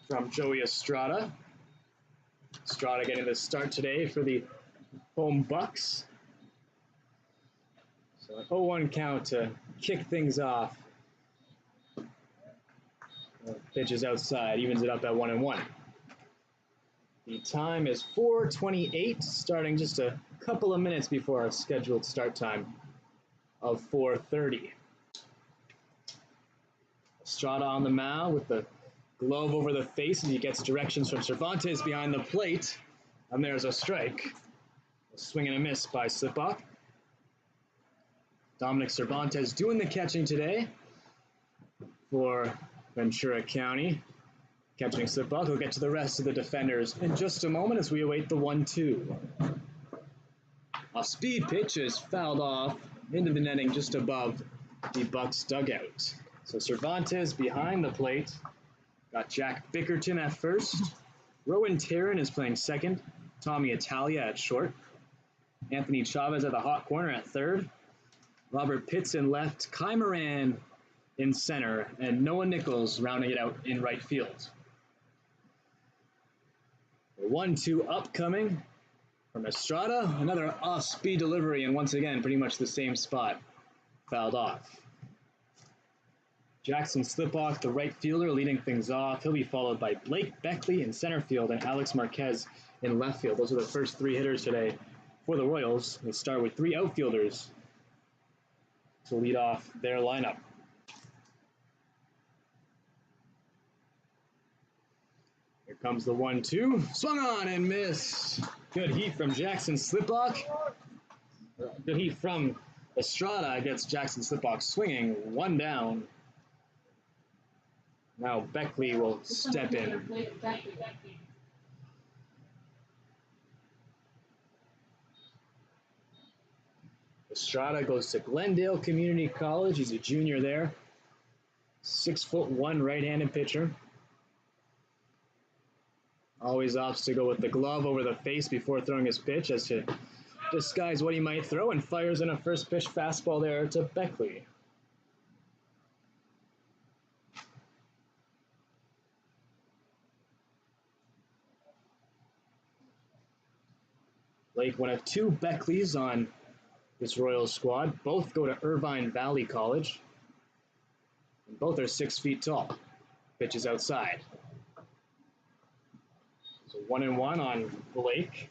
from Joey Estrada. Estrada getting the start today for the home Bucs. So an 0-1 count to kick things off. Pitches outside, evens it up at 1-1. The time is 4:28, starting just a couple of minutes before our scheduled start time of 4:30. Estrada on the mound with the glove over the face as he gets directions from Cervantes behind the plate. And there's a strike. A swing and a miss by Slipbach. Dominic Cervantes doing the catching today for Ventura County. Catching Slipbach. We'll get to the rest of the defenders in just a moment as we await the 1-2. A speed pitch is fouled off into the netting just above the Bucs dugout. So Cervantes behind the plate. Got Jack Bickerton at first. Rowan Taryn is playing second. Tommy Italia at short. Anthony Chavez at the hot corner at third. Robert Pitts in left. Kai Moran in center. And Noah Nichols rounding it out in right field. The 1-2 upcoming from Estrada. Another off-speed delivery, and once again, pretty much the same spot. Fouled off. Jackson Slipbach, the right fielder, leading things off. He'll be followed by Blake Beckley in center field and Alex Marquez in left field. Those are the first three hitters today for the Royals. They start with three outfielders to lead off their lineup. Here comes the 1-2. Swung on and missed. Good heat from Jackson Slipbach. Good heat from Estrada gets Jackson Slipbach swinging. One down. Now Beckley will step in. Estrada goes to Glendale Community College. He's a junior there. 6'1" right-handed pitcher. Always opts to go with the glove over the face before throwing his pitch as to disguise what he might throw, and fires in a first pitch fastball there to Beckley. Blake, one of two Beckleys on this Royals squad. Both go to Irvine Valley College. And both are 6 feet tall. Pitches outside. So 1-1 on Blake.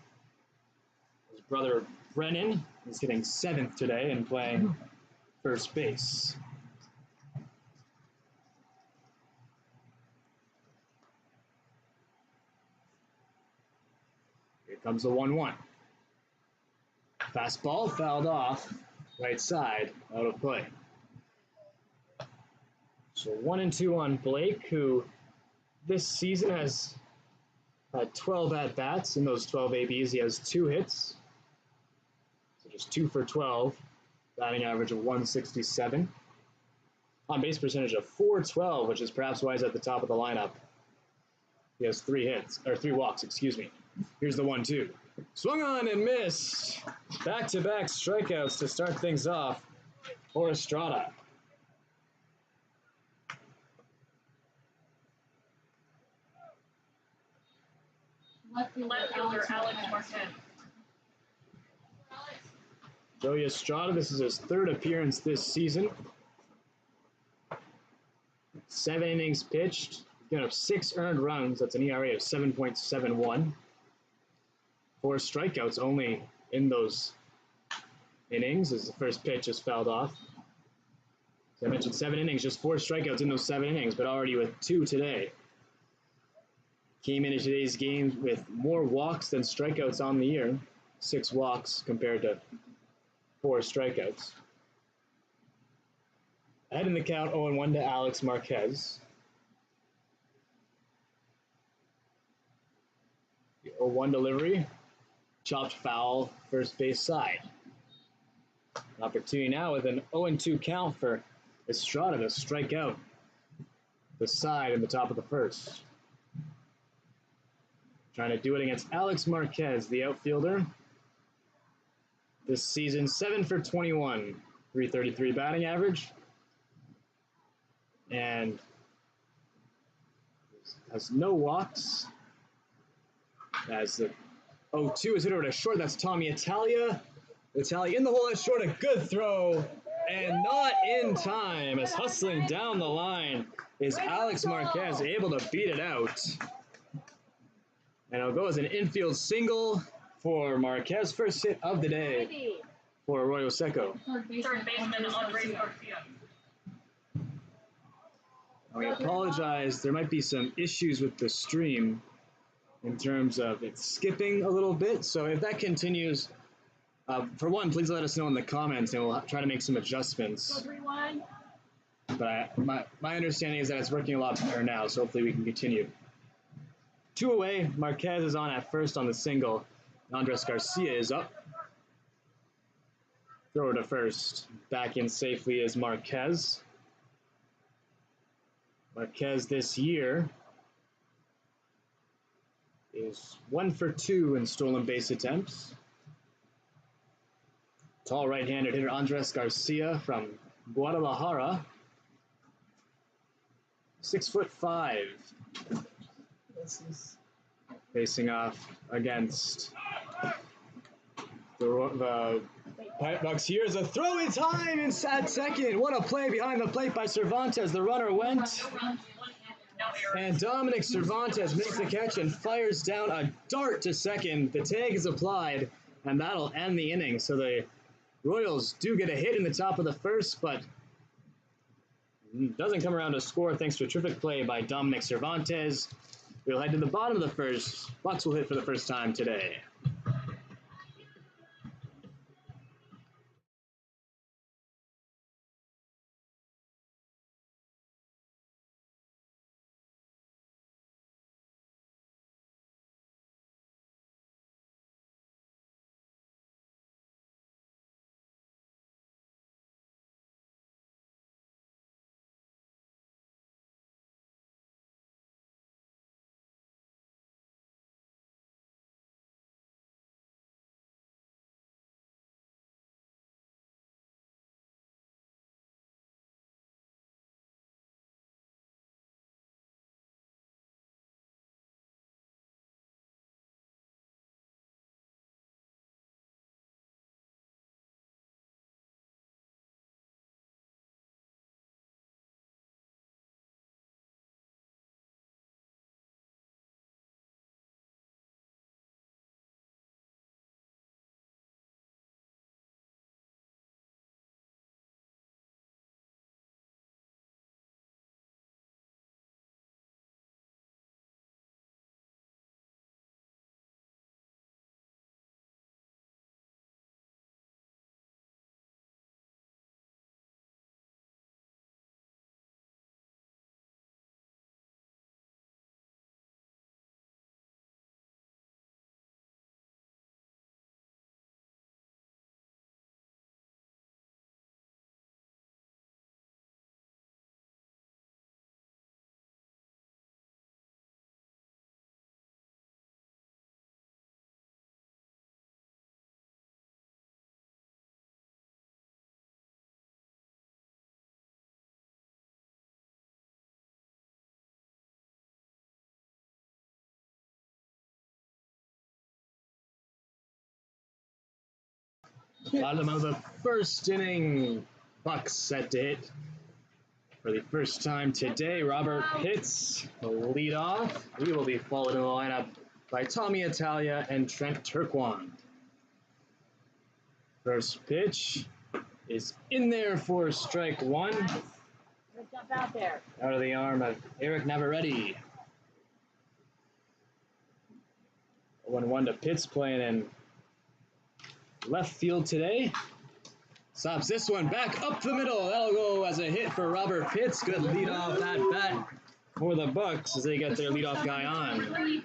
His brother Brennan is hitting 7th today and playing first base. Here comes the 1-1. Fastball fouled off, right side, out of play. So 1-2 on Blake, who this season has had 12 at-bats. In those 12 ABs, he has 2 hits. So just 2 for 12, batting average of 167. On-base percentage of 412, which is perhaps why he's at the top of the lineup. He has 3 walks, excuse me. Here's the 1-2. Swung on and missed. Back-to-back strikeouts to start things off for Estrada. Left fielder Alex Marquette. Joey Estrada, this is his 3rd appearance this season. 7 innings pitched. Given up 6 earned runs. That's an ERA of 7.71. 4 strikeouts only in those innings as the first pitch is fouled off. As I mentioned, 7 innings, just 4 strikeouts in those 7 innings, but already with 2 today. Came into today's game with more walks than strikeouts on the year. 6 walks compared to 4 strikeouts. Ahead in the count, 0-1 to Alex Marquez. The 0-1 delivery. Chopped foul, first base side. An opportunity now with an 0-2 count for Estrada to strike out the side in the top of the first. Trying to do it against Alex Marquez, the outfielder. This season, 7 for 21, 333 batting average. And has no walks. As the 0-2 is hit over to short. That's Tommy Italia. Italia in the hole at short. A good throw. And not in time. As hustling down the line is Alex Marquez, able to beat it out. And it'll go as an infield single for Marquez. First hit of the day for Arroyo Seco. Third baseman Garcia. We apologize. There might be some issues with the stream in terms of it skipping a little bit. So if that continues, for one, please let us know in the comments and we'll try to make some adjustments. But my understanding is that it's working a lot better now, so hopefully we can continue. 2 away, Marquez is on at first on the single. Andres Garcia is up. Throw to first. Back in safely is Marquez. Marquez this year is 1 for 2 in stolen base attempts. Tall right-handed hitter Andres Garcia from Guadalajara. 6'5". Facing off against the Bucs. Here's a throw in time at second. What a play behind the plate by Cervantes. The runner went. And Dominic Cervantes makes the catch and fires down a dart to second. The tag is applied, and that'll end the inning. So the Royals do get a hit in the top of the first, but doesn't come around to score thanks to a terrific play by Dominic Cervantes. We'll head to the bottom of the first. Bucs will hit for the first time today. Bottom of the first inning, Bucs set to hit for the first time today. Robert Pitts will lead off. He will be followed in the lineup by Tommy Italia and Trent Turquand. First pitch is in there for strike one. Jump out there. Out of the arm of Eric Navarrete. 1-1 to Pitts, playing in left field today. Stops this one back up the middle. That'll go as a hit for Robert Pitts. Good leadoff at bat for the Bucs as they get their leadoff guy on.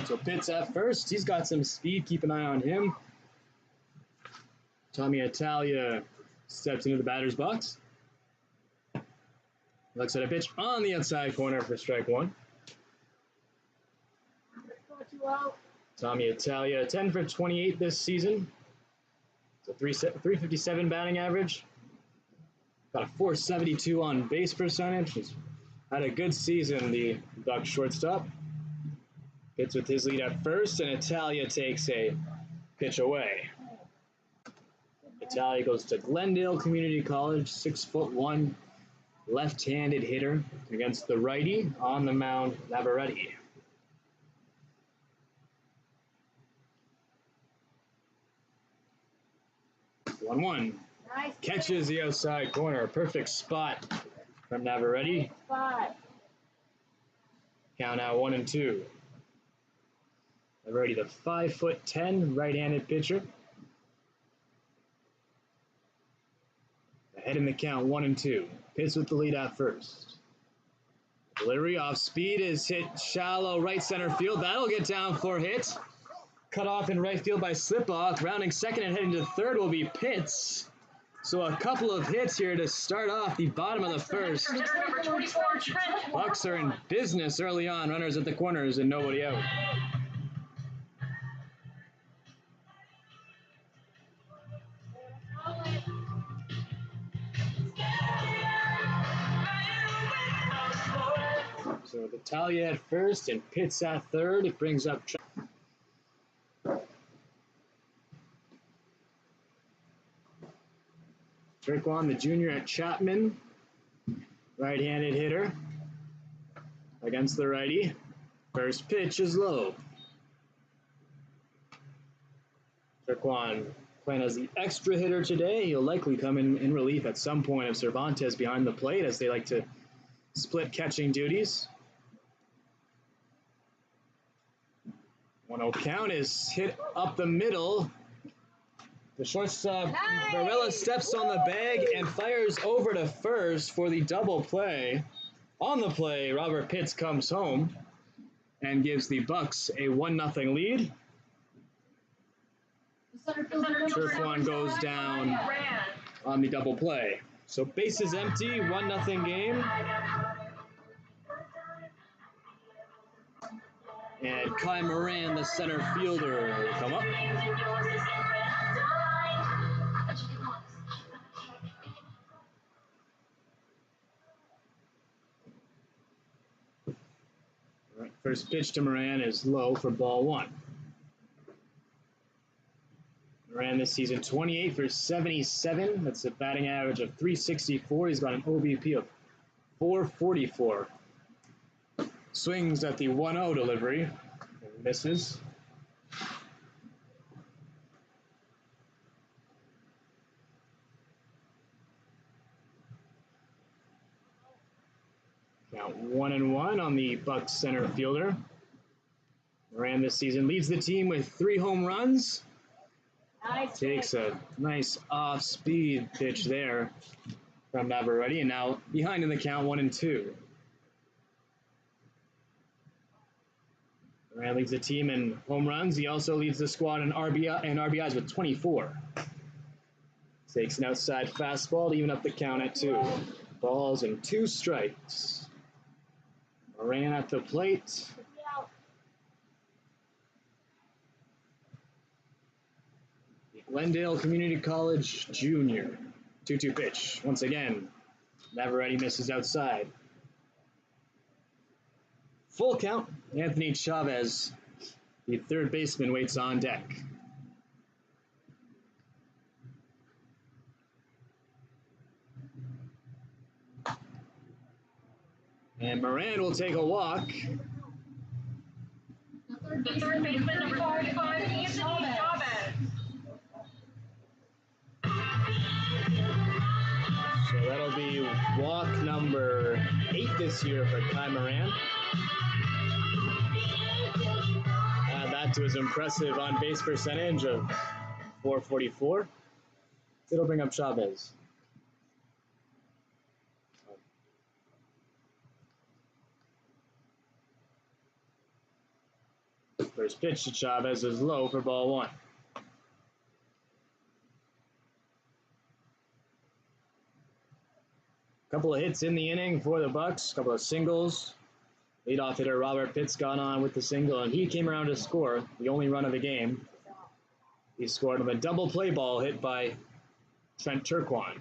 So Pitts at first. He's got some speed. Keep an eye on him. Tommy Italia steps into the batter's box. Looks at a pitch on the outside corner for strike one. Tommy Italia, 10 for 28 this season. It's a 357 batting average. Got a 472 on base percentage. He's had a good season, the Bucs shortstop. Hits with his lead at first, and Italia takes a pitch away. Italia goes to Glendale Community College, 6'1", left-handed hitter against the righty on the mound, Navarrete. One. Nice. Catches the outside corner. Perfect spot from Navarrete. Spot. Count out 1-2. Navarrete, the 5'10" right-handed pitcher. Ahead in the count, 1-2. Pitch with the lead at first. Delivery off speed is hit shallow right center field. That'll get down for a hit. Cut off in right field by Slipoff. Rounding second and heading to third will be Pitts. So a couple of hits here to start off the bottom of the first. Bucs are in business early on. Runners at the corners and nobody out. So with Italia at first and Pitts at third, it brings up Turquan, the junior at Chapman, right-handed hitter against the righty. First pitch is low. Turquan playing as the extra hitter today. He'll likely come in relief at some point of Cervantes behind the plate, as they like to split catching duties. 1-0 count is hit up the middle. The shortstop, Varela, steps on the bag and fires over to first for the double play. On the play, Robert Pitts comes home and gives the Bucs a 1-0 lead. Turquan goes down on the double play. So bases empty, 1-0 game. And Kai Moran, the center fielder, will come up. First pitch to Moran is low for ball one. Moran this season 28 for 77. That's a batting average of 364. He's got an OBP of 444. Swings at the 1-0 delivery and misses. Count 1-1 on the Bucs center fielder. Moran this season leads the team with 3 home runs. Nice. Takes a nice off-speed pitch there from Navarrete, and now behind in the count 1-2. Moran leads the team in home runs. He also leads the squad in RBIs with 24. Takes an outside fastball to even up the count at 2. Balls and 2 strikes. Moran at the plate. Glendale Community College junior. 2-2 pitch. Once again, Navarrete misses outside. Full count. Anthony Chavez, the third baseman, waits on deck. And Moran will take a walk. The third baseman, number 45, Anthony Chavez. So that'll be walk number 8 this year for Kai Moran. Add that to his impressive on-base percentage of 444. It'll bring up Chavez. First pitch to Chavez is low for ball 1. Couple of hits in the inning for the Bucs, couple of singles. Leadoff hitter Robert Pitts got on with the single, and he came around to score the only run of the game. He scored on the double play ball hit by Trent Turquand.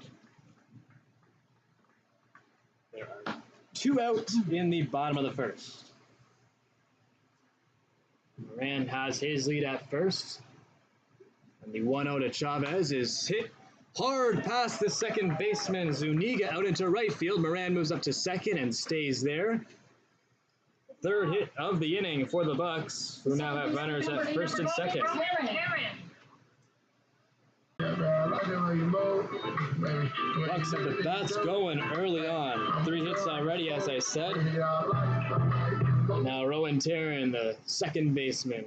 There are 2 out in the bottom of the first. Moran has his lead at first. And the 1-0 to Chavez is hit hard past the second baseman. Zuniga out into right field. Moran moves up to second and stays there. Third hit of the inning for the Bucs, who now have runners at first and second. Bucs have the bats going early on. 3 hits already, as I said. Now Rowan Taryn, the second baseman,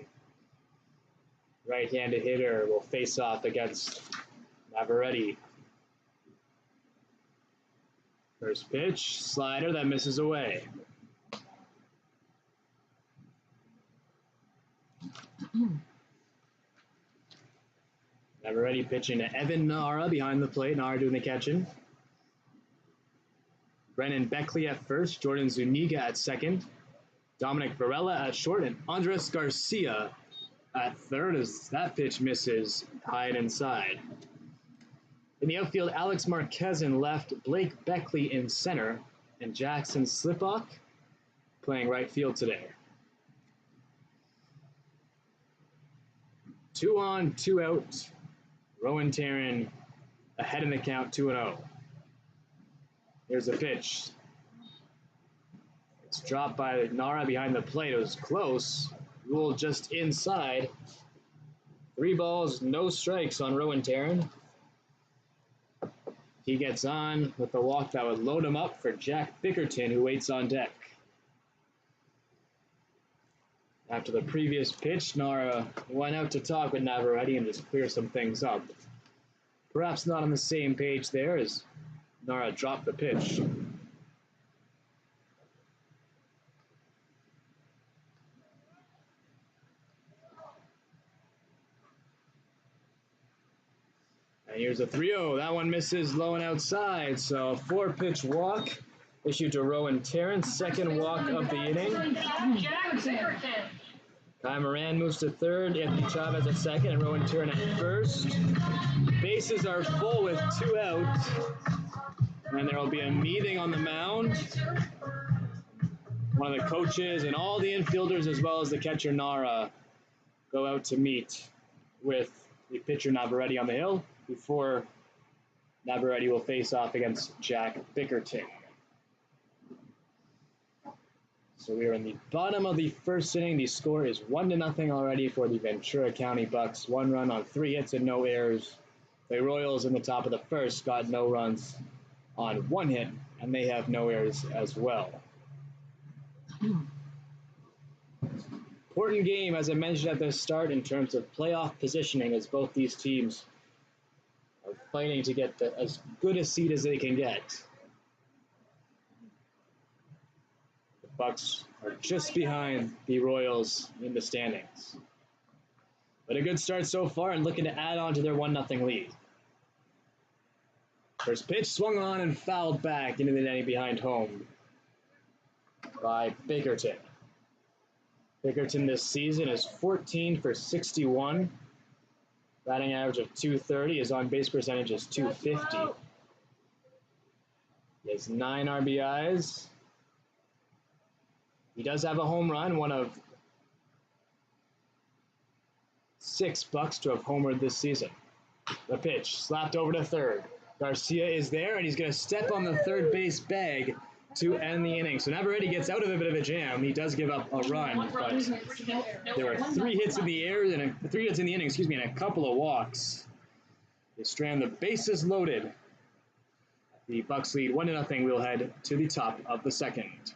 right-handed hitter, will face off against Navarrete. First pitch, slider that misses away. Navarrete pitching to Evan Nara behind the plate. Nara doing the catching. Brennan Beckley at first. Jordan Zuniga at second. Dominic Varela at short. And Andres Garcia at third as that pitch misses high and inside. In the outfield, Alex Marquez in left. Blake Beckley in center. And Jackson Slipock playing right field today. 2 on, 2 out. Rowan Taryn ahead in the count, 2-0. Here's the pitch. It's dropped by Nara behind the plate. It was close. Ruled just inside. 3 balls, no strikes on Rowan Taryn. He gets on with the walk that would load him up for Jack Bickerton, who waits on deck. After the previous pitch, Nara went out to talk with Navarrete and just clear some things up. Perhaps not on the same page there as Nara dropped the pitch. And here's a 3-0. That one misses low and outside, so a 4-pitch walk issued to Rowan Taryn, second walk of the inning. Kai Moran moves to third, Anthony Chavez at second, and Rowan Taryn at first. Bases are full with 2 out, and there will be a meeting on the mound. One of the coaches and all the infielders, as well as the catcher Nara, go out to meet with the pitcher Navarrete on the hill before Navarrete will face off against Jack Bickerton. So we are in the bottom of the first inning. The score is 1-0 already for the Ventura County Bucs. 1 run on 3 hits and no errors. The Royals in the top of the first got no runs on 1 hit, and they have no errors as well. Important game, as I mentioned at the start, in terms of playoff positioning, as both these teams are fighting to get as good a seed as they can get. Bucs are just behind the Royals in the standings. But a good start so far and looking to add on to their 1-0 lead. First pitch swung on and fouled back into the netting behind home by Bickerton. Bickerton this season is 14 for 61. Batting average of .230. His on-base percentage is .250. He has 9 RBIs. He does have a home run, one of 6 Bucs to have homered this season. The pitch, slapped over to third. Garcia is there, and he's going to step on the third base bag to end the inning. So Navarrete gets out of a bit of a jam. He does give up a run, but there were 3 hits in the air and 3 hits in the inning, and a couple of walks. They strand the bases loaded. The Bucs lead 1-0. We'll head to the top of the second.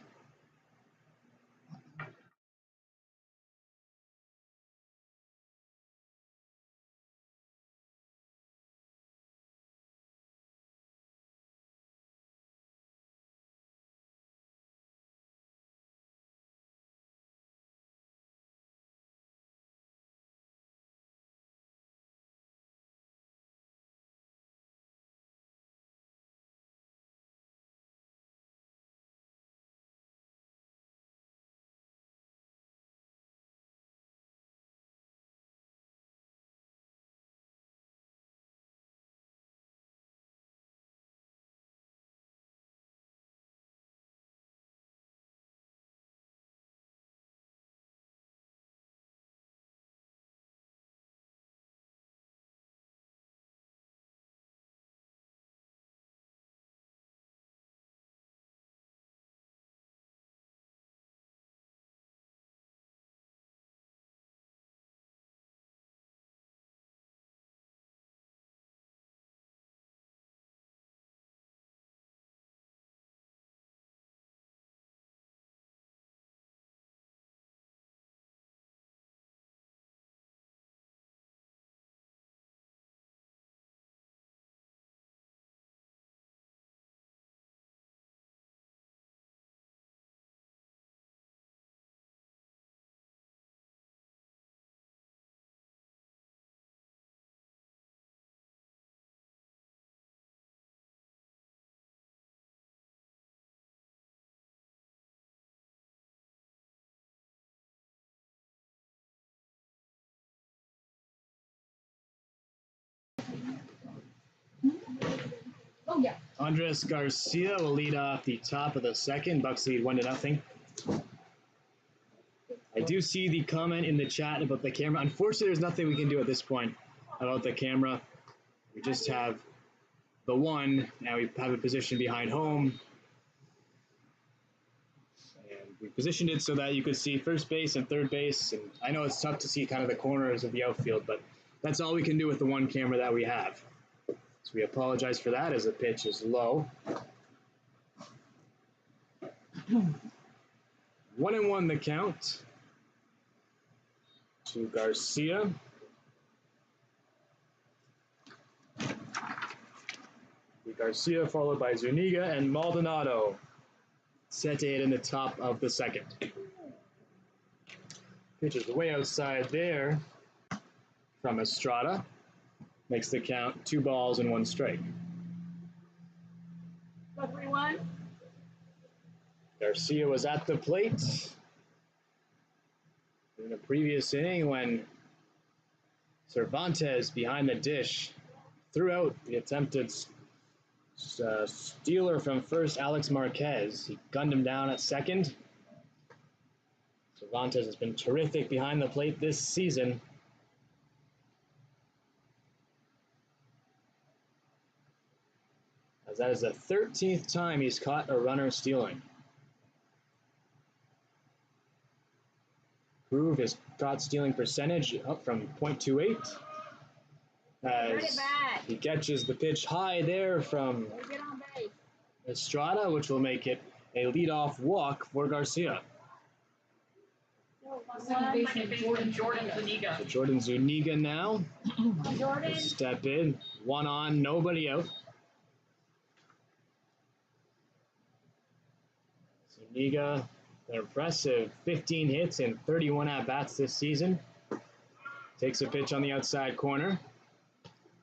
Oh, yeah. Andres Garcia will lead off the top of the second. Bucks lead 1-0. I do see the comment in the chat about the camera. Unfortunately, there's nothing we can do at this point about the camera. We just have the one. Now we have a position behind home. And we positioned it so that you could see first base and third base. And I know it's tough to see kind of the corners of the outfield, but that's all we can do with the one camera that we have. So we apologize for that as the pitch is low. 1-1 the count to Garcia. Garcia followed by Zuniga and Maldonado. Set to hit in the top of the second. Pitch is way outside there from Estrada. Makes the count 2 balls and 1 strike. 3-1. Garcia was at the plate in the previous inning when Cervantes behind the dish threw out the attempted stealer from first, Alex Marquez. He gunned him down at second. Cervantes has been terrific behind the plate this season. As that is the 13th time he's caught a runner stealing. Prove his caught stealing percentage up from .28 as he catches the pitch high there from Estrada, which will make it a leadoff walk for Garcia. Jordan Zuniga. So Jordan Zuniga now will step in, 1 on, nobody out. Zuniga, an impressive 15 hits and 31 at-bats this season. Takes a pitch on the outside corner.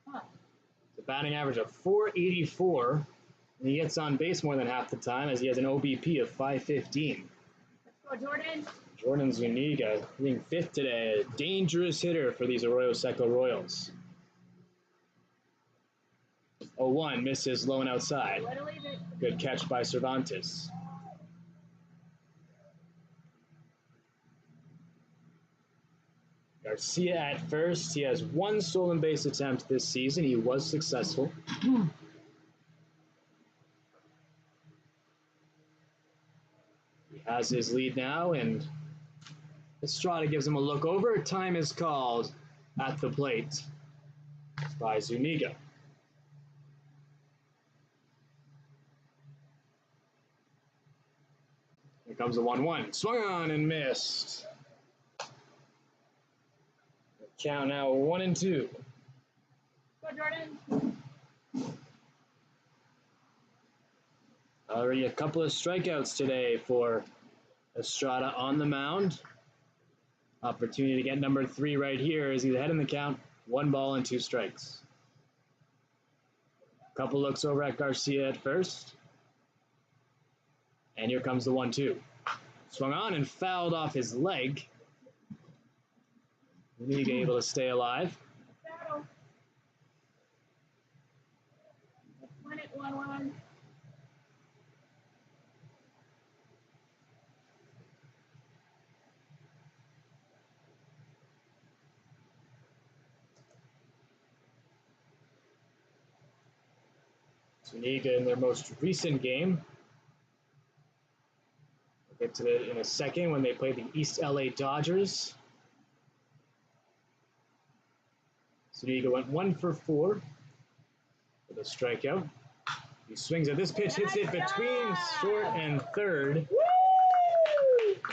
It's a batting average of .484, and he gets on base more than half the time as he has an OBP of .515. Let's go, Jordan. Jordan Zuniga hitting 5th today, a dangerous hitter for these Arroyo Seco Royals. 0-1, misses low and outside. Good catch by Cervantes. Garcia at first. He has 1 stolen base attempt this season. He was successful. He has his lead now, and Estrada gives him a look over. Time is called at the plate by Zuniga. Here comes the 1-1. Swung on and missed. Count now 1-2. Go, Jordan. Already a couple of strikeouts today for Estrada on the mound. Opportunity to get number 3 right here as he's ahead in the count. 1 ball and 2 strikes. Couple looks over at Garcia at first. And here comes the 1-2. Swung on and fouled off his leg. Zuniga able to stay alive. Win it 1-1. Zuniga in their most recent game. We'll get to it in a second when they play the East LA Dodgers. Zuniga went 1 for 4 with a strikeout. He swings at this pitch, hits it between short and third.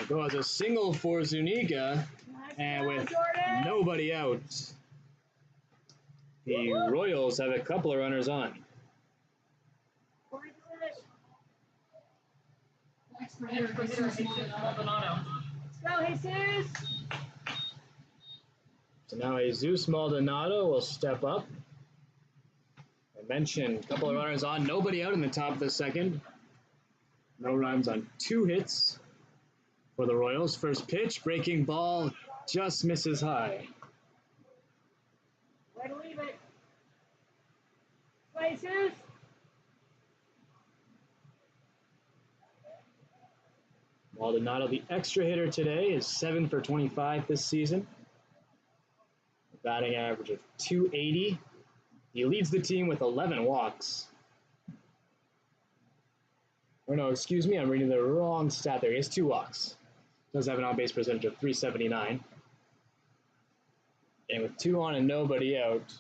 It goes a single for Zuniga, and with nobody out, the Royals have a couple of runners on. Maldonado. Let's go, Jesus. So now Jesus Maldonado will step up. I mentioned a couple of runners on, nobody out in the top of the second. No runs on 2 hits for the Royals. First pitch, breaking ball, just misses high. Way to leave it. Jesus. Maldonado, the extra hitter today, is 7 for 25 this season. A batting average of 280. He leads the team with 11 walks. Or no, excuse me, I'm reading the wrong stat there. He has 2 walks. Does have an on-base percentage of 379. And with 2 on and nobody out,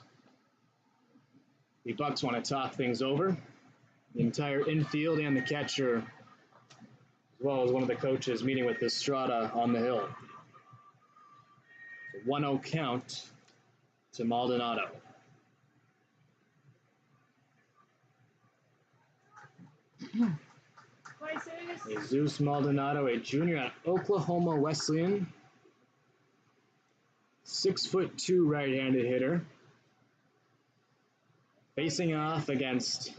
the Bucs want to talk things over. The entire infield and the catcher, as well as one of the coaches, meeting with Estrada on the hill. So 1-0 count to Maldonado. Jesus Maldonado, a junior at Oklahoma Wesleyan. 6'2" right-handed hitter. Facing off against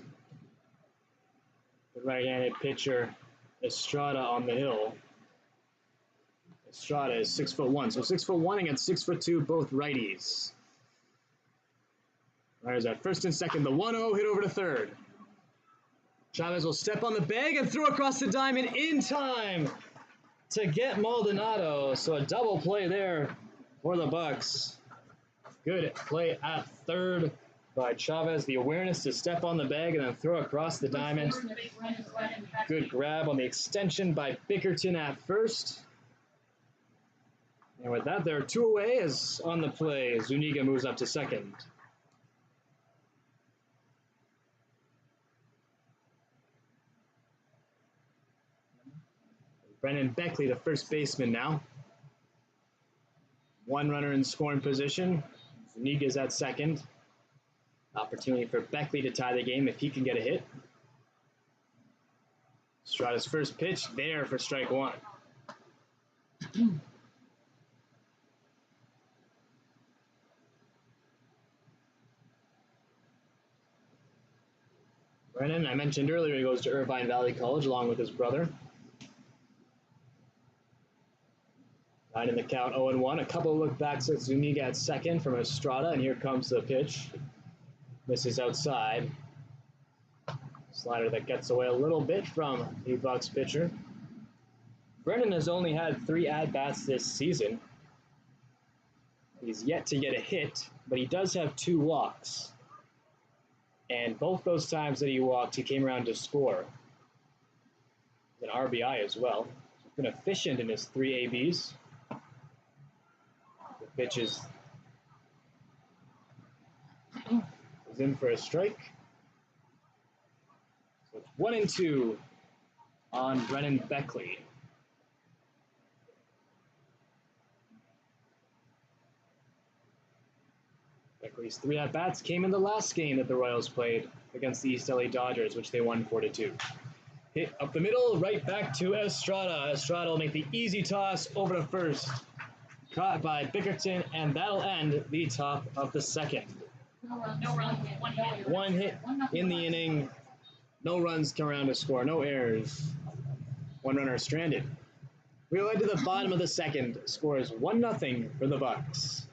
the right-handed pitcher Estrada on the hill. Estrada is 6'1", so 6'1" against 6'2", both righties. There's that first and second, the 1-0 hit over to third. Chavez will step on the bag and throw across the diamond in time to get Maldonado. So a double play there for the Bucs. Good play at third by Chavez. The awareness to step on the bag and then throw across the diamond. Good grab on the extension by Bickerton at first. And with that, there are 2 away as on the play, Zuniga moves up to second. Brennan Beckley, the first baseman now. 1 runner in scoring position. Zuniga's at second. Opportunity for Beckley to tie the game if he can get a hit. Estrada's first pitch there for strike 1. Brennan, I mentioned earlier, he goes to Irvine Valley College along with his brother. 9 in the count, 0-1. A couple of look-backs at Zuniga at second from Estrada, and here comes the pitch. Misses outside. Slider that gets away a little bit from the Bucs pitcher. Brennan has only had 3 at-bats this season. He's yet to get a hit, but he does have 2 walks. And both those times that he walked, he came around to score. An RBI as well. He's been efficient in his 3 ABs. The pitch is in for a strike. So it's 1-2 on Brennan Beckley. Beckley's 3 at-bats came in the last game that the Royals played against the East LA Dodgers, which they won 4-2. Hit up the middle, right back to Estrada. Estrada will make the easy toss over to first. Caught by Bickerton, and that'll end the top of the second. No runs, 1 hit. 1 hit in the inning. No runs come around to score. No errors. 1 runner stranded. We led to the bottom of the second. Score is 1-0 for the Bucs.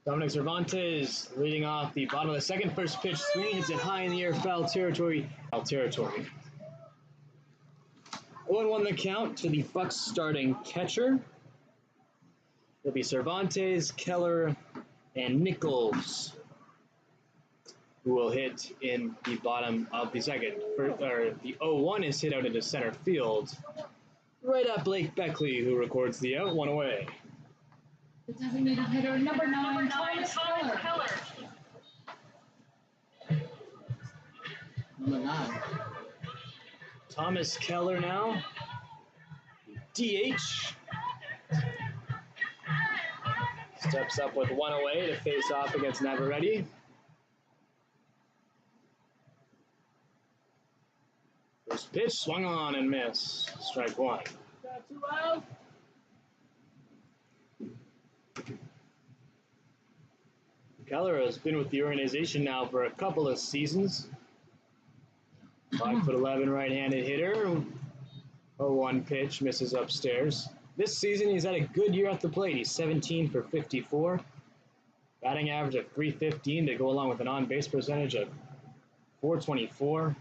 Dominic Cervantes leading off the bottom of the second. First pitch swing, hits it high in the air, foul territory. 0-1 the count to the Bucs starting catcher. It'll be Cervantes, Keller, and Nichols, who will hit in the bottom of the second. The 0-1 is hit out into center field, right at Blake Beckley, who records the out, 1 away. The designated hitter, number 9, Thomas Keller. Number 9. Thomas Keller now, DH. Steps up with 1 away to face off against Navarrete. First pitch, swung on and miss. Strike 1. 2-0. Keller has been with the organization now for a couple of seasons. 5'11" right-handed hitter. 0-1 pitch, misses upstairs. This season, he's had a good year at the plate. He's 17 for 54. Batting average of .315 to go along with an on-base percentage of .424.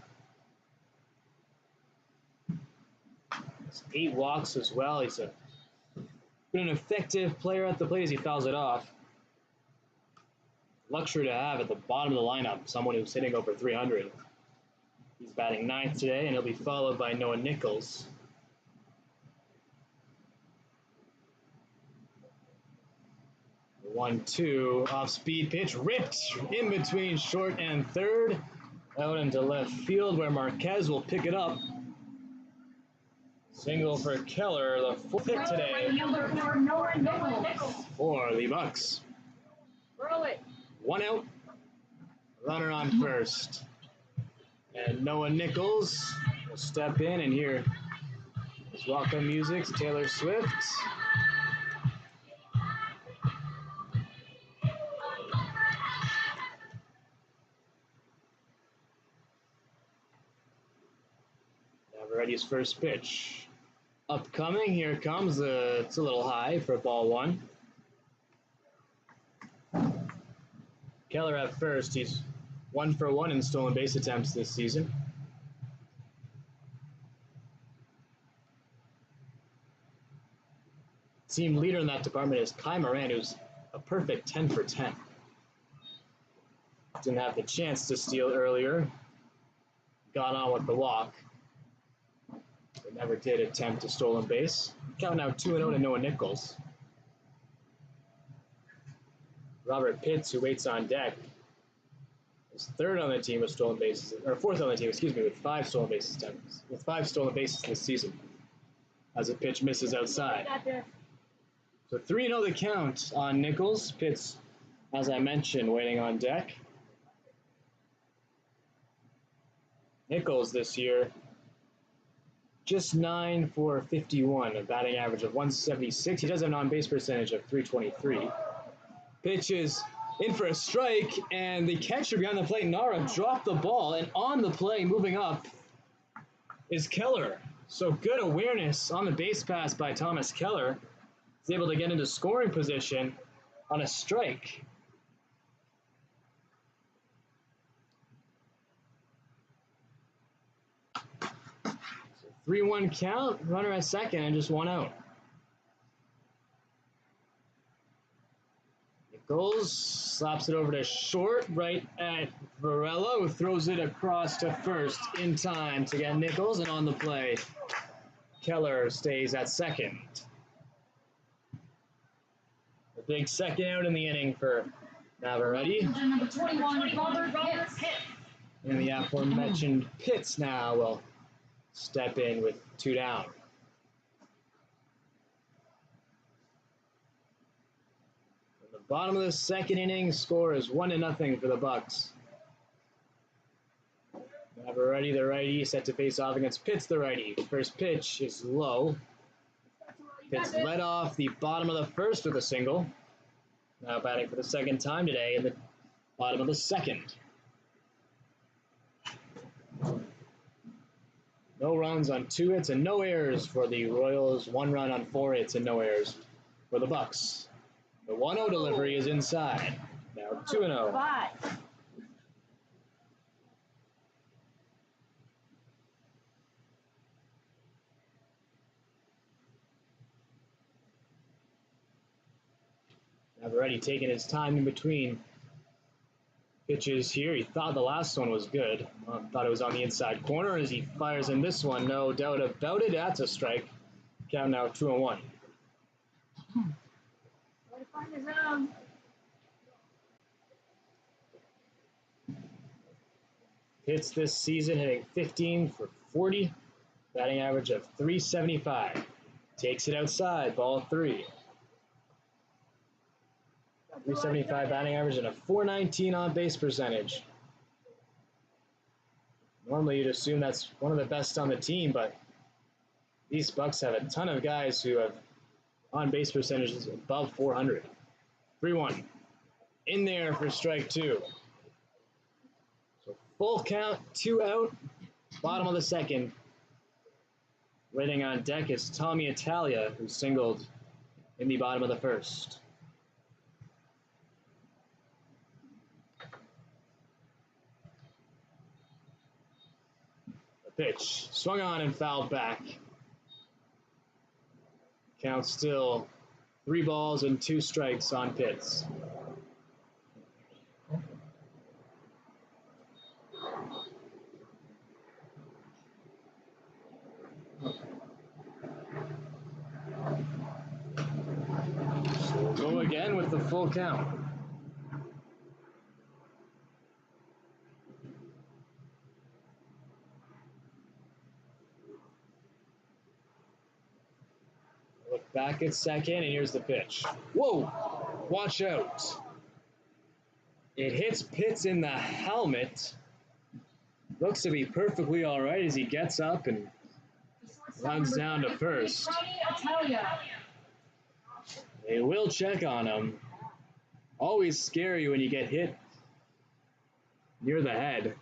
8 walks as well. He's been an effective player at the plate as he fouls it off. Luxury to have at the bottom of the lineup, someone who's hitting over 300. He's batting 9th today, and he'll be followed by Noah Nichols. The 1-2 off-speed pitch, ripped in between short and third, out into left field where Marquez will pick it up. Single for Keller, the 4th hit today Number 4, Moran Nichols. for the Bucs. Roll it. 1 out, runner on first. And Noah Nichols will step in and hear his welcome music to Taylor Swift. Navarrete's first pitch. Upcoming, here it comes. It's a little high for ball 1. Keller at first. He's 1 for 1 in stolen base attempts this season. Team leader in that department is Kai Moran, who's a perfect 10 for 10. Didn't have the chance to steal earlier. Got on with the walk. But never did attempt a stolen base. Count now 2-0 to Noah Nichols. Robert Pitts, who waits on deck, is 3rd on the team with stolen bases, or 4th on the team, with 5 stolen bases attempts, with 5 stolen bases this season, as a pitch misses outside. Got this. So 3-0 the count on Nichols. Pitts, as I mentioned, waiting on deck. Nichols this year, just 9 for 51, a batting average of 176. He does have an on-base percentage of .323. Pitch is in for a strike, and the catcher behind the plate, Nara, dropped the ball, and on the play, moving up, is Keller. So good awareness on the base pass by Thomas Keller. He's able to get into scoring position on a strike. So 3-1 count, runner at second, and just 1 out. Nichols slaps it over to short, right at Varela, who throws it across to first in time to get Nichols, and on the play, Keller stays at second. A big second out in the inning for Navarrete. Number 21, Robert Pitts. And the aforementioned Pitts now will step in with 2 down. In the bottom of the second inning, score is 1-0 for the Bucs. Navarrete, the righty, set to face off against Pitts, the righty. First pitch is low. Pitts led off the bottom of the first with a single. Now batting for the second time today in the bottom of the second. No runs on 2 hits and no errors for the Royals. 1 run on 4 hits and no errors for the Bucs. The 1-0 delivery is inside. Now 2-0. Five. I've already taken his time in between pitches here. He thought the last one was good. Thought it was on the inside corner as he fires in this one. No doubt about it. That's a strike. Count now 2-1. Way to find his own. Hits this season hitting 15 for 40. Batting average of 375. Takes it outside. Ball 3. 375 batting average and a 419 on base percentage. Normally you'd assume that's one of the best on the team, but these Bucs have a ton of guys who have on base percentages above 400. 3-1. In there for strike 2. So full count, 2 out, bottom of the second. Waiting on deck is Tommy Italia, who singled in the bottom of the first. Pitch swung on and fouled back. Count still 3 balls and 2 strikes on Pitts. So we'll go again with the full count. Look back at second, and here's the pitch. Whoa! Watch out. It hits Pitts in the helmet. Looks to be perfectly all right as he gets up and runs down to first. They will check on him. Always scary when you get hit near the head.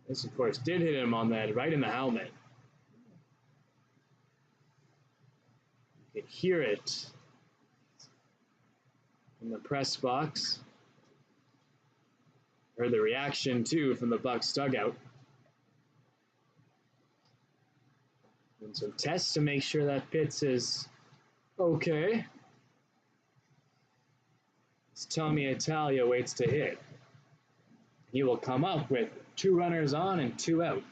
This, of course, did hit him on the head, right in the helmet. You could hear it in the press box. Heard the reaction, too, from the Bucs dugout. And some tests to make sure that Pitts is okay. As Tommy Italia waits to hit. He will come up with 2 runners on and 2 out.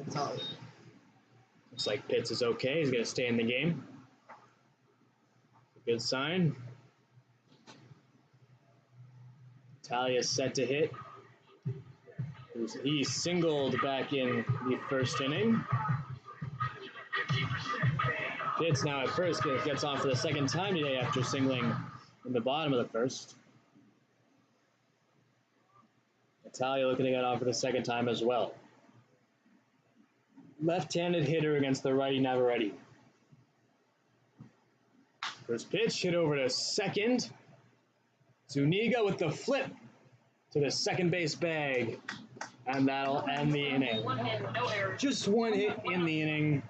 Italia. Looks like Pitts is okay. He's going to stay in the game. Good sign. Italia set to hit. He singled back in the first inning. Pitts now at first gets on for the second time today after singling in the bottom of the first. Italia looking to get on for the second time as well. Left-handed hitter against the righty Navarrete. First pitch hit over to second. Zuniga with the flip to the second base bag. And that'll end the inning. Just 1 hit in the inning.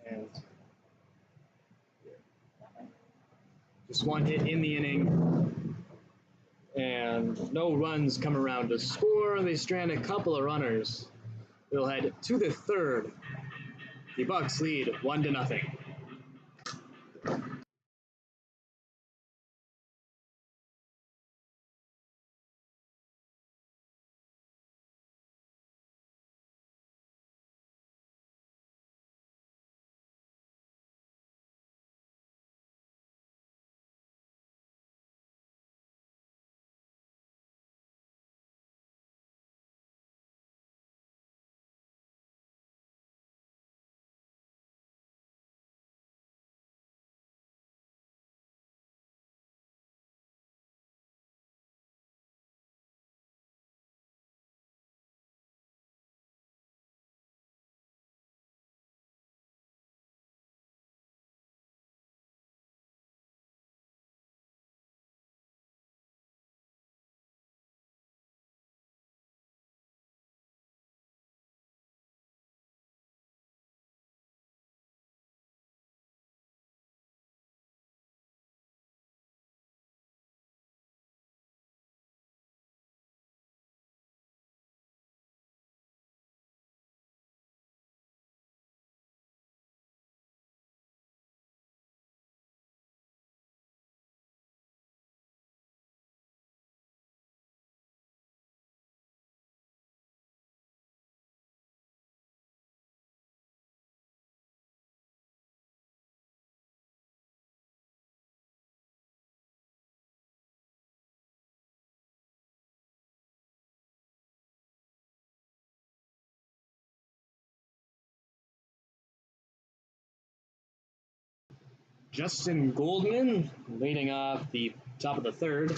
And just 1 hit in the inning. And no runs come around to score. They strand a couple of runners. They'll head to the third. The Bucs lead 1-0. Justin Goldman leading off the top of the third.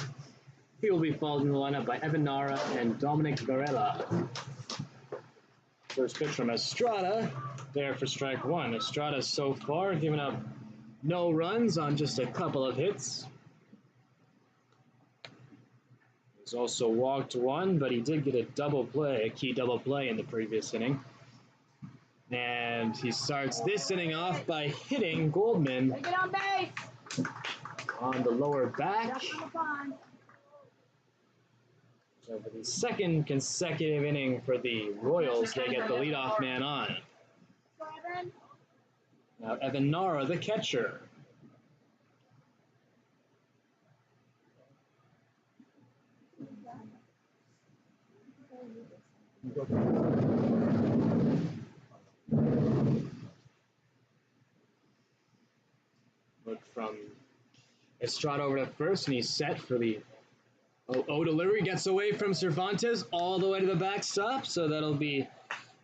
He will be followed in the lineup by Evan Nara and Dominic Varela. First pitch from Estrada, there for strike one. Estrada so far giving up no runs on just a couple of hits. He's also walked one, but he did get a double play, a key double play in the previous inning. And he starts this inning off by hitting Goldman Get on base. on the lower back. So for the second consecutive inning for the Royals, they get the leadoff man on. Now Evan Nara, the catcher. Look from Estrada over to first, and he's set for the O delivery. Gets away from Cervantes all the way to the backstop, so that'll mean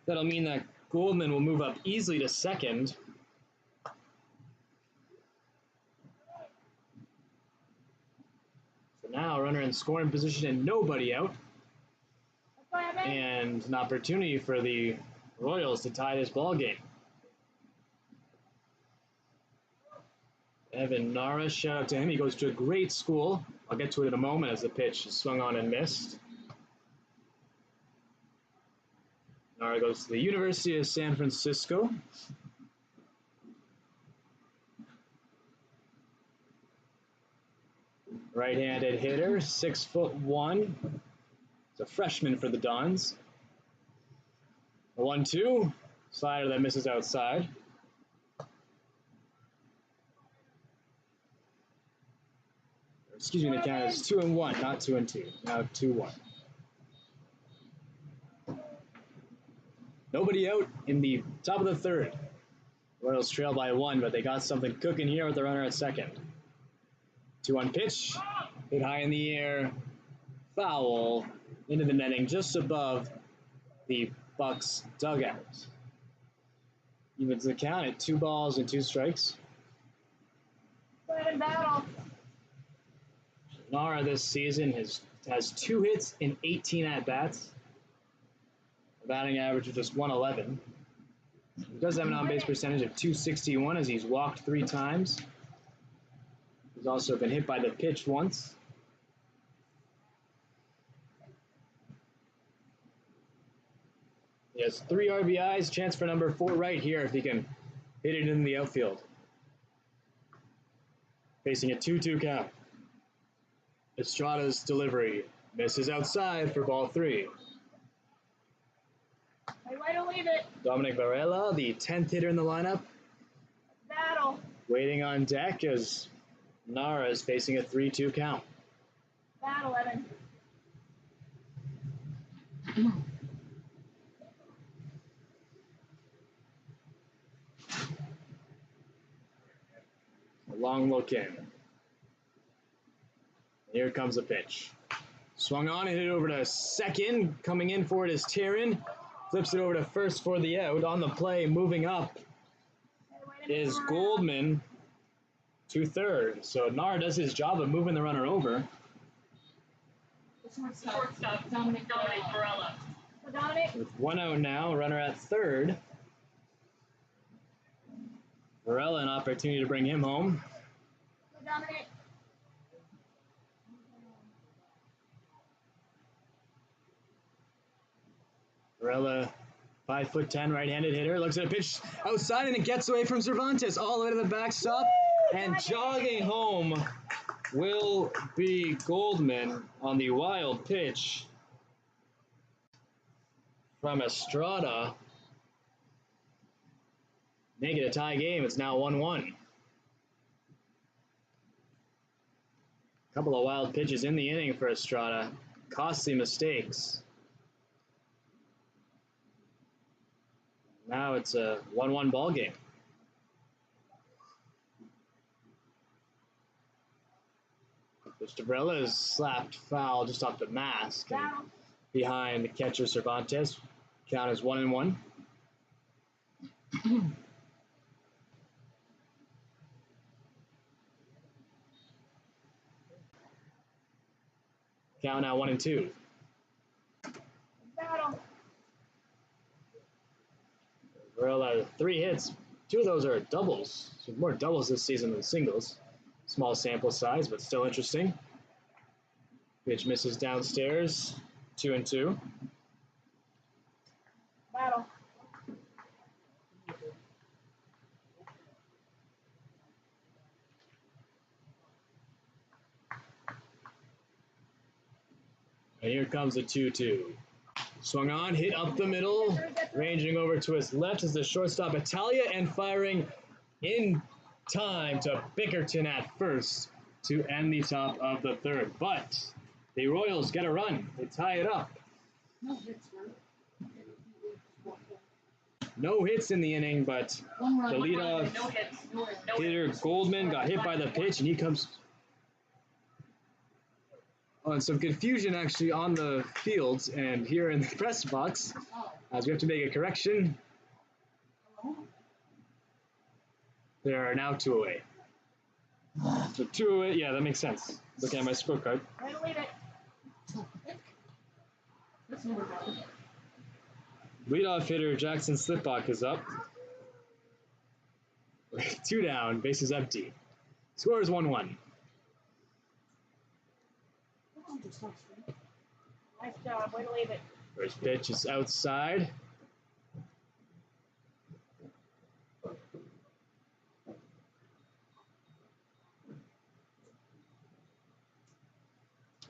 that Goldman will move up easily to second. So now runner in scoring position and nobody out, and an opportunity for the Royals to tie this ball game. Evan Nara, shout out to him. He goes to a great school. I'll get to it in a moment as the pitch is swung on and missed. Nara goes to the University of San Francisco. Right-handed hitter, 6'1". He's a freshman for the Dons. A 1-2, slider that misses outside. Excuse me, the count is 2-1, not 2-2. Now 2-1. Nobody out in the top of the third. Royals trail by 1, but they got something cooking here with the runner at second. 2-1 pitch, hit high in the air, foul into the netting just above the Bucs dugout. Evens the count at 2 balls and 2 strikes. Good battle. Nara this season has 2 hits in 18 at-bats. A batting average of just 111. He does have an on-base percentage of .261 as he's walked 3 times. He's also been hit by the pitch once. He has 3 RBIs, chance for number 4 right here if he can hit it in the outfield. Facing a 2-2 count. Estrada's delivery misses outside for ball 3. Way to leave it. Dominic Varela, the 10th hitter in the lineup, Battle. waiting on deck as Nara is facing a 3-2 count. Battle, Evan. A long look in. Here comes a pitch. Swung on and hit it over to second. Coming in for it is Taryn. Flips it over to first for the out. On the play, moving up is Goldman to third. So Nara does his job of moving the runner over. Shortstop, Dominic Varela. Dominic. With 1 out now, runner at third. Varela, an opportunity to bring him home. Dominic. Varela, 5'10", right-handed hitter, looks at a pitch outside and it gets away from Cervantes all the way to the backstop. And jogging home will be Goldman on the wild pitch from Estrada. Make it a tie game. It's now 1-1. Couple of wild pitches in the inning for Estrada. Costly mistakes. Now it's a 1-1 ball game. Mr. Varela is slapped foul just off the mask and behind the catcher Cervantes. Count is 1-1. Count now 1-2. Battle. Royal has 3 hits. 2 of those are doubles. So more doubles this season than singles. Small sample size, but still interesting. Pitch misses downstairs. 2-2. Battle. And here comes a 2-2. Swung on, hit up the middle. Ranging over to his left is the shortstop Italia, and firing in time to Bickerton at first to end the top of the third. But the Royals get a run. They tie it up. No hits in the inning, but the leadoff hitter Goldman got hit by the pitch, and he comes on some confusion actually on the fields and here in the press box, as we have to make a correction. There are now 2 away. So 2 away, yeah, that makes sense. Looking at my scorecard. Way to lead it. Leadoff hitter Jackson Slipbach is up. 2 down, bases empty. Score is 1-1. Nice job. Way to leave it. First pitch is outside.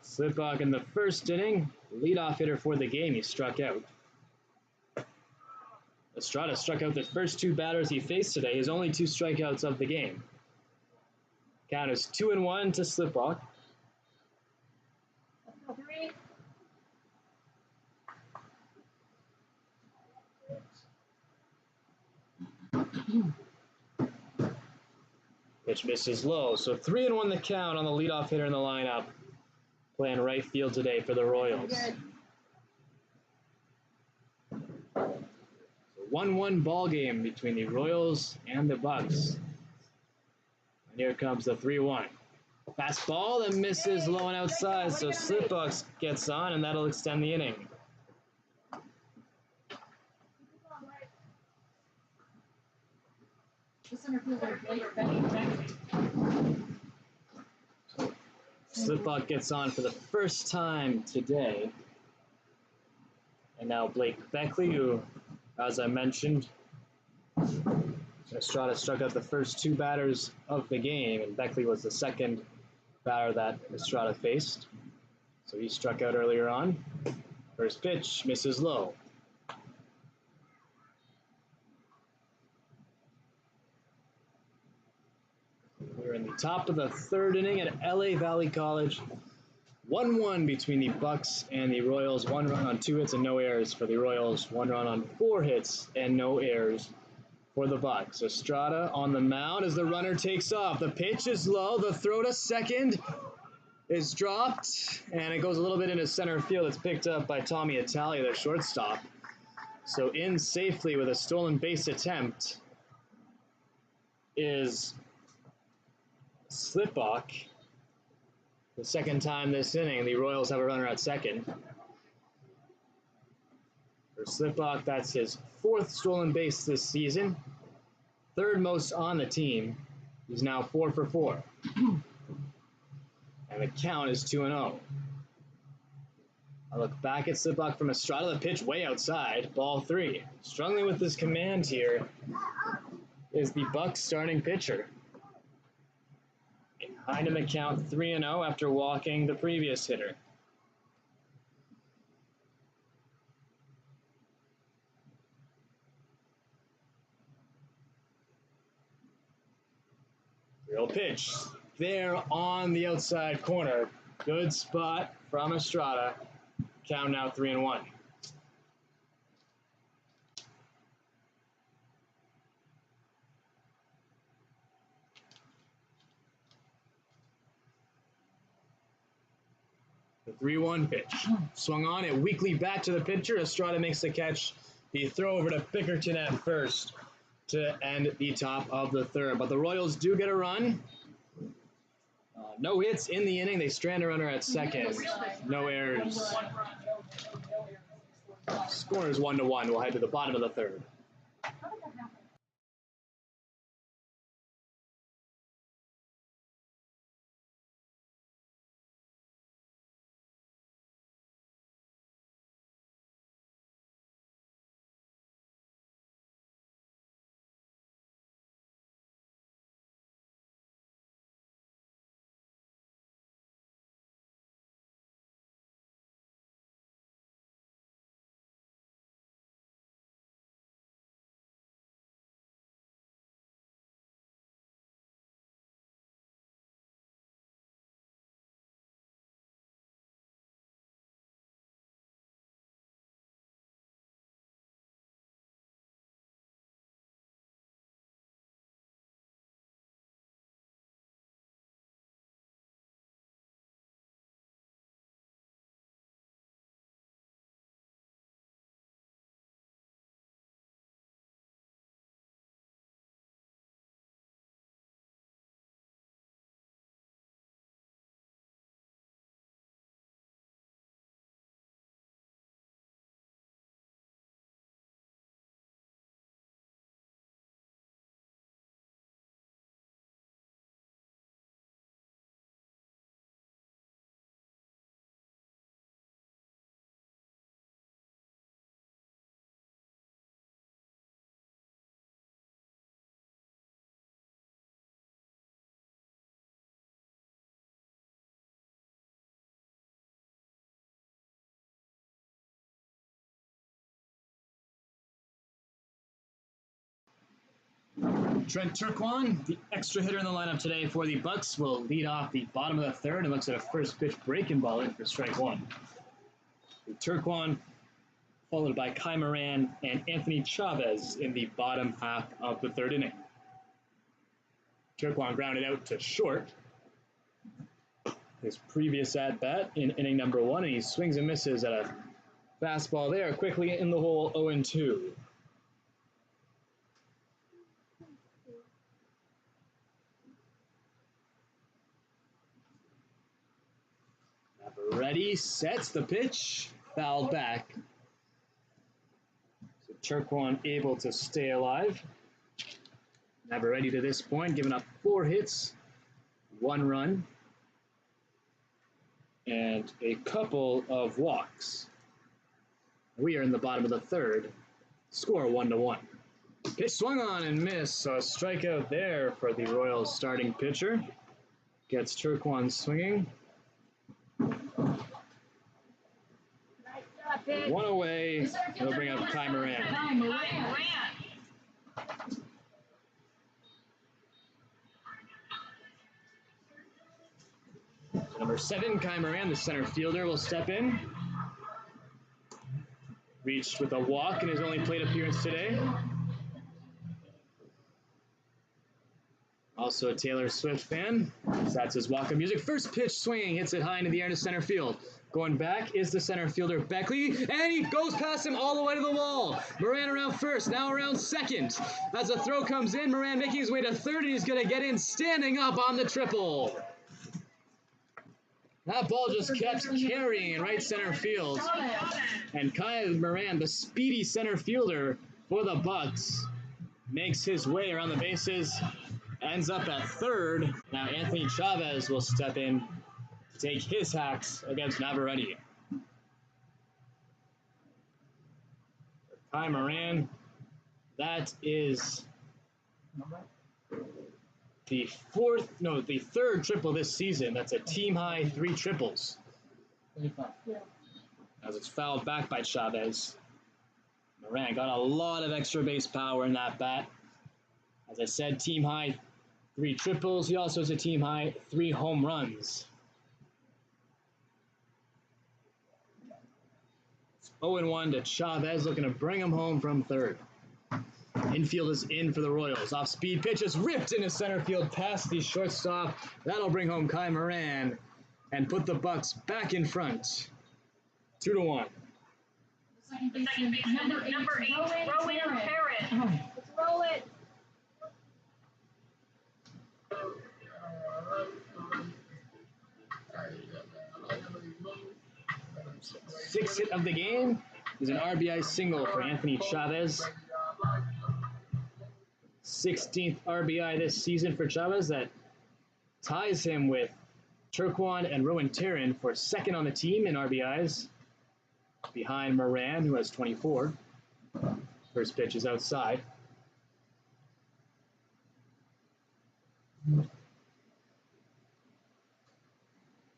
Slipbach in the first inning, leadoff hitter for the game. He struck out. Estrada struck out the first 2 batters he faced today, his only 2 strikeouts of the game. Count is 2-1 to Slipbach. Let's go 3. Pitch misses low, so 3-1 the count on the leadoff hitter in the lineup. Playing right field today for the Royals. Good. 1-1 ball game between the Royals and the Bucs. And here comes the 3-1. Fastball that misses low and outside, so Slipbach gets on, and that'll extend the inning. Slipbach gets on for the first time today. And now Blake Beckley, who, as I mentioned, Estrada struck out the first 2 batters of the game, and Beckley was the second batter that Estrada faced. So he struck out earlier on. First pitch misses low. We're in the top of the 3rd inning at LA Valley College. 1-1 between the Bucs and the Royals. 1 run on 2 hits and no errors for the Royals. 1 run on 4 hits and no errors for the Bucs. Estrada on the mound as the runner takes off. The pitch is low. The throw to second is dropped, and it goes a little bit into center field. It's picked up by Tommy Italia, their shortstop. So in safely with a stolen base attempt is Slipbach. The second time this inning, the Royals have a runner at second. For Slipbach, that's his 4th stolen base this season. 3rd most on the team. He's now 4 for 4. And the count is 2-0. I look back at Slipbach from Estrada, the pitch way outside, ball 3. Struggling with his command here is the Bucs starting pitcher. Behind him the count 3-0 after walking the previous hitter. Real pitch. There on the outside corner. Good spot from Estrada. Count now 3-1. The 3-1 pitch. Swung on it. Weakly back to the pitcher. Estrada makes the catch. The throw over to Bickerton at first to end the top of the 3rd. But the Royals do get a run No hits in the inning. They strand a runner at second. No errors. Score is 1-1. We'll head to the bottom of the third. Trent Turquan, the extra hitter in the lineup today for the Bucs, will lead off the bottom of the third and looks at a first pitch breaking ball in for strike one. Turquan, followed by Kai Moran and Anthony Chavez in the bottom half of the third inning. Turquan grounded out to short. His previous at-bat in inning number one, and he swings and misses at a fastball there, quickly in the hole, 0-2. Ready, sets the pitch, fouled back. So Turquan able to stay alive. Never ready to this point, giving up 4 hits, 1 run, and a couple of walks. We are in the bottom of the third, score 1-1. Pitch swung on and missed, so a strikeout there for the Royals starting pitcher. Gets Turquan swinging. 1 away, it'll bring up Kai Moran. Number 7, Kai Moran, the center fielder, will step in. Reached with a walk in his only plate appearance today. Also a Taylor Swift fan. So that's his walk-up music. First pitch swinging, hits it high into the air to center field. Going back is the center fielder, Beckley, and he goes past him all the way to the wall. Moran around first, now around second. As the throw comes in, Moran making his way to third, and he's going to get in standing up on the triple. That ball just kept carrying in right center field. And Kai Moran, the speedy center fielder for the Bucs, makes his way around the bases, ends up at third. Now Anthony Chavez will step in, take his hacks against Navarrete. Kai Moran, that is the third triple this season. That's a team high 3 triples. As it's fouled back by Chavez. Moran got a lot of extra base power in that bat. As I said, team high 3 triples. He also has a team high 3 home runs. 0-1 to Chavez, looking to bring him home from third. Infield is in for the Royals. Off-speed pitch is ripped into center field past the shortstop. That'll bring home Kai Moran and put the Bucs back in front. 2-1. Second baseman, number 8, Rowan Parrott. Let's roll it. Sixth hit of the game is an RBI single for Anthony Chavez. 16th RBI this season for Chavez. That ties him with Turquan and Rowan Taryn for second on the team in RBIs, behind Moran, who has 24. First pitch is outside.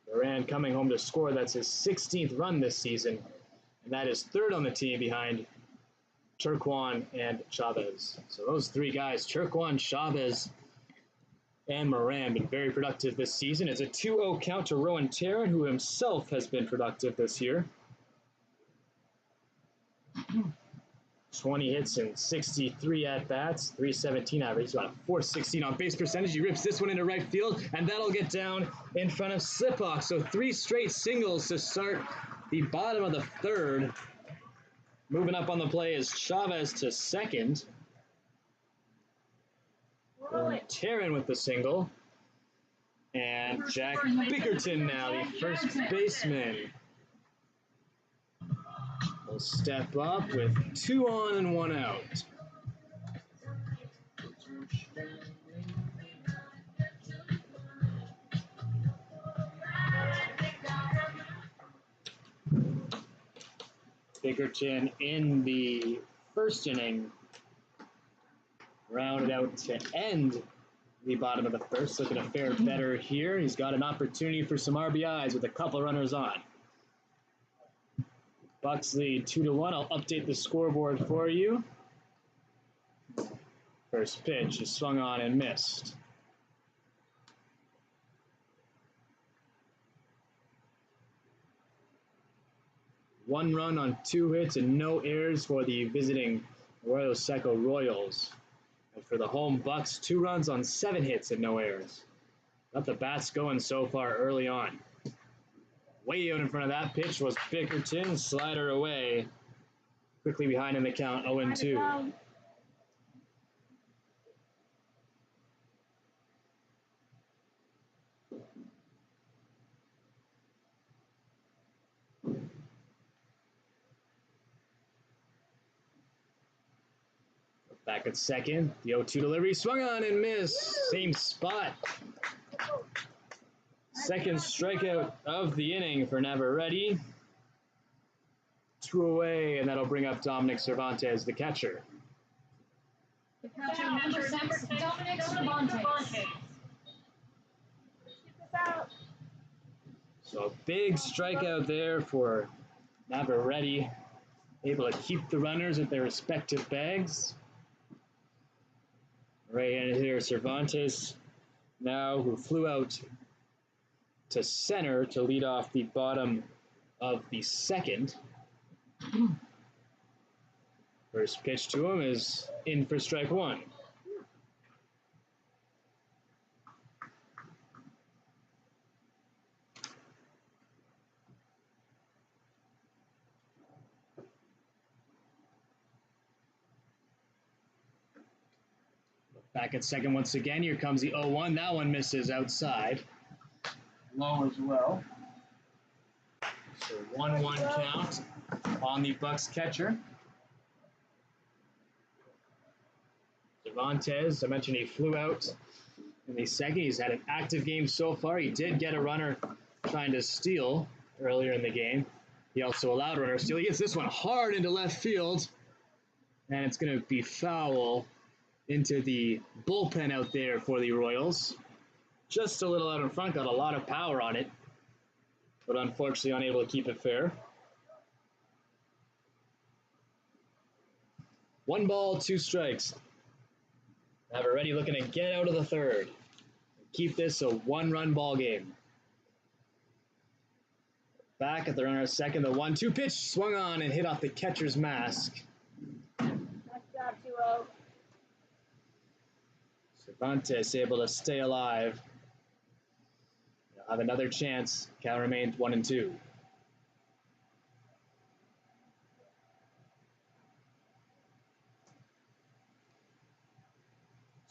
Moran coming home to score. That's his 16th run this season, and that is third on the team behind Turquan and Chavez. So those three guys, Turquan, Chavez, and Moran, been very productive this season. It's a 2-0 count to Rowan Taryn, who himself has been productive this year. 20 hits and 63 at-bats, 317 average. He's got a 416 on-base percentage. He rips this one into right field, and that'll get down in front of Slipock. So 3 straight singles to start the bottom of the third. Moving up on the play is Chavez to second. Taryn with the single. And Jack Bickerton now, the first baseman, will step up with 2 on and 1 out. Bickerton in the first inning rounded out to end the bottom of the first. Looking to fare better here. He's got an opportunity for some RBIs with a couple runners on. Bucs lead 2-1. I'll update the scoreboard for you. First pitch is swung on and missed. One run on 2 hits and no errors for the visiting Arroyo Seco Royals. And for the home Bucs, 2 runs on 7 hits and no errors. Got the bats going so far early on. Way out in front of that pitch was Bickerton, slider away. Quickly behind in the count, 0-2. Back at second, the 0-2 delivery, swung on and missed. Same spot. Second strikeout of the inning for Navarrete. 2 away, and that'll bring up Dominic Cervantes, the catcher. The catcher, number 6, Dominic Cervantes. So a big strikeout there for Navarrete. Able to keep the runners at their respective bags. Right-handed hitter Cervantes now, who flew out to center to lead off the bottom of the second. First pitch to him is in for strike 1. Back at second once again. Here comes the 0-1. That one misses outside. Low as well. So 1-1 count on the Bucs catcher. Cervantes, I mentioned he flew out in the second. He's had an active game so far. He did get a runner trying to steal earlier in the game. He also allowed a runner to steal. He gets this one hard into left field, and it's going to be foul into the bullpen out there for the Royals. Just a little out in front, got a lot of power on it, but unfortunately unable to keep it fair. 1 ball, 2 strikes. Navarrete looking to get out of the third. Keep this a 1-run ball game. Back at the runner at second, the 1-2 pitch swung on and hit off the catcher's mask. Nice job, 2-0. Cervantes able to stay alive. They'll have another chance. Count remains 1-2.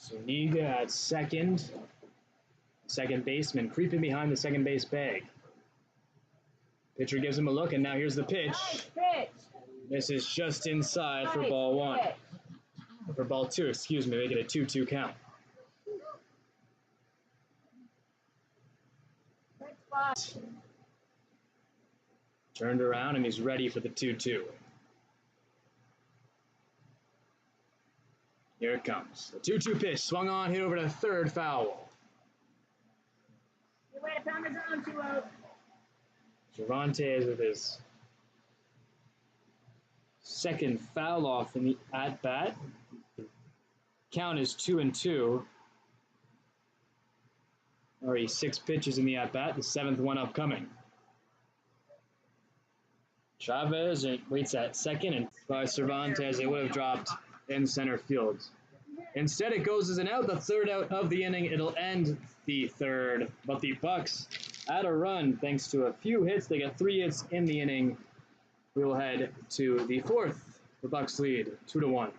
Zuniga at second. Second baseman creeping behind the second base bag. Pitcher gives him a look, and now here's the pitch. Nice pitch. This is just inside for Nice ball one. pitch. For ball two, excuse me, make it a 2-2 count. Good spot. Turned around, and he's ready for the 2-2. Here it comes. The 2-2 pitch, swung on, hit over to third, foul. Good way to pound his own 2-0. Cervantes with his second foul off in the at-bat. Count is 2-2. Already 6 pitches in the at-bat, the 7th one upcoming. Chavez waits at second, and by Cervantes, it would have dropped in center field. Instead, it goes as an out, the third out of the inning. It'll end the third, but the Bucs add a run thanks to a few hits. They get 3 hits in the inning. We will head to the fourth. The Bucs lead 2-1.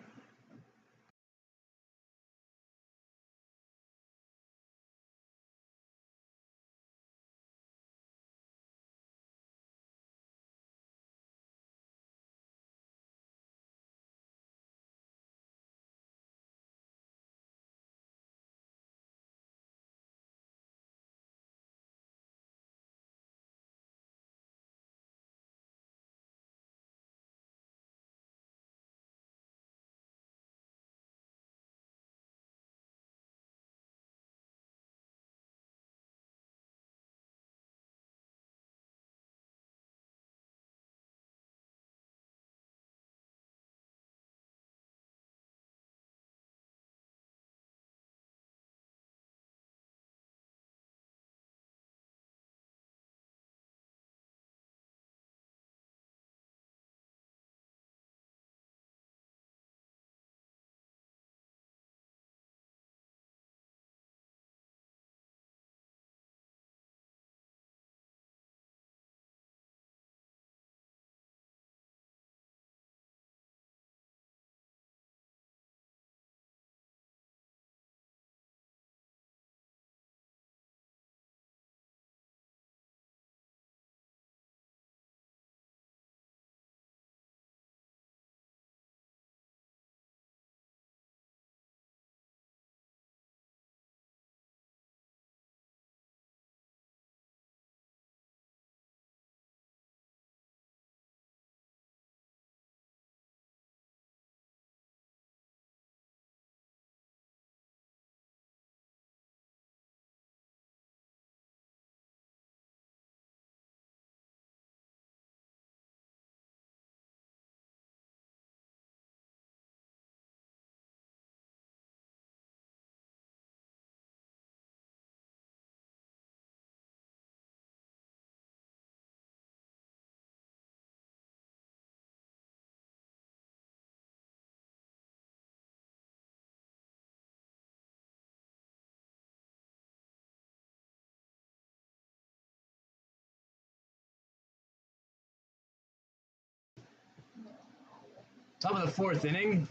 Top of the fourth inning,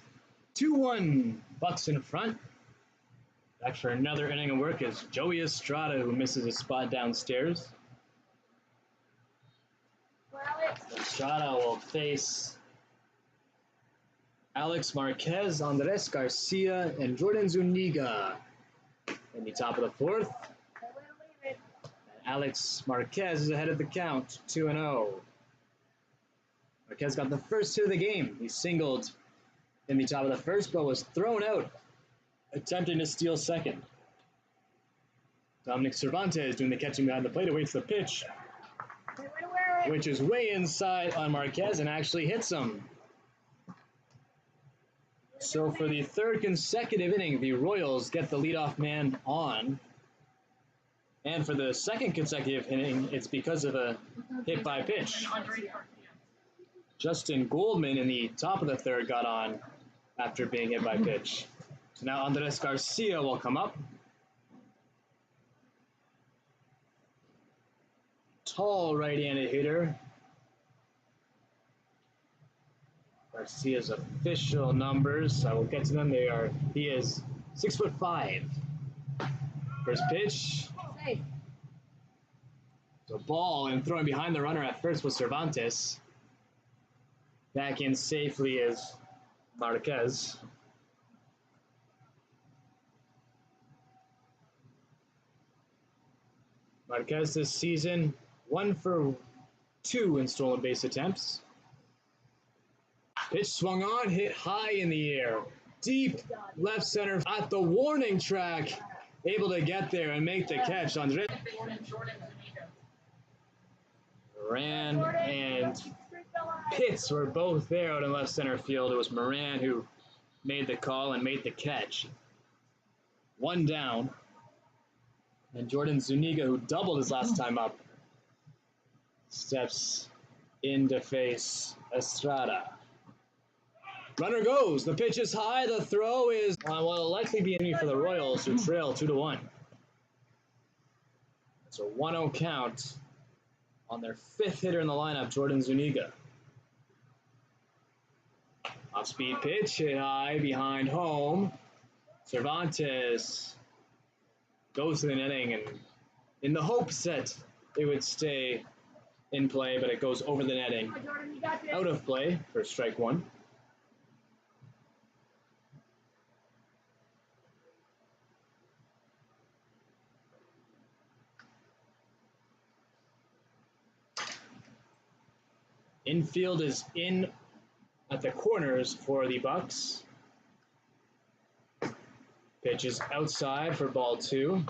2-1, Bucs in front. Back for another inning of work is Joey Estrada, who misses his spot downstairs. Estrada will face Alex Marquez, Andres Garcia, and Jordan Zuniga in the top of the fourth. Alex Marquez is ahead of the count, 2-0. Marquez got the first hit of the game. He singled in the top of the first, but was thrown out, attempting to steal second. Dominic Cervantes doing the catching behind the plate, awaits the pitch, which is way inside on Marquez and actually hits him. So for the third consecutive inning, the Royals get the leadoff man on. And for the second consecutive inning, it's because of a hit by pitch. Justin Goldman in the top of the third got on after being hit by pitch. So now Andres Garcia will come up. Tall right-handed hitter. Garcia's official numbers, I will get to them. He is 6'5". First pitch. The ball and throwing behind the runner at first was Cervantes. Back in safely is Marquez. Marquez this season, 1 for 2 in stolen base attempts. Pitch swung on, hit high in the air. Deep left center at the warning track. Able to get there and make the catch. Andre Moran and Pitts were both there out in left center field. It was Moran who made the call and made the catch. 1 down. And Jordan Zuniga, who doubled his last time up, steps in to face Estrada. Runner goes. The pitch is high. The throw is will likely be in for the Royals, who trail 2-1. It's a 1-0 count on their 5th hitter in the lineup, Jordan Zuniga. Off-speed pitch, hit high behind home. Cervantes goes to the netting, and in the hopes that it would stay in play, but it goes over the netting. Out of play for strike 1. Infield is in at the corners for the Bucs. Pitch is outside for ball 2.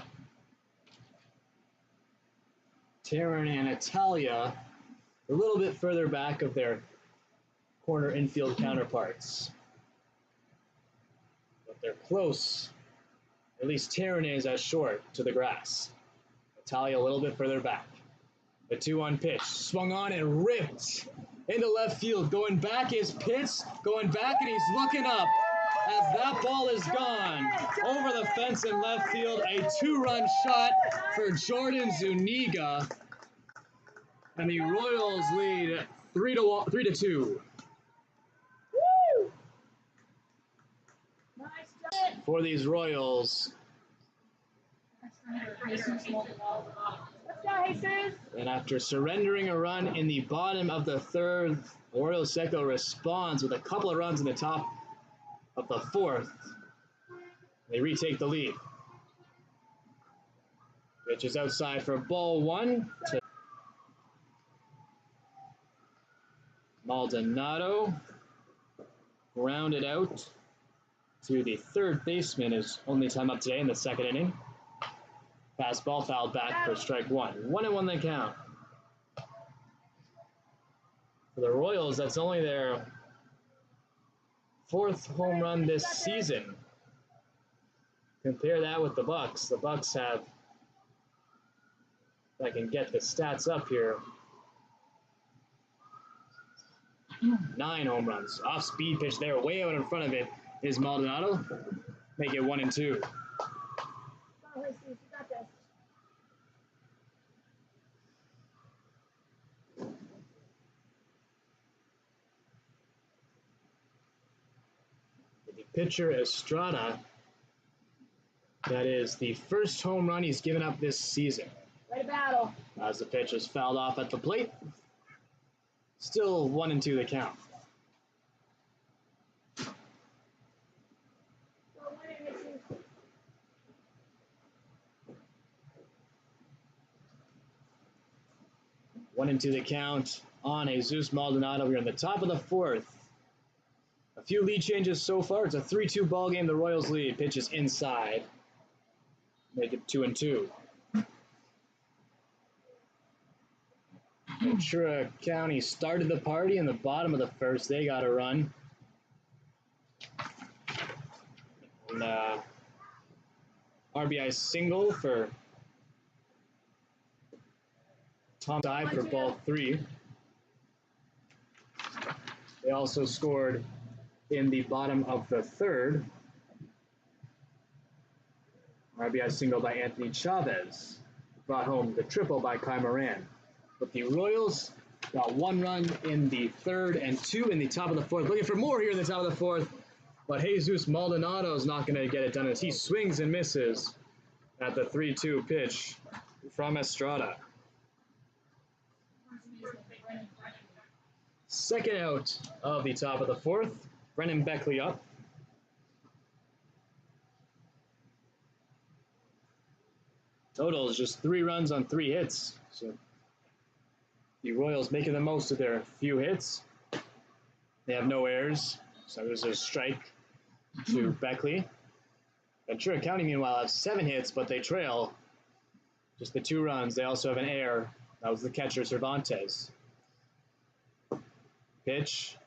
Taryn and Italia a little bit further back of their corner infield counterparts. But they're close. At least Taryn is as short to the grass. Italia a little bit further back. The 2-1 pitch swung on and ripped into left field. Going back is Pitts. Going back, and he's looking up as that ball is gone over the fence in left field. A 2-run shot for Jordan Zuniga, and the Royals lead 3-2. For these Royals. And after surrendering a run in the bottom of the 3rd, Arroyo Seco responds with a couple of runs in the top of the 4th. They retake the lead. Pitch is outside for ball 1 to Maldonado. Grounded out to the 3rd baseman, his only time up today in the 2nd inning. Fastball fouled back for strike 1. 1-1 the count. For the Royals, that's only their 4th home run this season. Compare that with the Bucs. The Bucs have, if I can get the stats up here, 9 home runs. Off-speed pitch there, way out in front of it is Maldonado. Make it 1-2. Pitcher Estrada, that is the 1st home run he's given up this season. Ready battle. As the pitch is fouled off at the plate. Still 1-2 the count. One and two the count on Jesus Maldonado. We're in the top of the 4th. A few lead changes so far. It's a 3-2 ball game. The Royals lead. Pitch is inside. Make it 2-2. Ventura County started the party in the bottom of the 1st. They got a run. And, RBI single for Tom Dive for ball 3. They also scored in the bottom of the 3rd. RBI single by Anthony Chavez. Brought home the triple by Kai Moran. But the Royals got 1 run in the 3rd and 2 in the top of the 4th. Looking for more here in the top of the 4th. But Jesus Maldonado is not going to get it done as he swings and misses at the 3-2 pitch from Estrada. Second out of the top of the fourth. Brennan Beckley up. Total is just 3 runs on 3 hits. So the Royals making the most of their few hits. They have no errors. So there's a strike to Beckley. Ventura County, meanwhile, have 7 hits, but they trail just the 2 runs. They also have an error. That was the catcher, Cervantes. Pitch.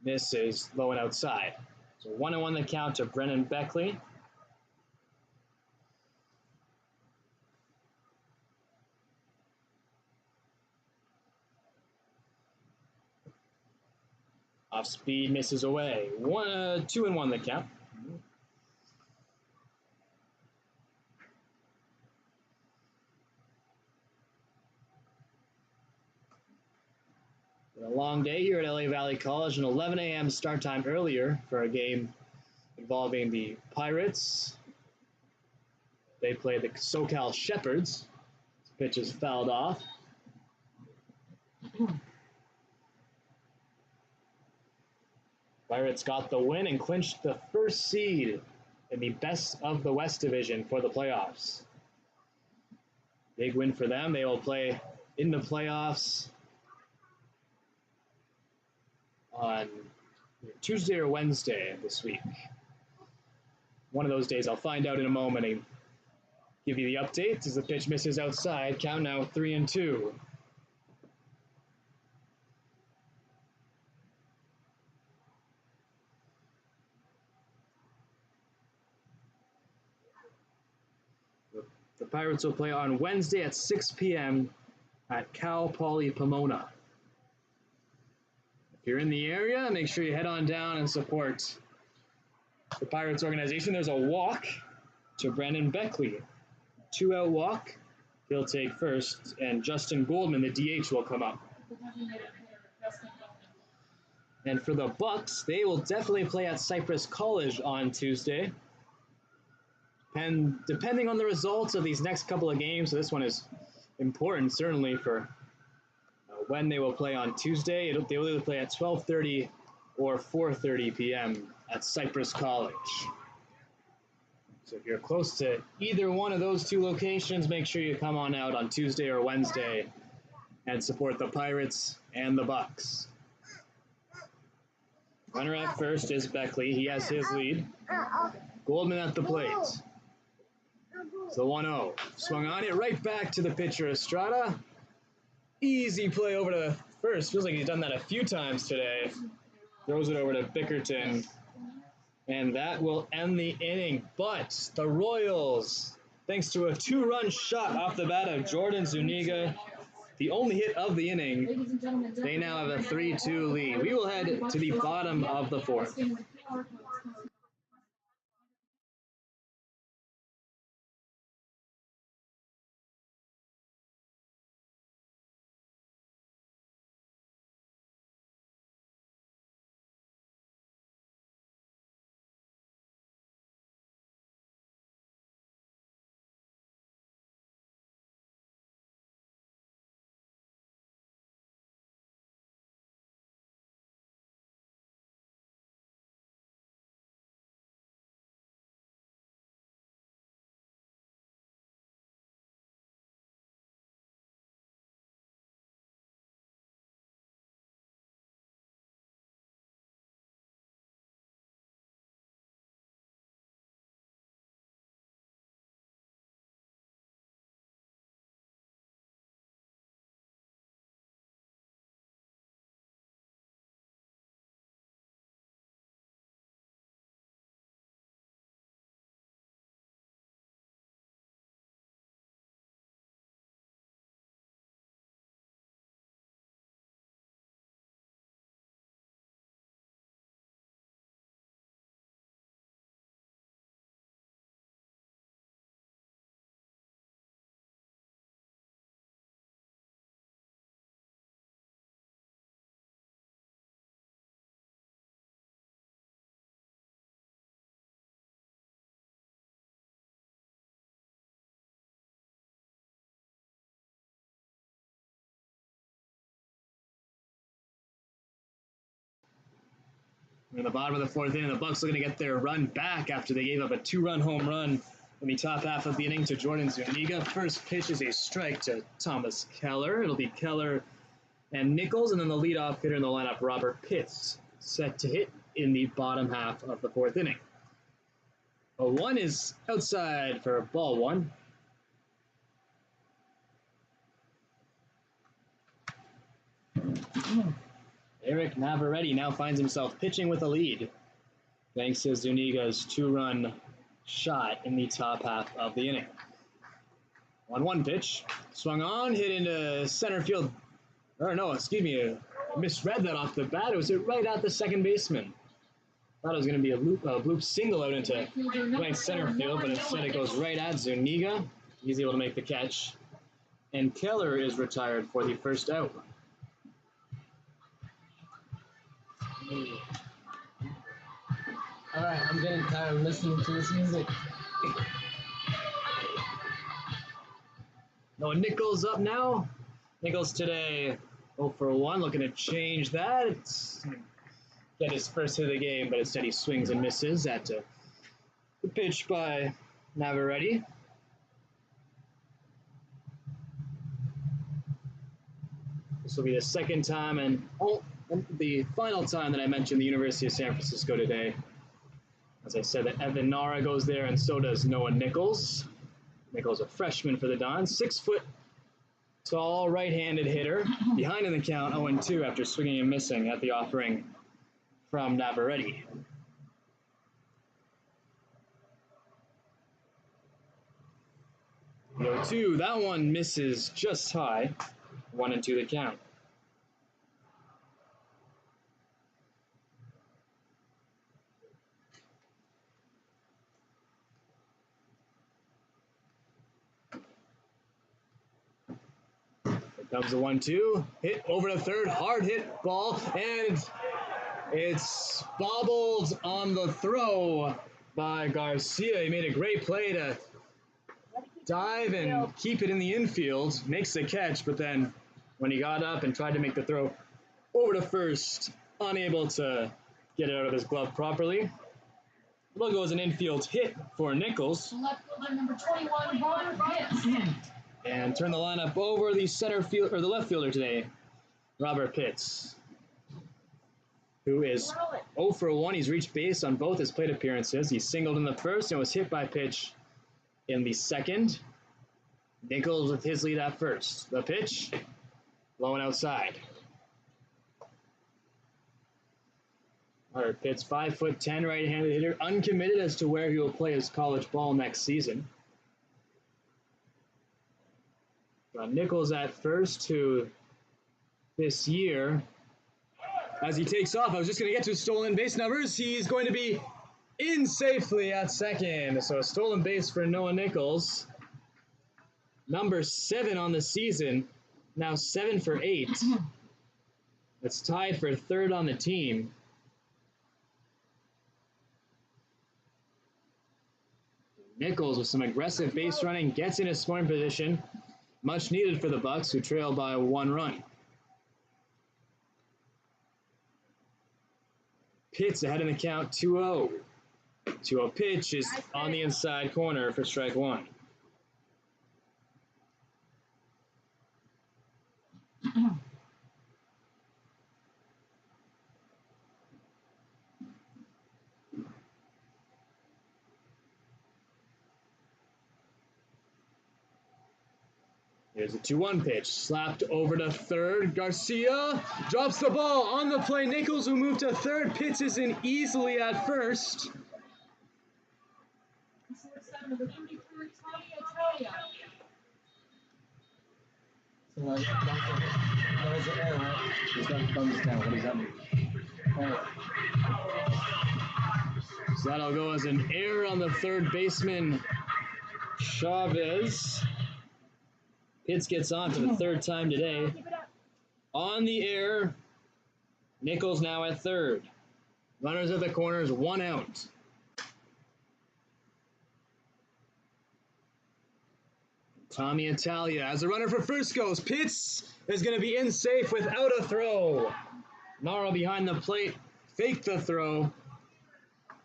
Misses low and outside. So 1-1 the count to Brennan Beckley. Off speed, misses away. 2-1 the count. A long day here at LA Valley College, an 11 a.m. start time earlier for a game involving the Pirates. They play the SoCal Shepherds. This pitch is fouled off. Pirates got the win and clinched the first seed in the Best of the West division for the playoffs. Big win for them. They will play in the playoffs on Tuesday or Wednesday this week. One of those days. I'll find out in a moment and give you the updates as the pitch misses outside. Count now 3-2. The Pirates will play on Wednesday at 6 p.m. at Cal Poly Pomona. If you're in the area, make sure you head on down and support the Pirates organization. There's a walk to Brandon Beckley. 2-out walk. He'll take first, and Justin Goldman, the DH, will come up. And for the Bucs, they will definitely play at Cypress College on Tuesday. And depending on the results of these next couple of games, so this one is important certainly for when they will play on Tuesday. They will either play at 12:30 or 4:30 p.m. at Cypress College. So if you're close to either one of those 2 locations, make sure you come on out on Tuesday or Wednesday and support the Pirates and the Bucs. Runner at first is Beckley. He has his lead. Goldman at the plate. It's the 1-0. Swung on it right back to the pitcher, Estrada. Easy play over to first. Feels like he's done that a few times today. Throws it over to Bickerton. And that will end the inning. But the Royals, thanks to a 2-run shot off the bat of Jordan Zuniga, the only hit of the inning, they now have a 3-2 lead. We will head to the bottom of the 4th. In the bottom of the fourth inning, the Bucs looking to get their run back after they gave up a 2-run home run in the top half of the inning to Jordan Zuniga. First pitch is a strike to Thomas Keller. It'll be Keller and Nichols, and then the leadoff hitter in the lineup, Robert Pitts, set to hit in the bottom half of the fourth inning. A 1 is outside for ball 1. Eric Navarrete now finds himself pitching with a lead, thanks to Zuniga's 2-run shot in the top half of the inning. 1-1 pitch, swung on, hit into center field. Or no, excuse me, I misread that off the bat. It was hit right at the second baseman. Thought it was going to be a bloop single out into right center field, but instead it goes right at Zuniga. He's able to make the catch, and Keller is retired for the first out. All right, I'm getting tired of listening to this music. Noah Nichols up now. Nichols today 0 for 1, looking to change that. It's get his first hit of the game, but instead he swings and misses at the pitch by Navarrete. This will be the second time and the final time that I mentioned the University of San Francisco today. As I said, that Evan Nara goes there, and so does Noah Nichols. Nichols, a freshman for the Dons, 6-foot tall right-handed hitter, behind in the count 0-2 after swinging and missing at the offering from Navarrete. The 0-2, that one misses just high. 1-2 the count. Here comes the 1-2, hit over to third, hard hit ball, and it's bobbled on the throw by Garcia. He made a great play to dive and keep it in the infield, makes the catch, but then when he got up and tried to make the throw over to first, unable to get it out of his glove properly. Will go as an infield hit for Nichols. Left fielder number 21, Robert Pitts. And turn the lineup over the center field or the left fielder today, Robert Pitts, who is 0 for 1. He's reached base on both his plate appearances. He singled in the first and was hit by pitch in the second. Nichols with his lead at first. The pitch, low and outside. Robert Pitts, 5'10", right-handed hitter, uncommitted as to where he will play his college ball next season. Got Nichols at first, who this year, as he takes off, I was just going to get to his stolen base numbers. He's going to be in safely at second. So a stolen base for Noah Nichols. Number 7 on the season, now 7 for 8. That's tied for third on the team. Nichols with some aggressive base running gets in a scoring position. Much needed for the Bucs, who trail by 1 run. Pitts ahead in the count, 2-0. 2-0 pitch is on the inside corner for strike 1. Here's a 2-1 pitch, slapped over to third. Garcia drops the ball on the play. Nichols will move to third. Pitts is in easily at first. Number 33, Italia. So that was an error, right? He's got thumbs down. What does that mean? So that'll go as an error on the third baseman, Chavez. Pitts gets on for the third time today. On the air, Nichols now at third. Runners at the corners, 1 out. Tommy Italia as a runner for first goes. Pitts is going to be in safe without a throw. Nara behind the plate fake the throw.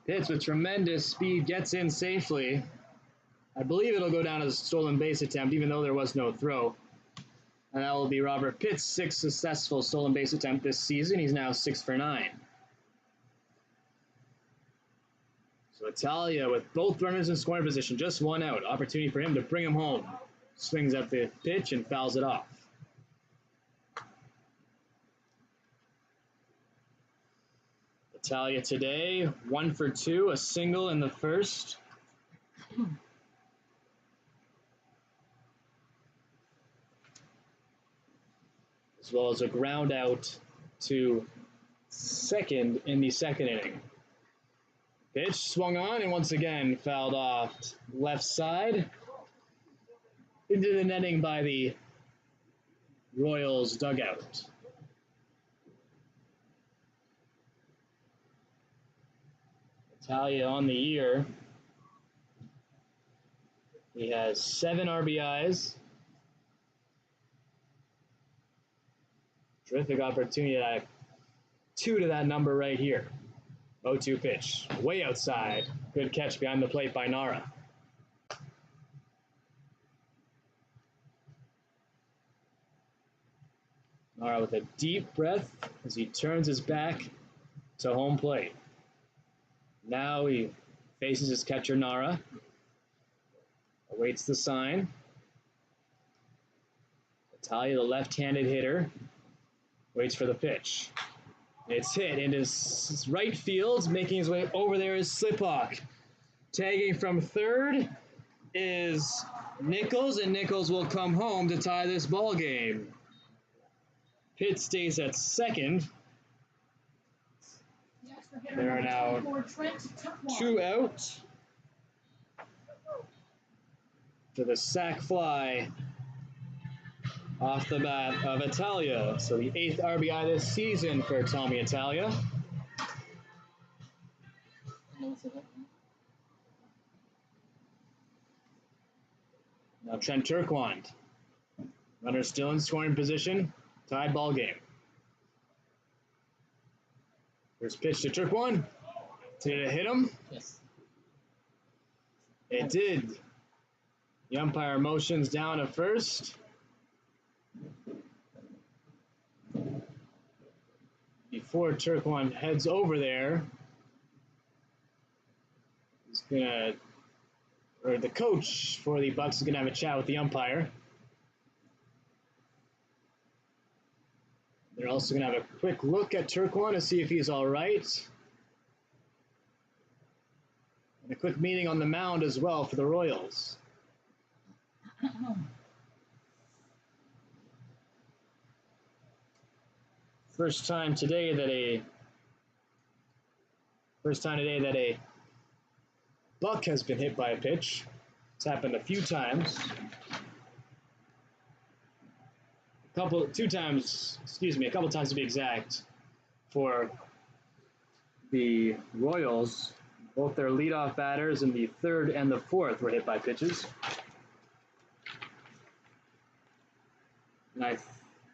Pitts with tremendous speed gets in safely. I believe it'll go down as a stolen base attempt, even though there was no throw. And that will be Robert Pitt's 6th successful stolen base attempt this season. He's now 6 for 9. So Italia with both runners in scoring position, just one out. Opportunity for him to bring him home. Swings at the pitch and fouls it off. Italia today, 1 for 2, a single in the first. As well as a ground out to second in the second inning. Pitch swung on and once again fouled off left side into the netting by the Royals dugout. Italia on the year. He has 7 RBIs. Terrific opportunity to add 2 to that number right here. 0-2 pitch, way outside. Good catch behind the plate by Nara. Nara with a deep breath as he turns his back to home plate. Now he faces his catcher Nara. Awaits the sign. Italia, the left-handed hitter, waits for the pitch. It's hit into right field, making his way over there is Sliphawk. Tagging from third is Nichols, and Nichols will come home to tie this ball game. Pitt stays at second. There are now 2 out to the sac fly off the bat of Italia. So the 8th RBI this season for Tommy Italia. Now Trent Turquand. Runner still in scoring position. Tied ball game. First pitch to Turquand. Did it hit him? Yes. It did. The umpire motions down at first. Before Turquand heads over there, the coach for the Bucs is gonna have a chat with the umpire. They're also gonna have a quick look at Turquand to see if he's all right. And a quick meeting on the mound as well for the Royals. First time today that a Buck has been hit by a pitch. It's happened a few times. A couple times to be exact, for the Royals. Both their leadoff batters in the 3rd and the 4th were hit by pitches. And I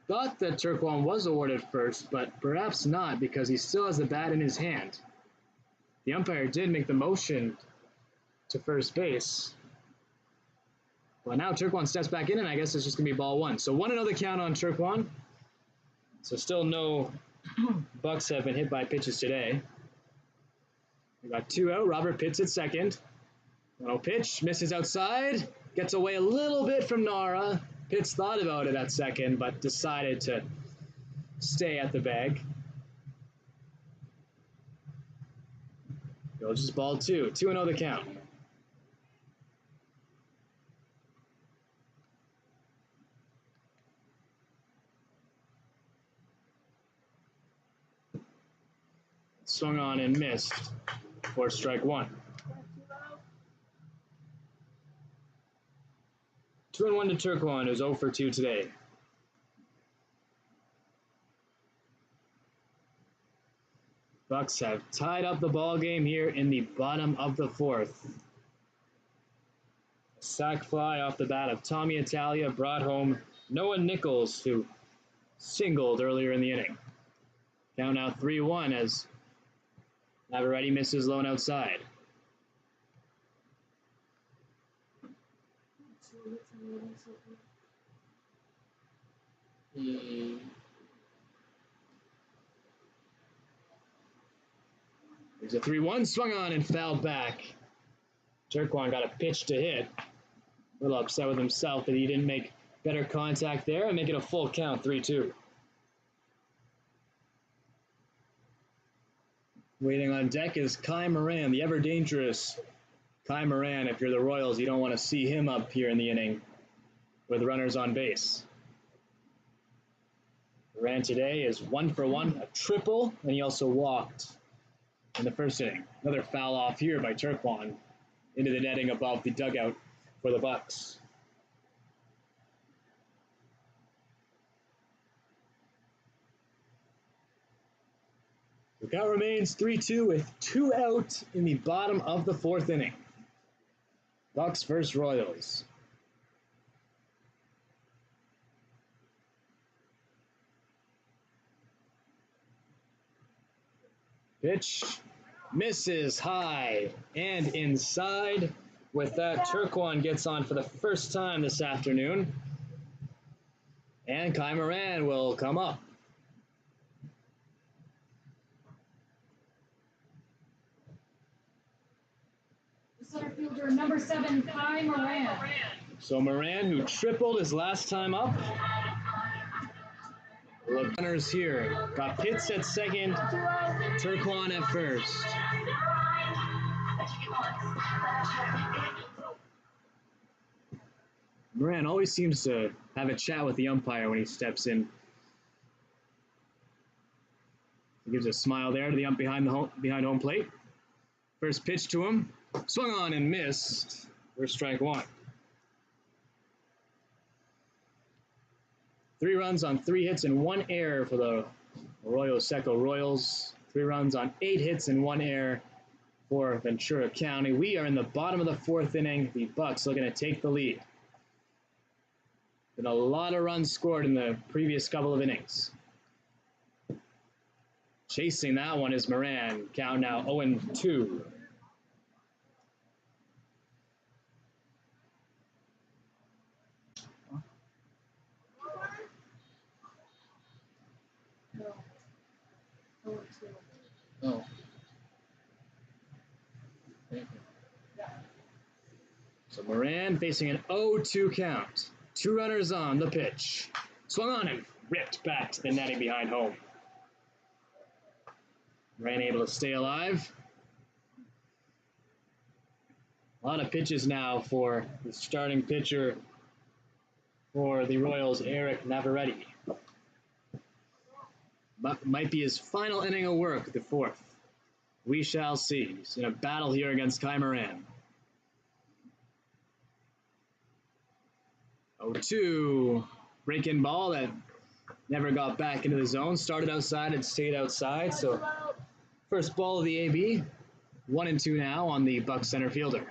thought that Turquand was awarded first, but perhaps not, because he still has the bat in his hand. The umpire did make the motion to first base. Well, now Turquand steps back in, and I guess it's just going to be ball 1. So 1-0 the count on Turquand. So still no Bucks have been hit by pitches today. We got 2 out. Robert Pitts at second. 1-0 pitch, misses outside, gets away a little bit from Nara. Pitts thought about it at second, but decided to stay at the bag. Goes just ball 2. 2-0 the count. Swung on and missed for strike 1. 2-1 to Turquand, who's 0 for 2 today. Bucks have tied up the ball game here in the bottom of the 4th. A sac fly off the bat of Tommy Italia brought home Noah Nichols, who singled earlier in the inning. Count now 3-1 as Navarrete misses low and outside. There's a 3-1 swung on and fouled back. Turquan got a pitch to hit. A little upset with himself that he didn't make better contact there and make it a full count, 3-2. Waiting on deck is Kai Moran, the ever-dangerous Kai Moran. If you're the Royals, you don't want to see him up here in the inning with runners on base. Moran today is 1 for 1, a triple, and he also walked in the first inning. Another foul off here by Turquan into the netting above the dugout for the Bucs. The count remains 3-2 with 2 out in the bottom of the 4th inning. Bucs versus Royals. Pitch misses high and inside. With that, Turquan gets on for the first time this afternoon. And Kai Moran will come up. Center fielder number 7, Kai Moran. So Moran, who tripled his last time up. Look, runners here. Got Pitts at second, Turquan at first. Moran always seems to have a chat with the umpire when he steps in. He gives a smile there to the ump behind home plate. First pitch to him. Swung on and missed. First strike 1. 3 runs on 3 hits and 1 error for the Arroyo Seco Royals. 3 runs on 8 hits and 1 error for Ventura County. We are in the bottom of the 4th inning. The Bucs looking to take the lead. Been a lot of runs scored in the previous couple of innings. Chasing that one is Moran. Count now 0-2. Oh. So Moran facing an 0-2 count. 2 runners on the pitch. Swung on and ripped back to the netting behind home. Moran able to stay alive. A lot of pitches now for the starting pitcher for the Royals, Eric Navarrete. Might be his final inning of work, the 4th. We shall see. He's in a battle here against Kai Moran. 0-2. Break-in ball that never got back into the zone. Started outside and stayed outside. So first ball of the AB. 1-2 now on the Bucs center fielder.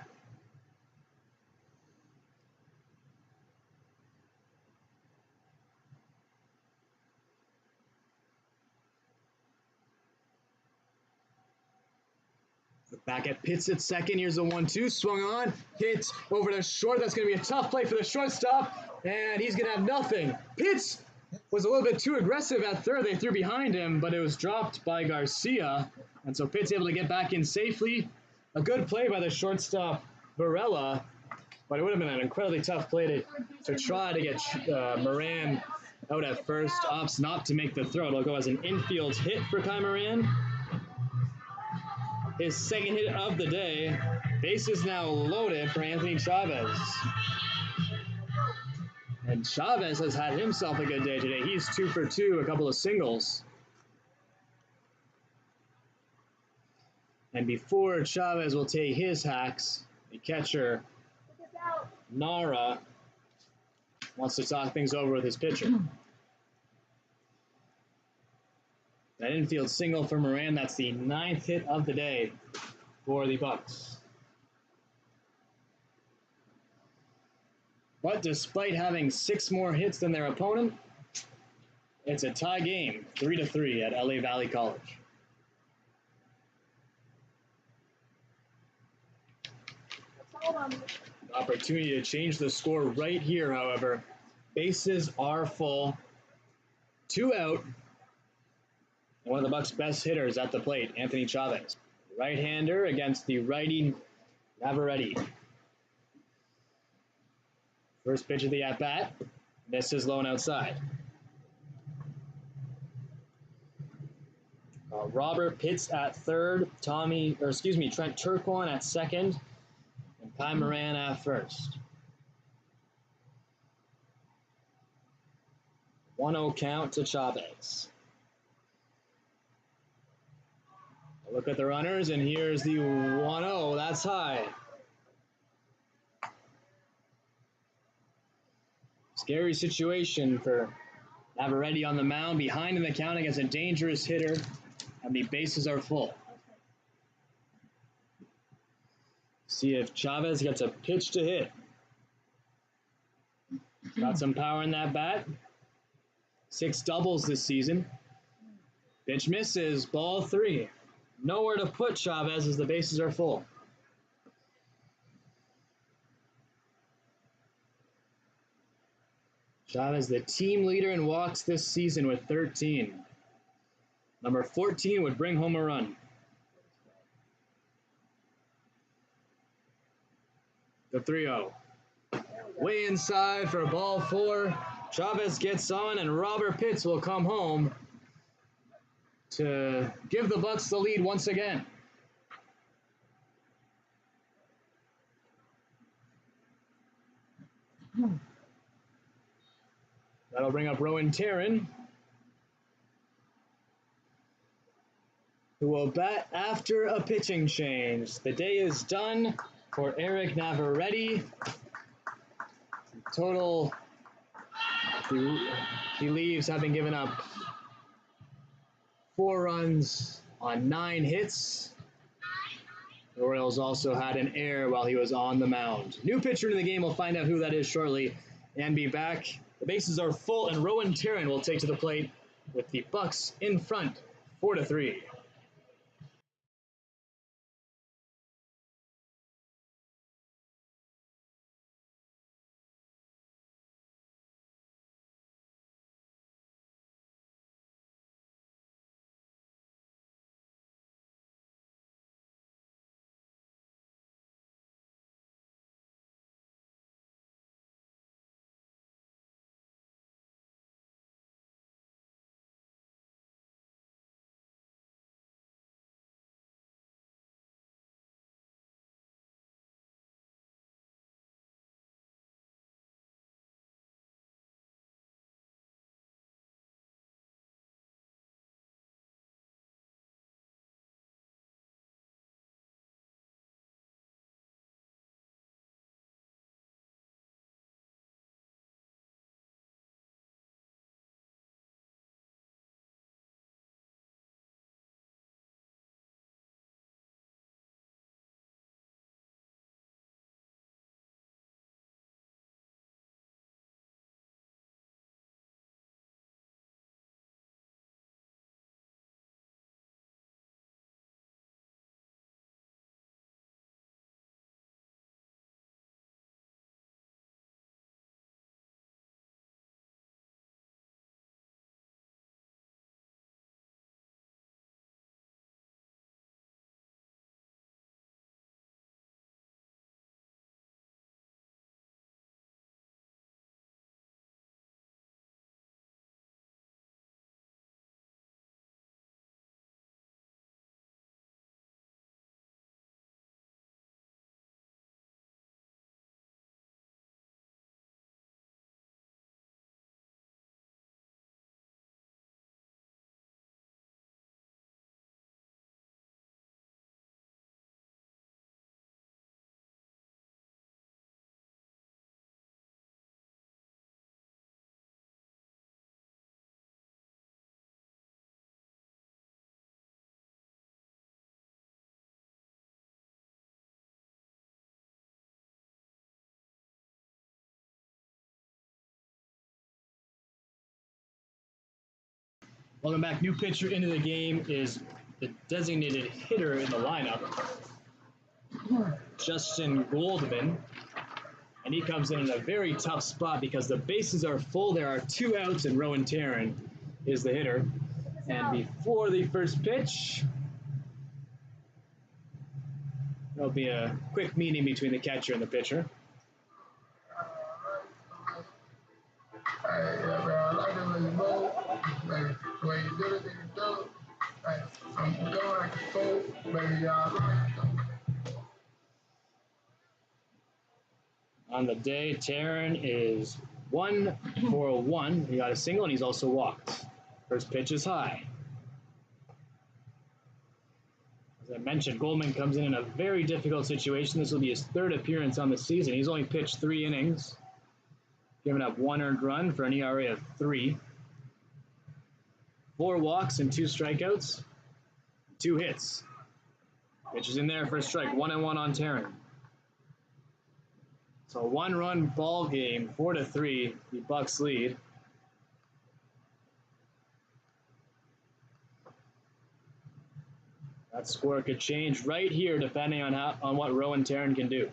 Back at Pitts at second. Here's a 1-2. Swung on. Hit over to short. That's going to be a tough play for the shortstop. And he's going to have nothing. Pitts was a little bit too aggressive at third. They threw behind him, but it was dropped by Garcia. And so Pitts able to get back in safely. A good play by the shortstop, Varela. But it would have been an incredibly tough play to try to get Moran out at first. Opts not to make the throw. It'll go as an infield hit for Kai Moran. His second hit of the day. Base is now loaded for Anthony Chavez. And Chavez has had himself a good day today. He's 2 for 2, a couple of singles. And before Chavez will take his hacks, the catcher, Nara, wants to talk things over with his pitcher. That infield single for Moran, that's the 9th hit of the day for the Bucs. But despite having 6 more hits than their opponent, it's a tie game, 3-3 at LA Valley College. Hold on. Opportunity to change the score right here, however. Bases are full. 2 out. One of the Bucs' best hitters at the plate, Anthony Chavez. Right-hander against the righty Navarrete. First pitch of the at-bat. Misses low and outside. Robert Pitts at third. Trent Turquan at second. And Ty Moran at first. 1-0 count to Chavez. Look at the runners, and here's the 1-0. That's high. Scary situation for Navarrete on the mound, behind in the count against a dangerous hitter, and the bases are full. See if Chavez gets a pitch to hit. Got some power in that bat. 6 doubles this season. Pitch misses, ball 3. Nowhere to put Chavez as the bases are full. Chavez, the team leader in walks this season with 13. Number 14 would bring home a run. The 3-0. Way inside for ball 4. Chavez gets on, and Robert Pitts will come home to give the Bucs the lead once again. That'll bring up Rowan Taryn, who will bat after a pitching change. The day is done for Eric Navarrete. Total, he leaves having given up 4 runs on 9 hits. The Royals also had an error while he was on the mound. New pitcher in the game, we'll find out who that is shortly and be back. The bases are full, and Rowan Taryn will take to the plate with the Bucs in front, 4-3. Welcome back. New pitcher into the game is the designated hitter in the lineup. Justin Goldman. And he comes in a very tough spot because the bases are full. There are 2 outs, and Rowan Taryn is the hitter. And before the first pitch, there'll be a quick meeting between the catcher and the pitcher. Hey, yeah, man, I like the way you move, baby. The way you do it, you do it. Hey, I'm going like a fool, baby. I like it. On the day, Taryn is 1 for 1. He got a single, and he's also walked. First pitch is high. As I mentioned, Goldman comes in a very difficult situation. This will be his 3rd appearance on the season. He's only pitched 3 innings, giving up 1 earned run for an ERA of 3. 4 walks and 2 strikeouts, 2 hits. Pitch is in there for a strike, 1-1 on Taryn. So a 1-run ball game, 4-3, the Bucs lead. That score could change right here depending on what Rowan Taryn can do.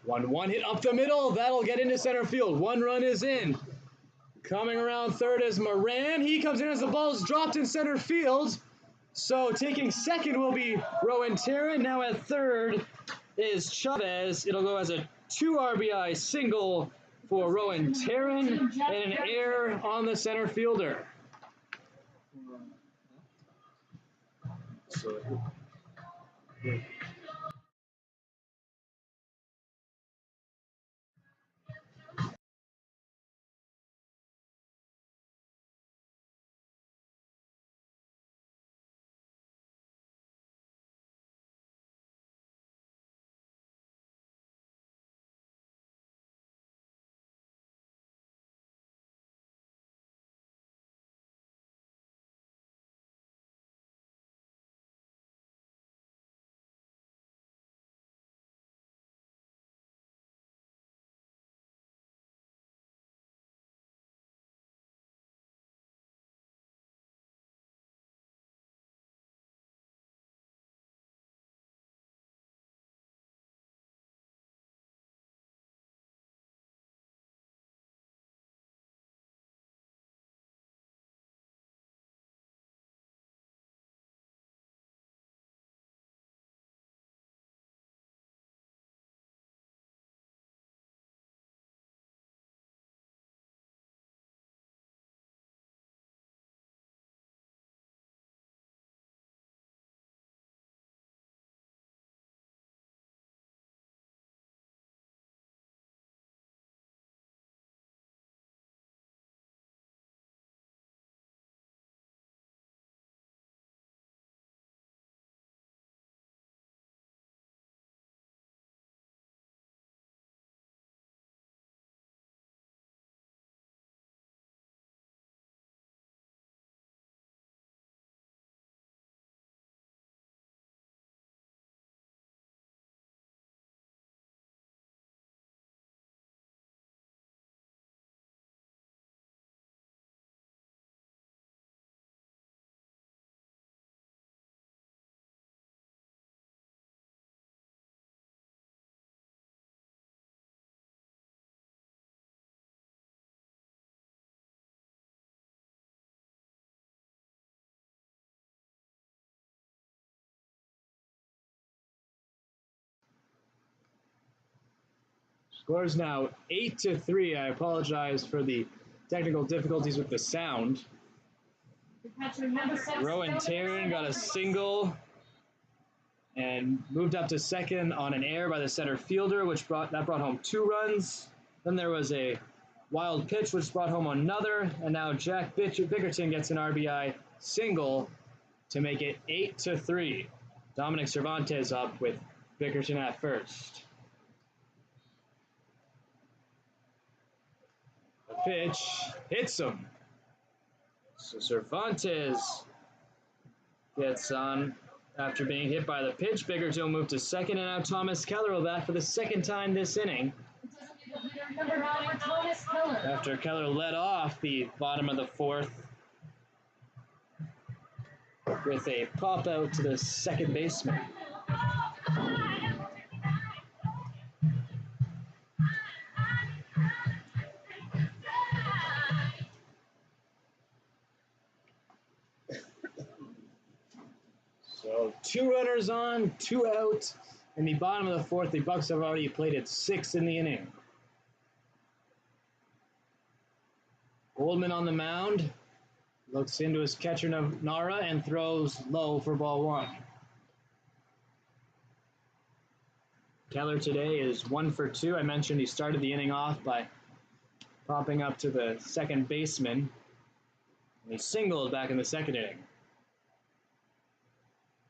1-1 hit up the middle. That'll get into center field. 1 run is in. Coming around third is Moran. He comes in as the ball is dropped in center field. So taking second will be Rowan Taryn. Now at third is Chavez. It'll go as a 2 RBI single for Rowan Taryn and an error on the center fielder. So, score is now 8-3. I apologize for the technical difficulties with the sound. Rowan Taryn got a single and moved up to second on an error by the center fielder, which brought home 2 runs. Then there was a wild pitch, which brought home another, and now Jack Bickerton gets an RBI single to make it 8-3. Dominic Cervantes up with Bickerton at first. The pitch hits him. So Cervantes gets on after being hit by the pitch. Bickerton will move to second, and now Thomas Keller will bat for the 2nd time this inning. Number 9, Thomas Keller. After Keller led off the bottom of the 4th with a pop out to the second baseman. So 2 runners on, 2 out. In the bottom of the 4th, the Bucs have already plated 6 in the inning. Goldman on the mound. Looks into his catcher Nara and throws low for ball 1. Keller today is 1 for 2. I mentioned he started the inning off by popping up to the second baseman. And he singled back in the 2nd inning.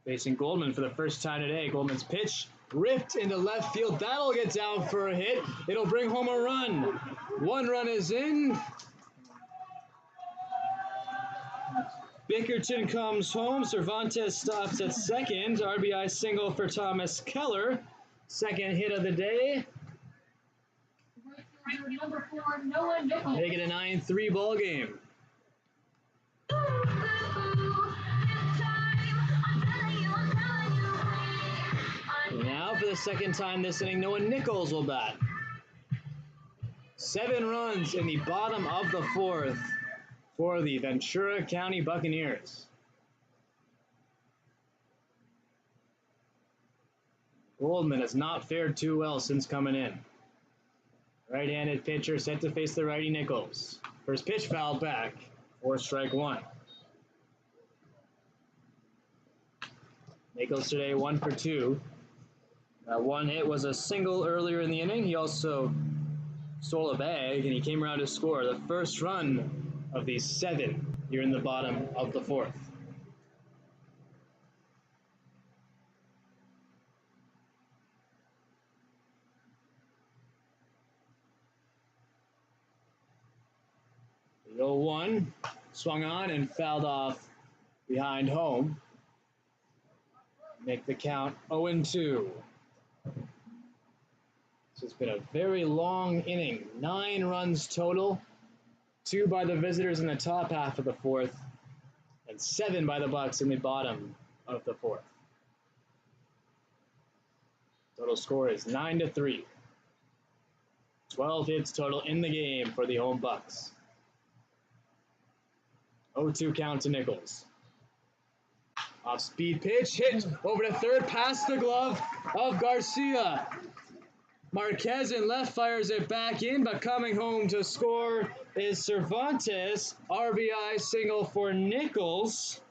Facing Goldman for the first time today. Goldman's pitch ripped into left field. That'll get down for a hit. It'll bring home a run. 1 run is in. Bickerton comes home. Cervantes stops at second. RBI single for Thomas Keller. 2nd hit of the day. Number 4, Noah Nichols. Make it a 9-3 ball game. Now for the 2nd time this inning, Noah Nichols will bat. 7 runs in the bottom of the 4th for the Ventura County Buccaneers. Goldman has not fared too well since coming in. Right-handed pitcher set to face the righty Nichols. First pitch fouled back for strike 1. Nichols today 1 for 2. That 1 hit was a single earlier in the inning. He also stole a bag and he came around to score the first run of these 7 here in the bottom of the 4th. The 0-1 swung on and fouled off behind home. Make the count 0-2. This has been a very long inning. 9 runs total. 2 by the visitors in the top half of the 4th, and 7 by the Bucs in the bottom of the 4th. Total score is 9-3. 12 hits total in the game for the home Bucs. 0-2 count to Nichols. Off-speed pitch, hit over to third, past the glove of Garcia. Marquez in left fires it back in, but coming home to score is Cervantes. RBI single for Nichols.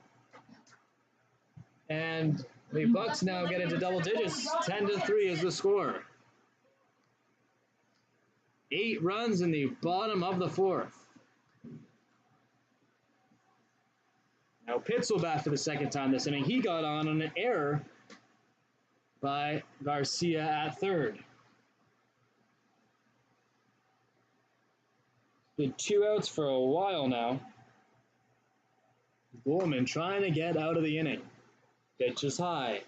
And the Bucs now get into double digits. 10-3 is the score. 8 runs in the bottom of the 4th. Now Pitts will bat for the 2nd time this inning. He got on an error by Garcia at 3rd. Been 2 outs for a while now. Goldman trying to get out of the inning. Pitch is high.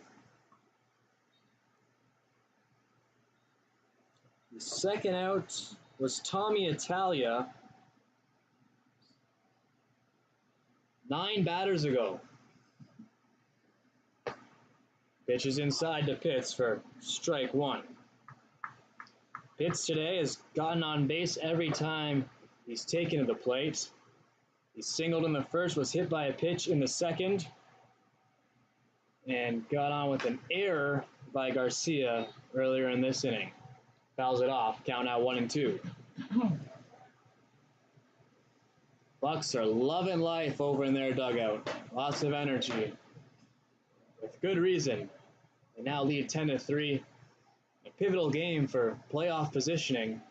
The 2nd out was Tommy Italia 9 batters ago. Pitch is inside to Pitts for strike 1. Pitts today has gotten on base every time he's taken to the plate. He singled in the 1st, was hit by a pitch in the 2nd, and got on with an error by Garcia earlier in this inning. Fouls it off, count now 1-2. Bucs are loving life over in their dugout. Lots of energy. With good reason. They now lead 10-3. A pivotal game for playoff positioning.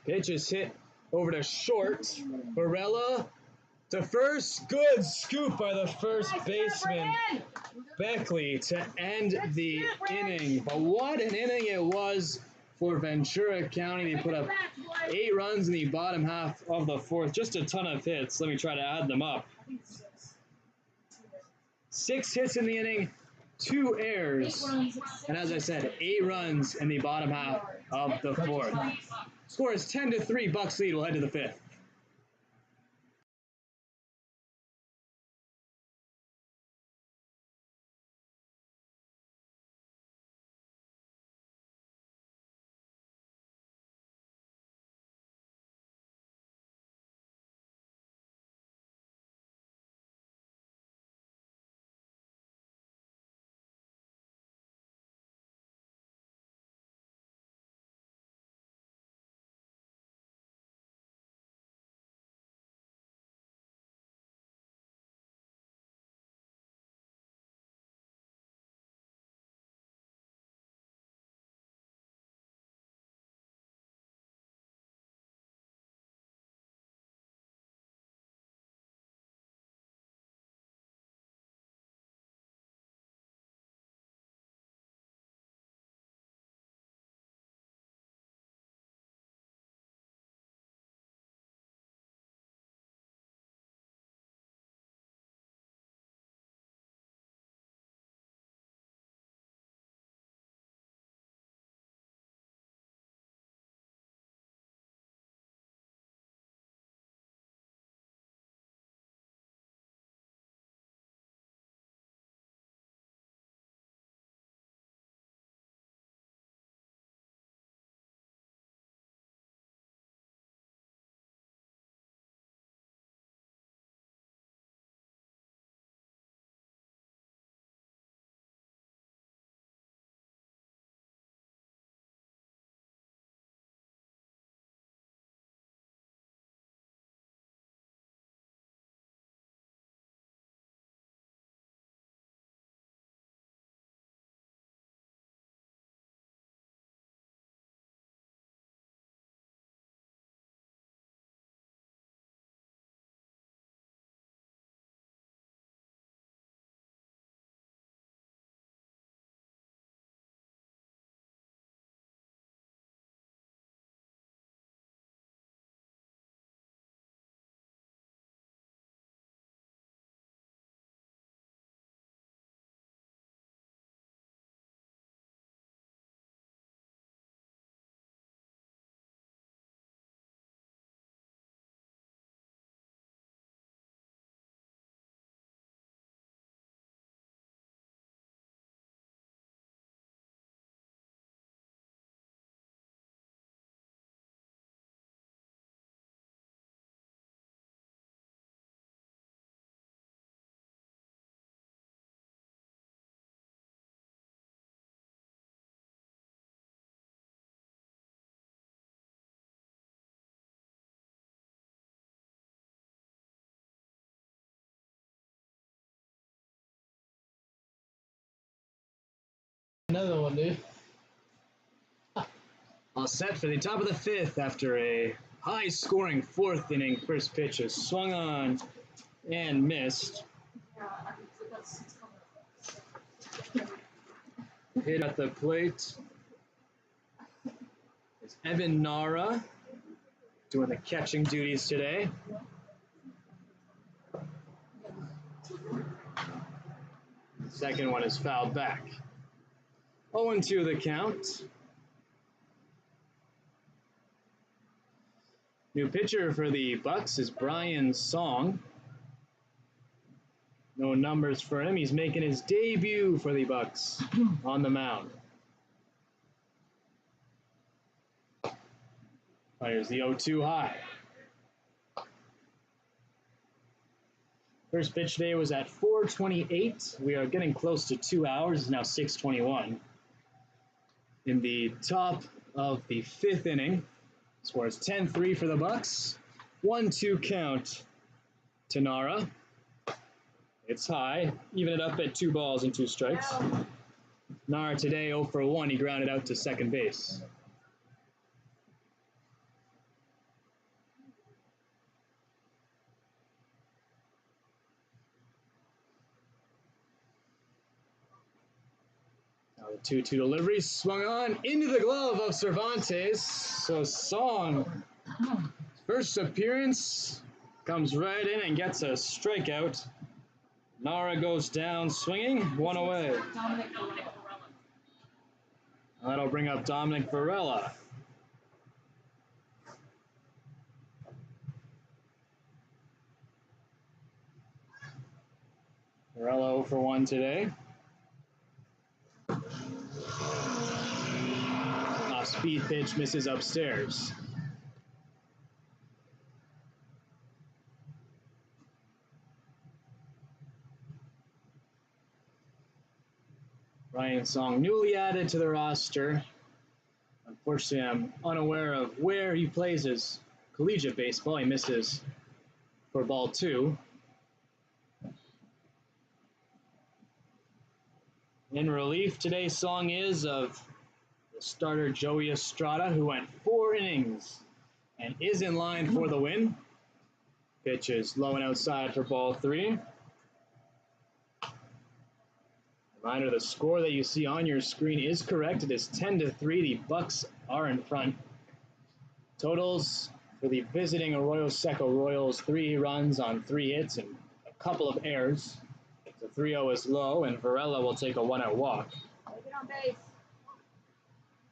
Pitch is hit over to short. Barella to first. Good scoop by the first baseman, Beckley, to end the inning. But what an inning it was for Ventura County. They put up 8 runs in the bottom half of the 4th. Just a ton of hits. Let me try to add them up. 6 hits in the inning, 2 errors, and as I said, 8 runs in the bottom half of the 4th. Score is 10-3. Bucs lead. We'll head to the 5th. Another one, dude. All set for the top of the fifth after a high-scoring fourth inning. First pitch is swung on and missed. Hit at the plate is Evan Nara doing the catching duties today. Second one is fouled back. 0-2 the count. New pitcher for the Bucs is Brian Song. No numbers for him. He's making his debut for the Bucs on the mound. Here's the 0-2 high. First pitch today was at 4:28. We are getting close to 2 hours. It's now 6:21. In the top of the fifth inning, score is 10-3 for the Bucs. 1-2 count to Nara. It's high, even it up at 2 balls and 2 strikes. Nara today 0 for 1. He grounded out to second base. Now the 2-2 delivery swung on into the glove of Cervantes. So Song, first appearance, comes right in and gets a strikeout. Nara goes down swinging, 1 away. That'll bring up Dominic Varela. Varela 0 for 1 today. Off-speed pitch misses upstairs. Brian Song, newly added to the roster. Unfortunately, I'm unaware of where he plays his collegiate baseball. He misses for ball 2. In relief, today's Song is of the starter Joey Estrada, who went 4 innings and is in line for the win. Pitch is low and outside for ball 3. Reminder, the score that you see on your screen is correct. It is 10-3. The Bucs are in front. Totals for the visiting Arroyo Seco Royals: 3 runs on 3 hits and a couple of errors. The 3-0 is low, and Varela will take a 1-out walk. Get on base.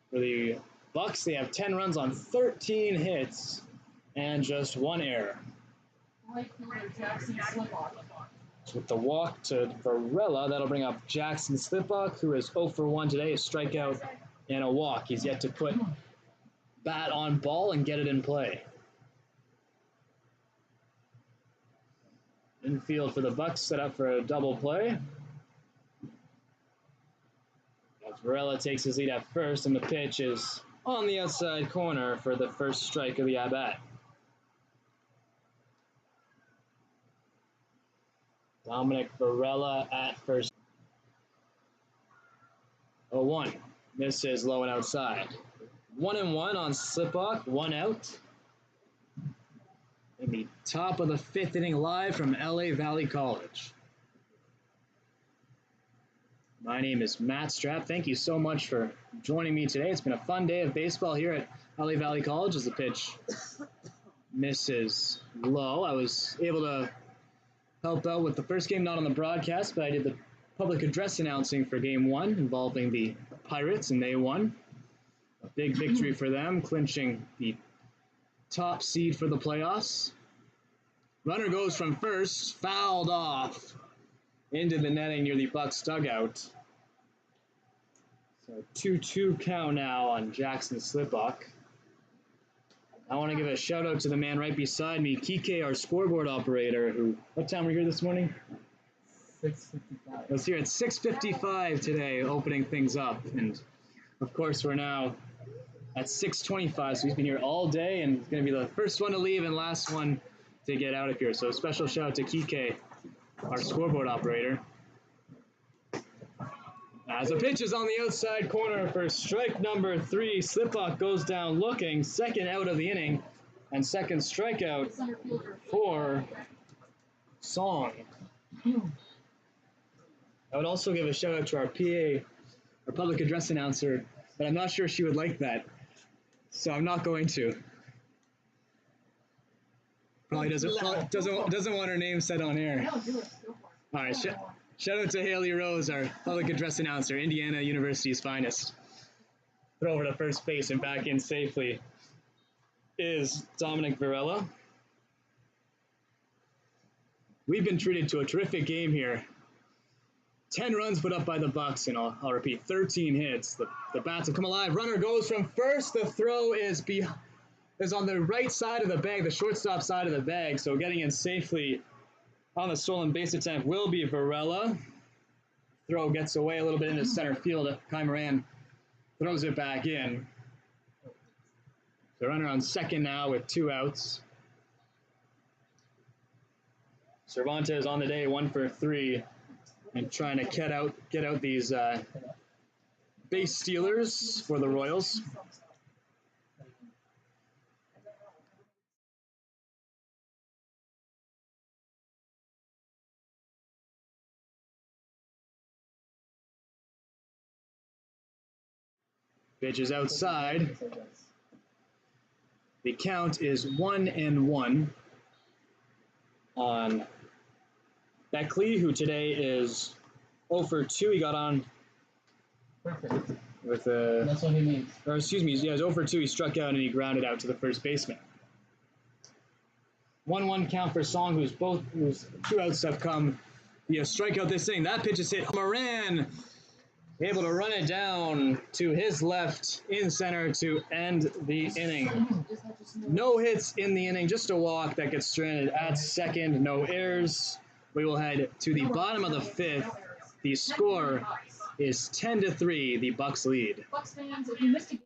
For the Bucs, they have 10 runs on 13 hits and just 1 error. Jackson slip-off. So with the walk to Varela, that'll bring up Jackson Slipbuck, who is 0 for 1 today, a strikeout and a walk. He's yet to put bat on ball and get it in play. Infield for the Bucs, set up for a double play. As Varela takes his lead at first, and the pitch is on the outside corner for the first strike of the at-bat. Dominic Varela at first. 0-1. Misses low and outside. 1-1 on Slipbuck, 1 out. In the top of the 5th inning, live from LA Valley College. My name is Matt Strapp. Thank you so much for joining me today. It's been a fun day of baseball here at LA Valley College as the pitch misses low. I was able to help out with the first game, not on the broadcast, but I did the public address announcing for game 1 involving the Pirates, and they won. A big victory for them, clinching the top seed for the playoffs. Runner goes from first, fouled off into the netting near the Bucs dugout. So 2-2 count now on Jackson Slipbuck. I want to give a shout out to the man right beside me, Kike, our scoreboard operator, who, what time were you here this morning? 6:55. Was here at 6:55 today, opening things up. And of course, we're now at 6:25, so he's been here all day and he's going to be the first one to leave and last one to get out of here. So a special shout out to Kike, our scoreboard operator. As the pitch is on the outside corner for strike number 3, Sliplock goes down looking, second out of the inning, and second strikeout Center fielder. for Song. I would also give a shout out to our PA, our public address announcer, but I'm not sure she would like that, so I'm not going to. Probably doesn't want her name said on air. No, do it. Go for it. All right, shout out to Haley Rose, our public address announcer, Indiana University's finest. Throw over to first base and back in safely is Dominic Varela. We've been treated to a terrific game here. 10 runs put up by the Bucs, and I'll repeat, 13 hits. The bats have come alive. Runner goes from first. The throw is on the right side of the bag, the shortstop side of the bag, so getting in safely on the stolen base attempt will be Varela. Throw gets away a little bit into center field. Kai Moran throws it back in. The runner on second now with 2 outs. Cervantes on the day, 1 for 3, and trying to get out these base stealers for the Royals. Pitch is outside. The count is 1-1 on Beckley, who today is 0 for 2. He got on Perfect. with a... That's what he needs. Or excuse me, yeah, he was 0 for 2. He struck out and he grounded out to the first baseman. 1-1 count for Song, whose 2 outs have come via strikeout this inning. That pitch is hit. Moran able to run it down to his left in center to end the inning. No hits in the inning, just a walk that gets stranded at second. No errors. We will head to the bottom of the 5th. The score is 10-3. The Bucs lead. Bucs fans, if you missed a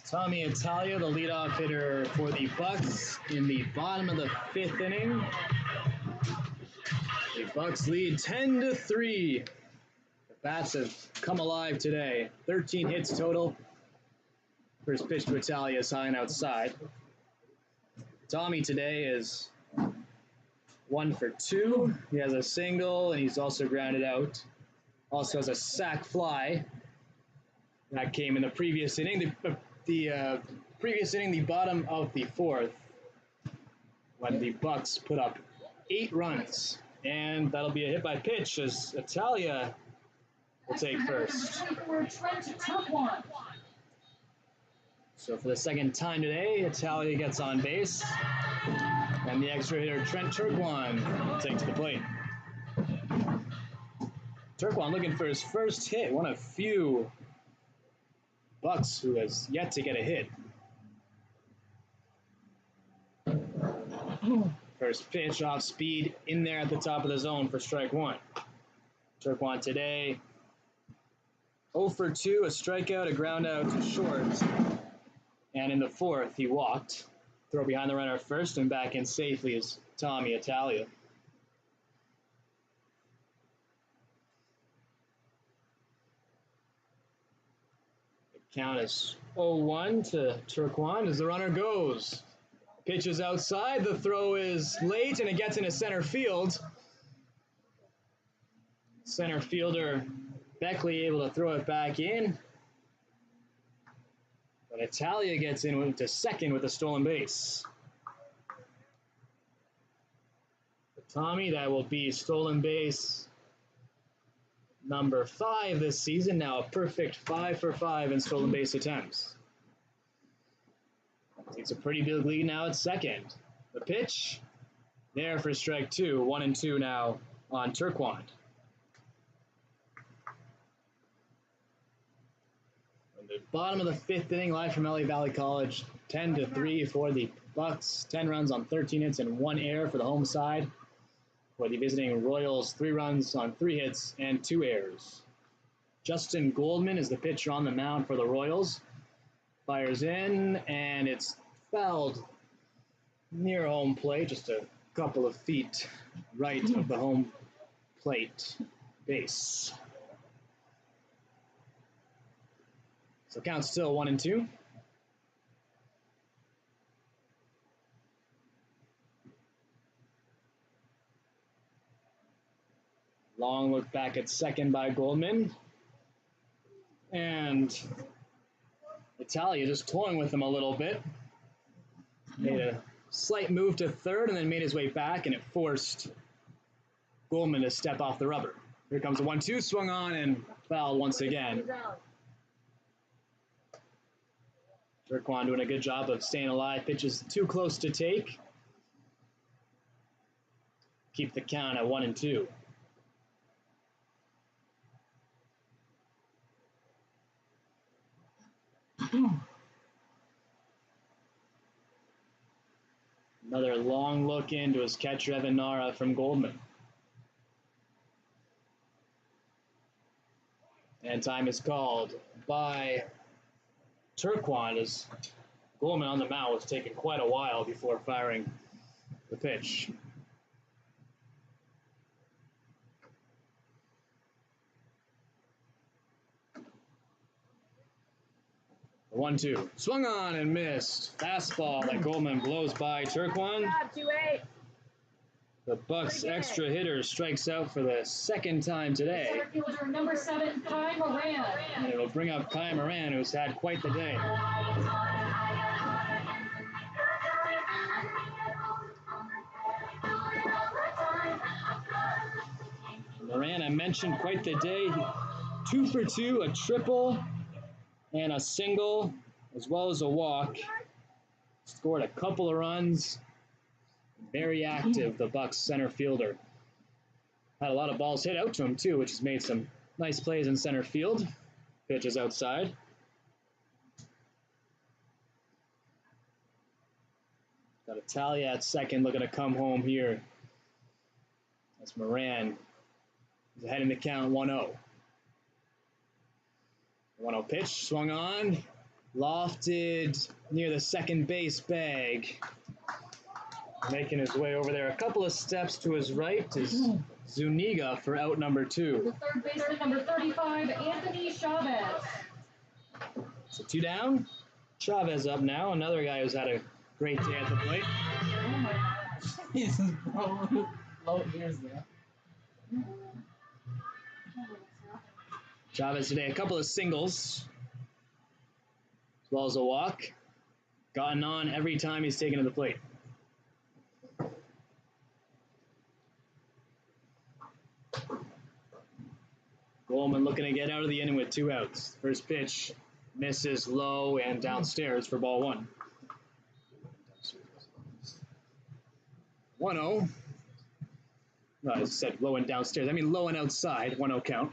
Tommy Italia, the leadoff hitter for the Bucs in the bottom of the 5th inning. The Bucs lead 10-3. The bats have come alive today. 13 hits total. First pitch to Italia is high and outside. Tommy today is 1 for 2. He has a single and he's also grounded out. Also has a sac fly. That came in the previous inning. The previous inning, the bottom of the 4th, when the Bucs put up 8 runs. And that'll be a hit by pitch as Italia will take first. So for the second time today, Italia gets on base. And the extra hitter, Trent Turkwan, will take to the plate. Turkwan looking for his first hit, one of few Bucs who has yet to get a hit. First pitch off speed in there at the top of the zone for strike 1. Turquan today, 0 for 2, a strikeout, a ground out to short. And in the fourth, he walked. Throw behind the runner at first, and back in safely is Tommy Italia. The count is 0-1 to Turquan as the runner goes. Pitch is outside, the throw is late, and it gets into center field. Center fielder Beckley able to throw it back in. But Italia gets into second with a stolen base. For Tommy, that will be stolen base number 5 this season. Now a perfect 5 for 5 in stolen base attempts. Takes a pretty big lead now at second. The pitch, there for strike 2. 1-2 now on Turquan. The bottom of the 5th inning, live from LA Valley College, 10-3 for the Bucs. 10 runs on 13 hits and 1 error for the home side. For the visiting Royals, 3 runs on 3 hits and 2 errors. Justin Goldman is the pitcher on the mound for the Royals. Fires in, and it's fouled near home plate, just a couple of feet right of the home plate base. So count still 1-2. Long look back at second by Goldman. And Italia just toying with him a little bit. Made a slight move to third and then made his way back, and it forced Goldman to step off the rubber. Here comes a 1-2, swung on and fouled once again. Turquan doing a good job of staying alive. Pitches too close to take. Keep the count at 1-2. Another long look into his catcher, Evan Nara, from Goldman. And time is called by Turquan as Goldman on the mound was taking quite a while before firing the pitch. The 1-2. Swung on and missed. Fastball that Goldman blows by Turquan. The Bucs extra hitter strikes out for the second time today. Center fielder number 7, Kai Moran. And it'll bring up Kai Moran, who's had quite the day. Moran, I mentioned, quite the day. 2 for 2, a triple and a single, as well as a walk. Scored a couple of runs. Very active, the Bucs center fielder. Had a lot of balls hit out to him, too, which has made some nice plays in center field. Pitch is outside. Got Italia at second, looking to come home here. That's Moran. He's ahead in the count, 1-0. 1-0 pitch, swung on, lofted near the second base bag. Making his way over there. A couple of steps to his right is Zuniga for out number 2. The third baseman number 35, Anthony Chavez. So 2 down. Chavez up now. Another guy who's had a great day at the plate. Oh my gosh. Jesus, bro. Low ears there. Chavez today, a couple of singles, as well as a walk. Gotten on every time he's taken to the plate. Goldman looking to get out of the inning with 2 outs. First pitch misses low and downstairs for ball 1. 1-0. No, I said low and downstairs. I mean low and outside. 1-0 count.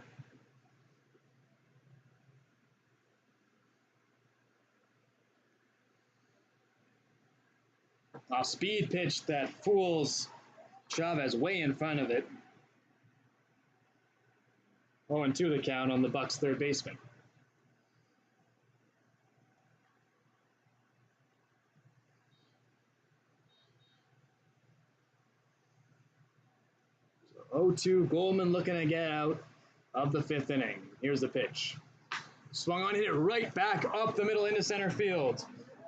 A speed pitch that fools Chavez way in front of it. 0-2 the count on the Bucs' third baseman. So 0-2, Goldman looking to get out of the fifth inning. Here's the pitch. Swung on, hit it right back up the middle into center field.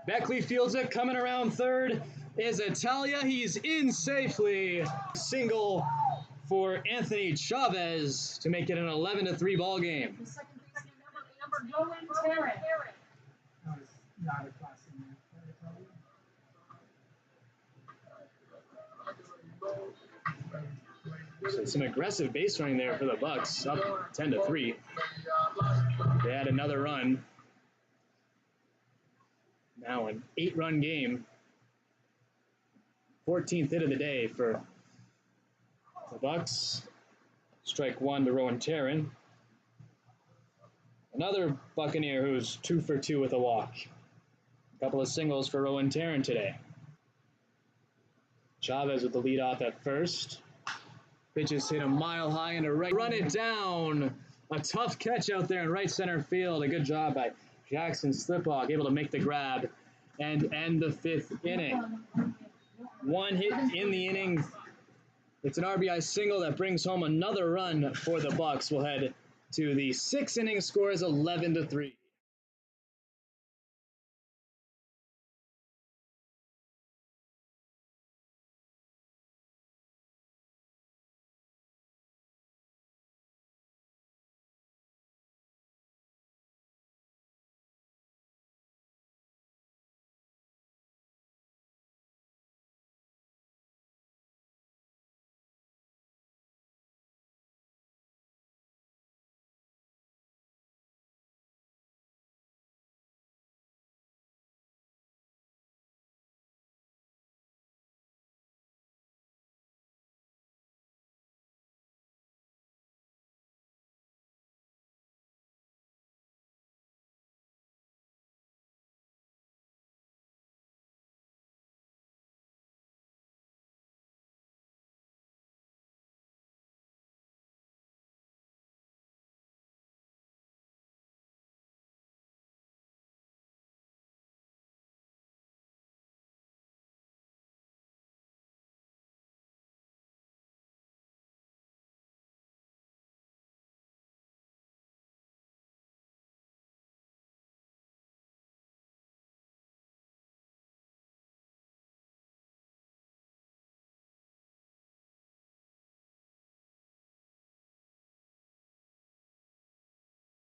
Beckley fields it, coming around third is Italia. He's in safely. Single for Anthony Chavez to make it an 11-3 ball game. The second baseman, number Moran. No, it's not a class in there. So some aggressive base running there for the Bucs, up 10-3. They had another run. Now an 8-run game. 14th hit of the day for the Bucs. Strike one to Rowan Taryn. Another Buccaneer who's 2 for 2 with a walk. A couple of singles for Rowan Taryn today. Chavez with the leadoff at first. Pitches hit a mile high into right. Run it down. A tough catch out there in right center field. A good job by Jackson Sliphawk, able to make the grab and end the fifth inning. One hit in the inning. It's an RBI single that brings home another run for the Bucs. We'll head to the sixth inning. Score is 11-3.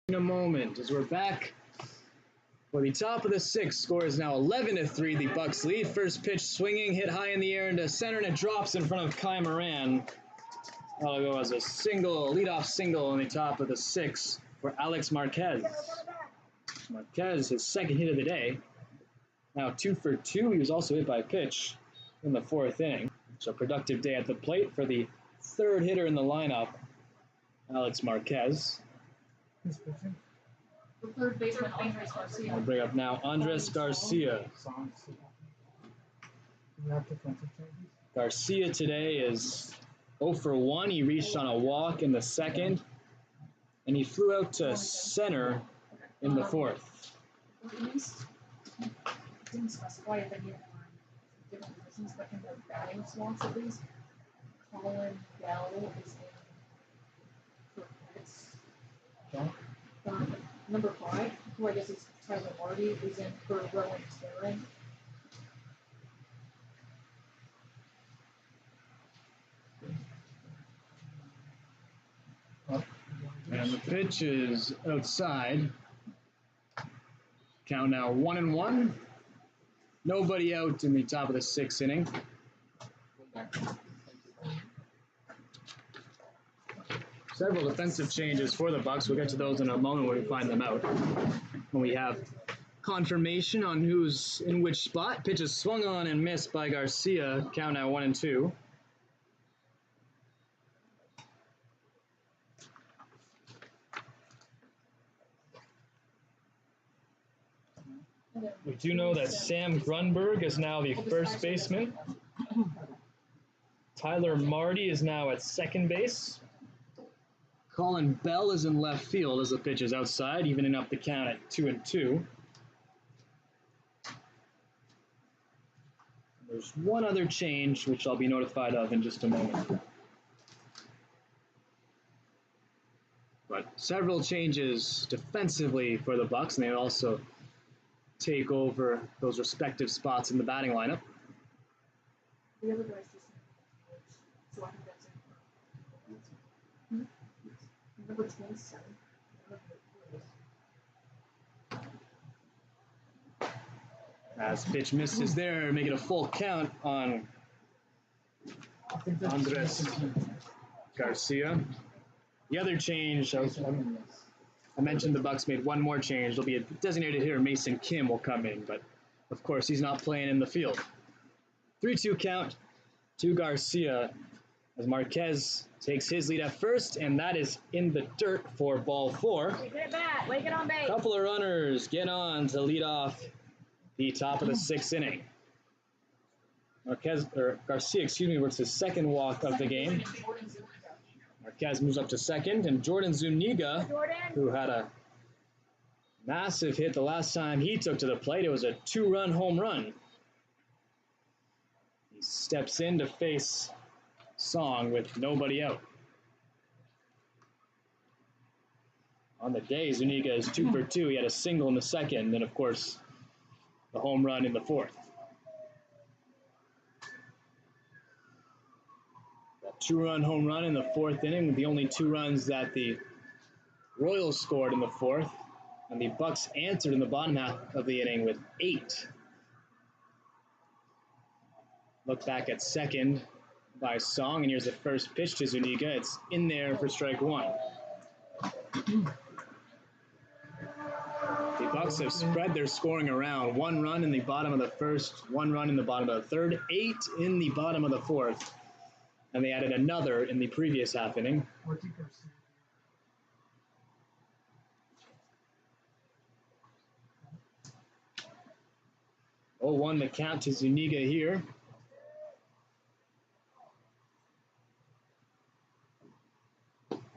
In a moment, as we're back for the top of the sixth, score is now 11-3. The Bucs lead. First pitch swinging, hit high in the air into center, and it drops in front of Kai Moran. That'll go as a single, leadoff single on the top of the sixth for Alex Marquez. Marquez, his second hit of the day. Now 2 for 2. He was also hit by a pitch in the fourth inning. So productive day at the plate for the third hitter in the lineup, Alex Marquez. Who's pitching? The third baseman, Andres Garcia. I'll bring up now Andres Garcia. Songs. Do we have defensive changes? Garcia today is 0 for 1. He reached on a walk in the second, and he flew out to center in the fourth. Didn't specify if any of them are different positions, but in the batting slots at least, Colin Bell is in for Pets. Okay. Number 5, who I guess is Tyler Marty, is in for Rowan Taryn. And the pitch is outside. Count now 1-1. Nobody out in the top of the sixth inning. Several defensive changes for the Bucs. We'll get to those in a moment when we find them out. When we have confirmation on who's in which spot. Pitch is swung on and missed by Garcia. Count now 1-2. We do know that Sam Grunberg is now the first baseman. Tyler Marty is now at second base. Colin Bell is in left field as the pitch is outside, evening up the count at 2-2. There's one other change, which I'll be notified of in just a moment. But several changes defensively for the Bucs, and they also take over those respective spots in the batting lineup. The other guy's just so I think that's it. Number 27. As pitch misses there, make it a full count on Andres Garcia. The other change, I mentioned the Bucs made one more change. There'll be a designated hitter, Mason Kim, will come in, but of course he's not playing in the field. 3-2 count to Garcia as Marquez takes his lead at first, and that is in the dirt for ball 4. Get it back. Wake it on base. Couple of runners get on to lead off the top of the 6th inning. Garcia, works his second walk of the game. Marquez moves up to second, and Jordan Zuniga, who had a massive hit the last time he took to the plate, it was a 2-run home run. He steps in to face Song with nobody out. On the day, Zuniga is 2 for 2. He had a single in the second, and of course, the home run in the 4th. That 2-run home run in the 4th inning, the only 2 runs that the Royals scored in the 4th, and the Bucs answered in the bottom half of the inning with 8. Look back at second by Song, and here's the first pitch to Zuniga. It's in there for strike 1. The Bucs have spread their scoring around. 1 run in the bottom of the 1st, 1 run in the bottom of the 3rd, 8 in the bottom of the 4th, and they added another in the previous half inning. 0-1 the count to Zuniga here.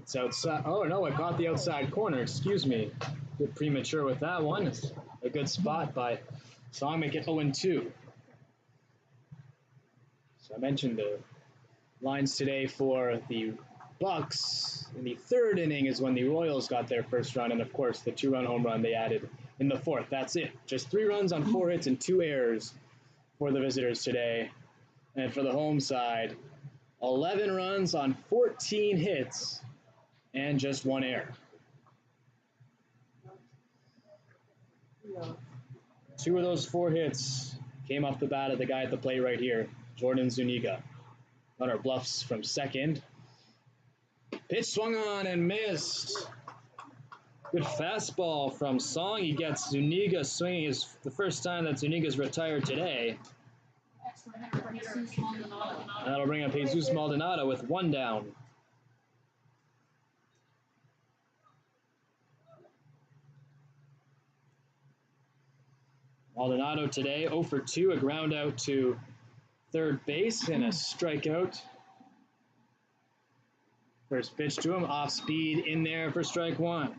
It's outside. Oh, no, it caught the outside corner. Excuse me. Bit premature with that one. It's a good spot by Song. Make it 0-2. So I mentioned the lines today for the Bucs. In the 3rd inning is when the Royals got their first run, and of course the 2-run home run they added in the 4th. That's it. Just 3 runs on 4 hits and 2 errors for the visitors today. And for the home side, 11 runs on 14 hits and just 1 error. 2 of those 4 hits came off the bat of the guy at the plate right here, Jordan Zuniga. Runner bluffs from second. Pitch swung on and missed. Good fastball from Song. He gets Zuniga swinging. It's the first time that Zuniga's retired today. That'll bring up Jesus Maldonado with 1 down. Maldonado today 0 for 2, a ground out to third base and a strikeout. First pitch to him, off speed in there for strike 1.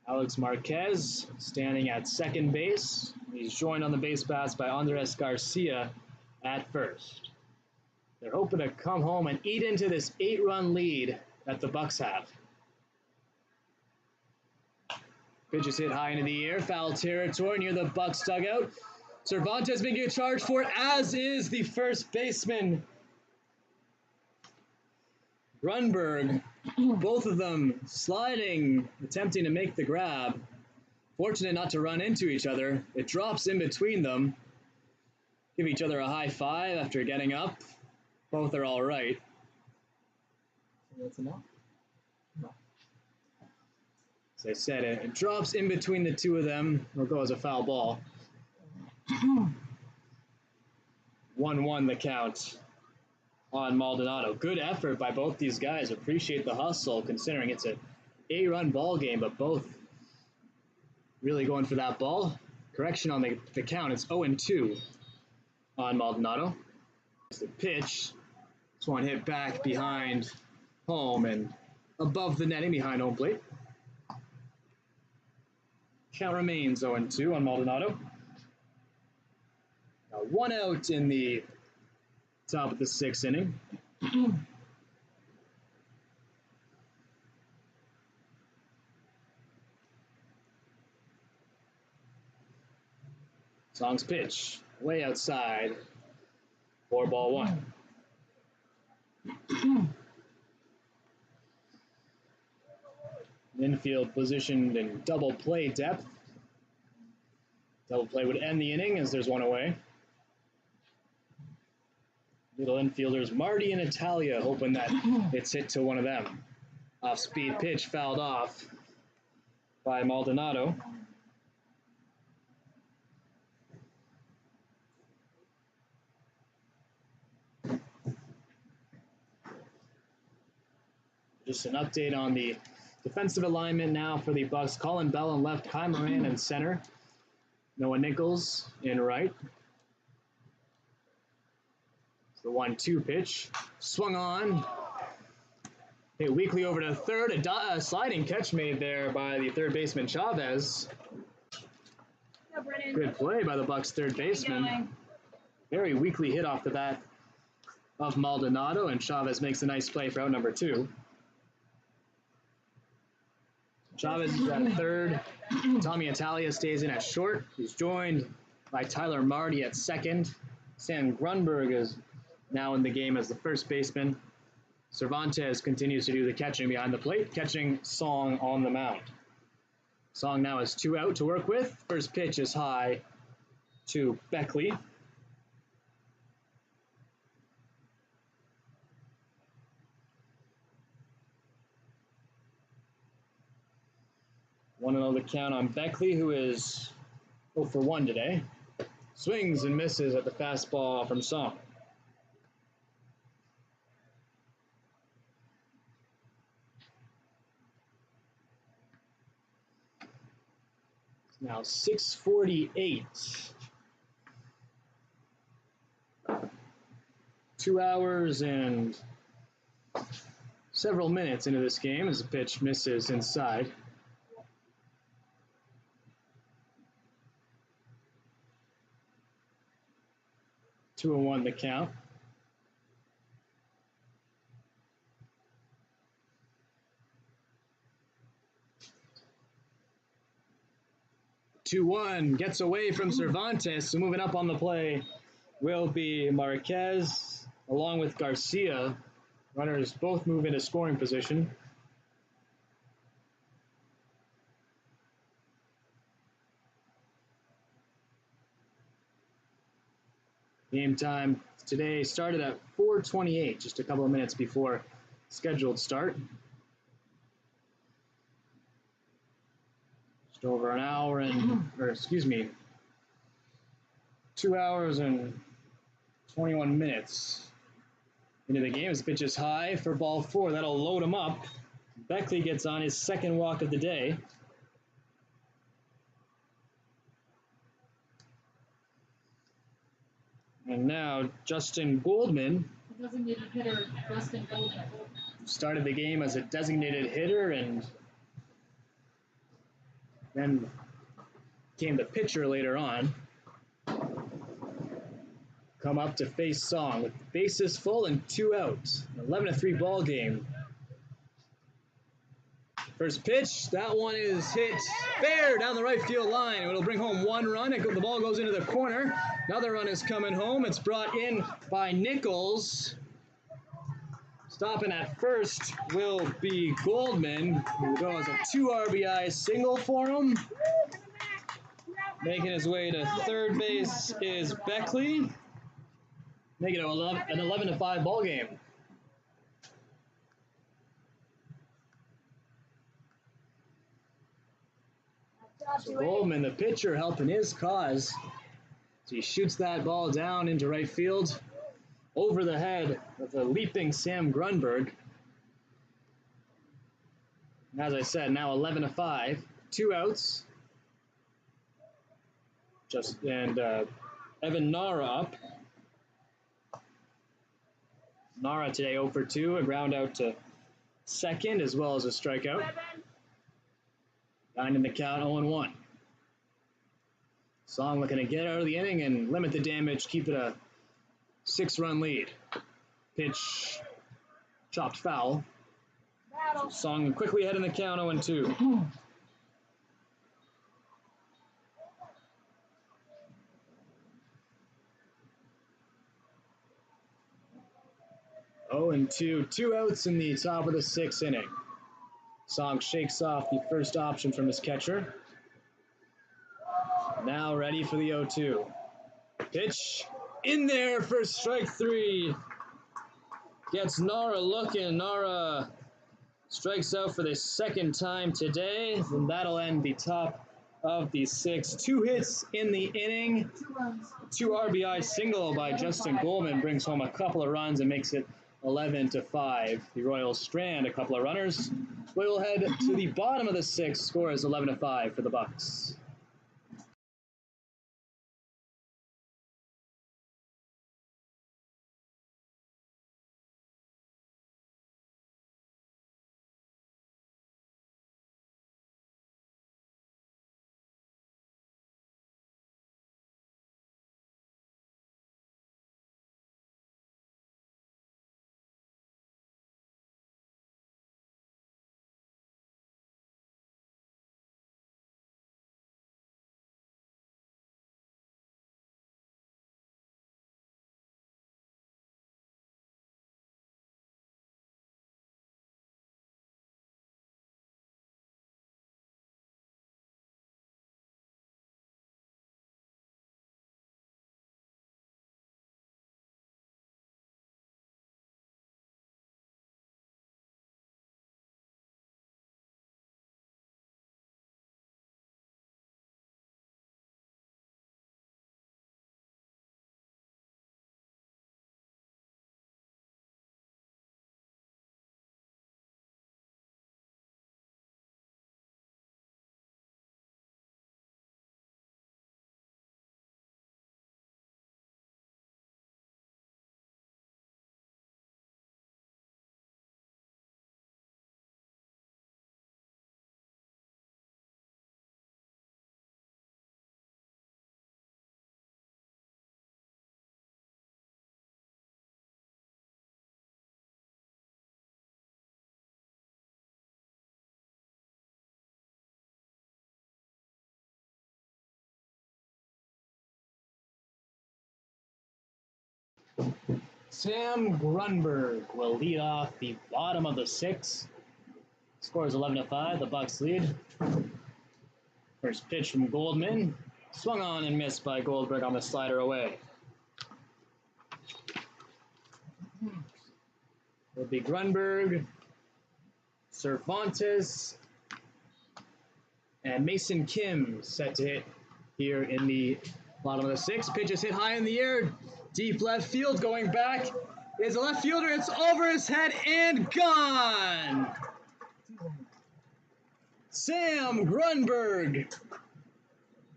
Alex Marquez standing at second base. He's joined on the base paths by Andres Garcia at first. They're hoping to come home and eat into this 8-run lead that the Bucs have. Pitch is hit high into the air, foul territory near the Bucs dugout. Cervantes being charged for it, as is the first baseman, Grunberg. Both of them sliding, attempting to make the grab. Fortunate not to run into each other. It drops in between them. Give each other a high five after getting up. Both are all right. That's enough? No. As I said, it drops in between the two of them. It'll go as a foul ball. 1-1 the count on Maldonado. Good effort by both these guys. Appreciate the hustle considering it's an 8-run ball game, but both really going for that ball. Correction on the count. It's 0-2 on Maldonado. It's the pitch This one hit back behind home and above the netting behind home plate. Count remains 0-2 on Maldonado. Now 1 out in the top of the 6th inning. Song's pitch, way outside. 4-1. Infield positioned in double play depth. Double play would end the inning as there's one away. Little infielders Marty and Italia hoping that it's hit to one of them. Off-speed pitch fouled off by Maldonado. Just an update on the defensive alignment now for the Bucs. Colin Bell in left, Kai Moran in center. Noah Nichols in right. It's the 1-2 pitch. Swung on. Hit weakly over to third. A sliding catch made there by the third baseman Chavez. Good play by the Bucs third baseman. Very weakly hit off the bat of Maldonado, and Chavez makes a nice play for out number 2. Chavez is at third. Tommy Italia stays in at short. He's joined by Tyler Marty at second. Sam Grunberg is now in the game as the first baseman. Cervantes continues to do the catching behind the plate, catching Song on the mound. Song now has 2 out to work with. First pitch is high to Beckley. One and 0 the count on Beckley, who is 0 for 1 today. Swings and misses at the fastball from Song. It's now 6:48. 2 hours and several minutes into this game as the pitch misses inside. Two and 1 the count. Two one gets away from Cervantes, so moving up on the play will be Marquez along with Garcia. Runners both move into scoring position. Game time today started at 4:28, just a couple of minutes before scheduled start. Just over an hour and, 2 hours and 21 minutes into the game. His pitch is high for ball 4. That'll load him up. Beckley gets on his second walk of the day. And now Justin Goldman, Designated hitter, Justin Goldman. started the game as a designated hitter and then became the pitcher later on. Come up to face Song with the bases full and 2 outs. An 11-3 ball game. First pitch, that one is hit fair down the right field line. It'll bring home 1 run. The ball goes into the corner. Another run is coming home. It's brought in by Nichols. Stopping at first will be Goldman, who goes a 2 RBI single for him. Making his way to third base is Beckley. Making it an 11-5 ball game. So Goldman, the pitcher, helping his cause. So he shoots that ball down into right field, over the head of the leaping Sam Grunberg. And as I said, now 11-5, 2 outs. Evan Nara up. Nara today 0 for 2, a ground out to second as well as a strikeout. 9 in the count, 0-1. Song looking to get out of the inning and limit the damage, keep it a 6-run lead. Pitch chopped foul. So Song quickly ahead in the count, 0-2. 0-2, 2 outs in the top of the 6th inning. Song shakes off the first option from his catcher. Now ready for the 0-2. Pitch in there for strike 3. Gets Nara looking. Nara strikes out for the second time today, and that'll end the top of the 6th. 2 hits in the inning. 2 RBI single by Justin Goldman brings home a couple of runs and makes it 11-5. The Royals strand a couple of runners. We will head to the bottom of the 6th. Score is 11-5 for the Bucs. Sam Grunberg will lead off the bottom of the 6th. Score is 11-5. The Bucs lead. First pitch from Goldman. Swung on and missed by Goldberg on the slider away. It'll be Grunberg, Cervantes, and Mason Kim set to hit here in the bottom of the 6th. Pitch is hit high in the air. Deep left field, going back is a left fielder. It's over his head and gone. Sam Grunberg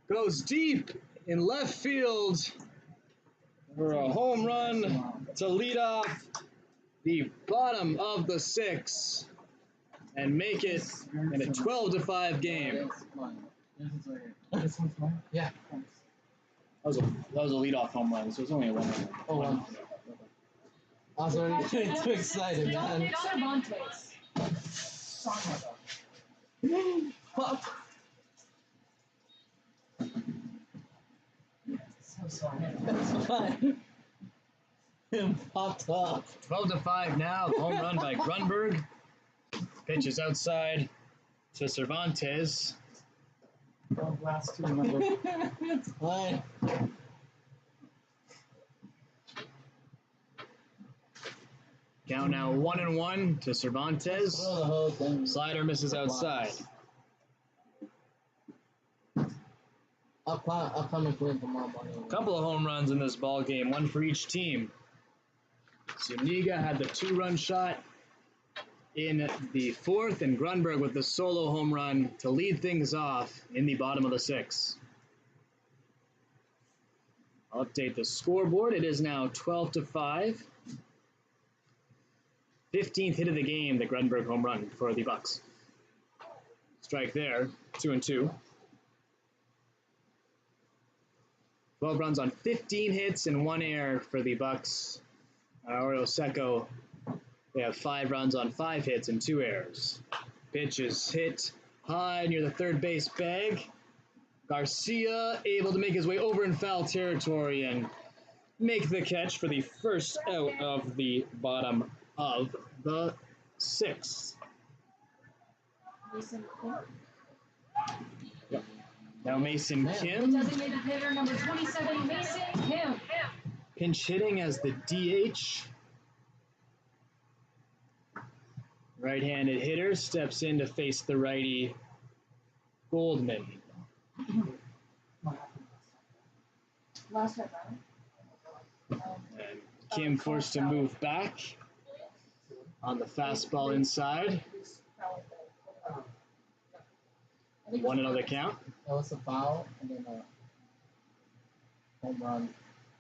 goes deep in left field for a home run to lead off the bottom of the 6th and make it in a 12-5 game. This one's mine? Yeah. Thanks. That was a leadoff home run, so it's only a 1 run. Oh, wow. I was already getting too excited, man. Cervantes. Pop. So sorry. That's fine. Him popped up. 12-5 now. Home run by Grunberg. Pitch is outside to Cervantes. Oh, last 2, remember. It's fine. Count now 1-1 to Cervantes. Throw the whole thing. Slider misses outside. I'll come and clean tomorrow morning. A couple of home runs in this ball game, one for each team. Zuniga had the 2-run shot in the 4th, and Grunberg with the solo home run to lead things off in the bottom of the 6th. I'll update the scoreboard. It is now 12-5. 15th hit of the game, the Grunberg home run for the Bucs. Strike there, 2-2. 12 runs on 15 hits and 1 error for the Bucs. Arroyo Seco, they have 5 runs on 5 hits and 2 errors. Pitch is hit high near the third base bag. Garcia able to make his way over in foul territory and make the catch for the first out of the bottom of the 6th. Mason Kim. Yep. Now Mason Kim. Designated hitter number 27, Mason Kim. Pinch hitting as the DH. Right-handed hitter steps in to face the righty Goldman. Last at And Kim forced to move back on the fastball inside. 1-0 count. That was a foul, and then a home run,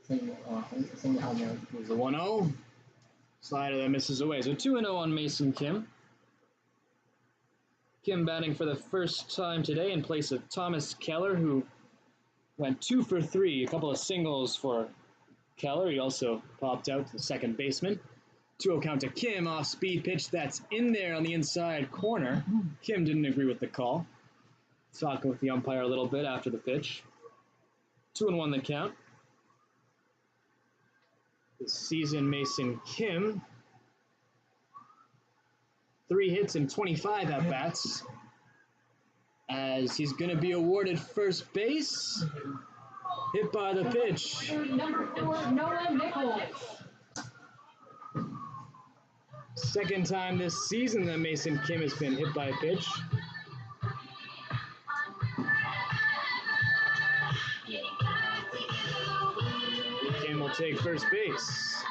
single home run. There's the 1-0. Slider that misses away. So 2-0 on Mason Kim. Kim batting for the first time today in place of Thomas Keller, who went 2 for 3. A couple of singles for Keller. He also popped out to the second baseman. 2-0 count to Kim, off speed pitch that's in there on the inside corner. Kim didn't agree with the call. Talking with the umpire a little bit after the pitch. 2-1 the count. This season, Mason Kim, 3 hits and 25 at-bats, as he's going to be awarded first base. Hit by the pitch. number 4, Noah Nichols. Second time this season that Mason Kim has been hit by a pitch. Kim will take first base.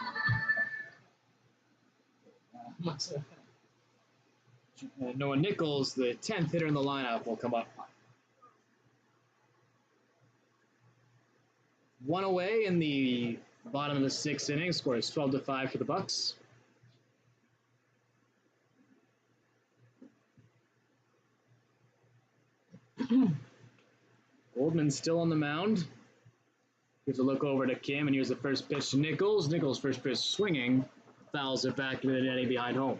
Noah Nichols, the 10th hitter in the lineup, will come up. 1 away in the bottom of the 6th inning. Score is 12-5 for the Bucs. Goldman still on the mound. Gives a look over to Kim, and here's the first pitch to Nichols. Nichols, first pitch swinging, fouls it back into the netting behind home.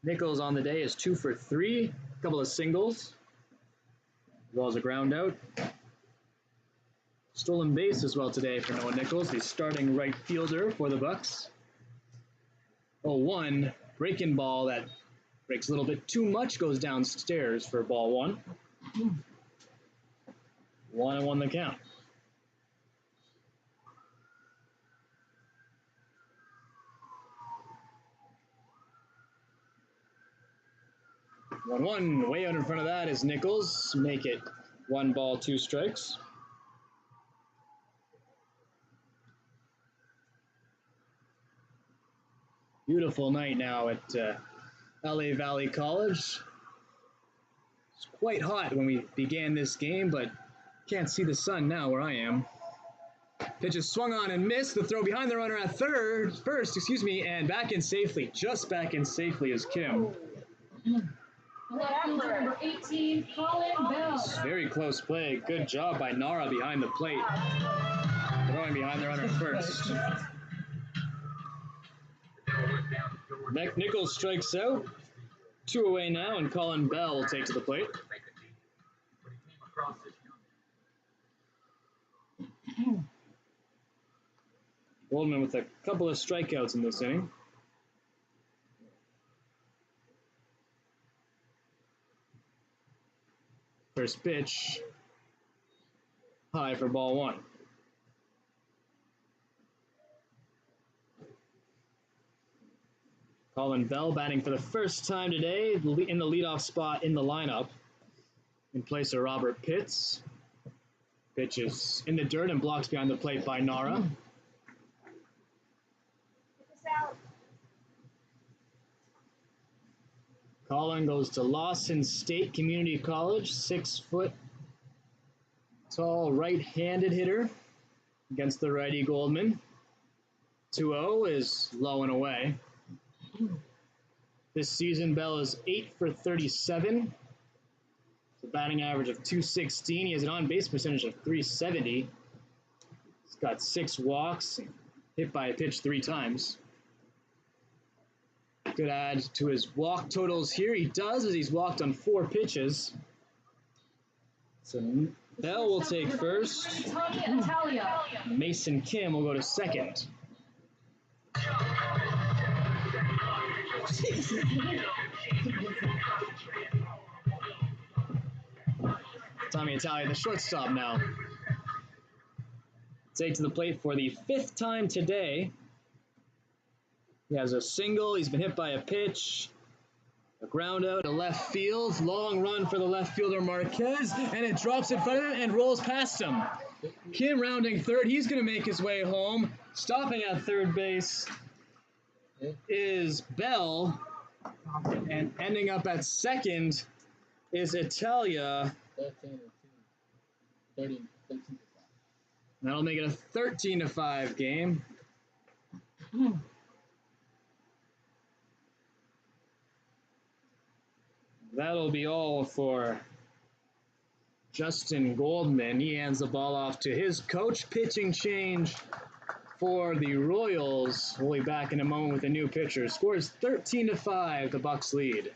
Nichols on the day is 2 for 3, a couple of singles, as well as a ground out. Stolen base as well today for Noah Nichols, the starting right fielder for the Bucs. 0-1, breaking ball that breaks a little bit too much, goes downstairs for ball 1. 1-1 the count. One, way out in front of that is Nichols. Make it 1 ball, 2 strikes. Beautiful night now at LA Valley College. It's quite hot when we began this game, but can't see the sun now where I am. Pitch is swung on and missed. The throw behind the runner at first, and back in safely. Just back in safely is Kim. Left fielder number 18, Colin Bell. Very close play. Good job by Nara behind the plate. Throwing behind the runner first. Nichols strikes out. 2 away now, and Colin Bell will take to the plate. Goldman with a couple of strikeouts in this inning. First pitch, high for ball 1. Colin Bell batting for the first time today in the leadoff spot in the lineup in place of Robert Pitts. Pitch is in the dirt and blocks behind the plate by Nara. Colin goes to Lawson State Community College, 6 foot tall right-handed hitter. against the righty Goldman. 2-0 is low and away. This season, Bell is 8 for 37. A batting average of 216. He has an on-base percentage of 370. He's got 6 walks, hit by a pitch 3 times. Could add to his walk totals here. He does, as he's walked on 4 pitches. So Bell will take first. Mason Kim will go to second. Tommy Italia, the shortstop now. Take to the plate for the 5th time today. He has a single. He's been hit by a pitch. A ground out to left field. Long run for the left fielder Marquez. And it drops in front of him and rolls past him. Kim rounding third. He's going to make his way home. Stopping at third base is Bell. And ending up at second is Italia. 13 to 5. That'll make it a 13-5 game. That'll be all for Justin Goldman. He hands the ball off to his coach. Pitching change for the Royals. We'll be back in a moment with a new pitcher. Scores 13-5, the Bucs lead.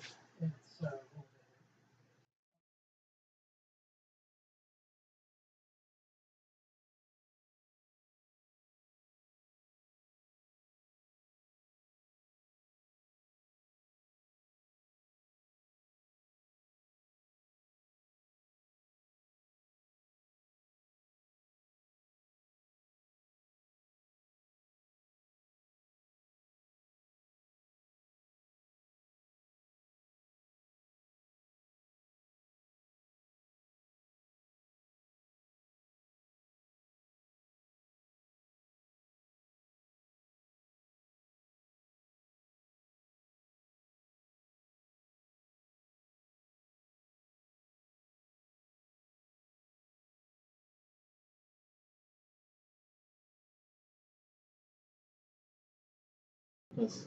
Yes.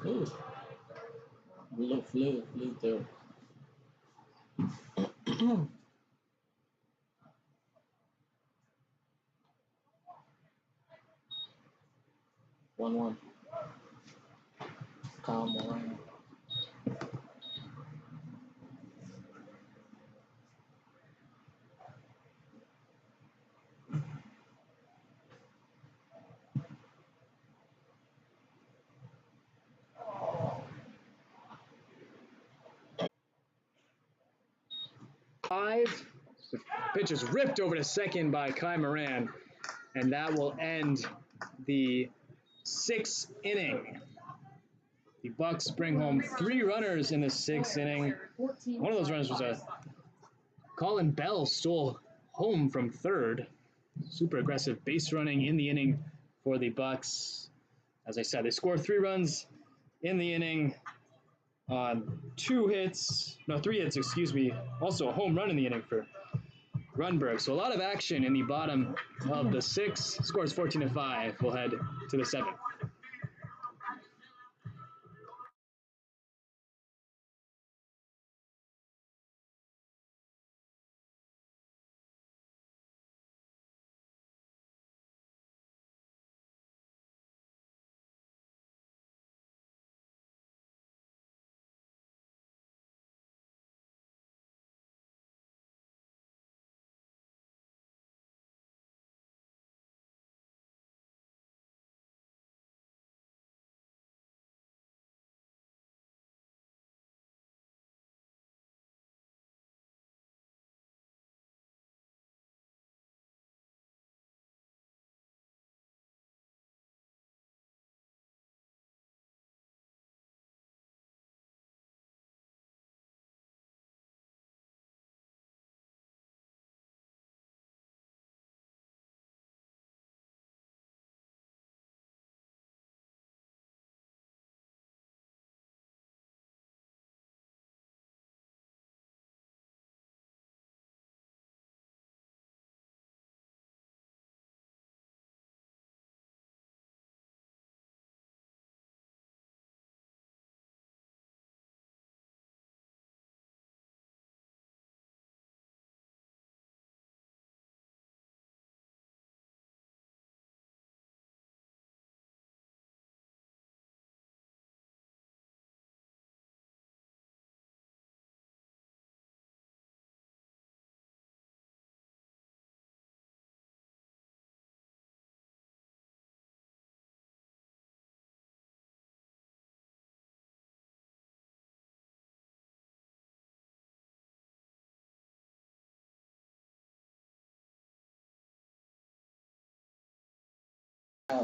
Ooh. Flew through. 1-1. Kyle Moran. The pitch is ripped over to second by Kai Moran, and that will end the 6th inning. The Bucs bring home 3 runners in the 6th inning. One of those runners was a Colin Bell, stole home from third. Super aggressive base running in the inning for the Bucs. As I said, they score 3 runs in the inning on 3 hits, excuse me. Also a home run in the inning for Grunberg. So a lot of action in the bottom of the 6th. Scores 14-5. We'll head to the 7th.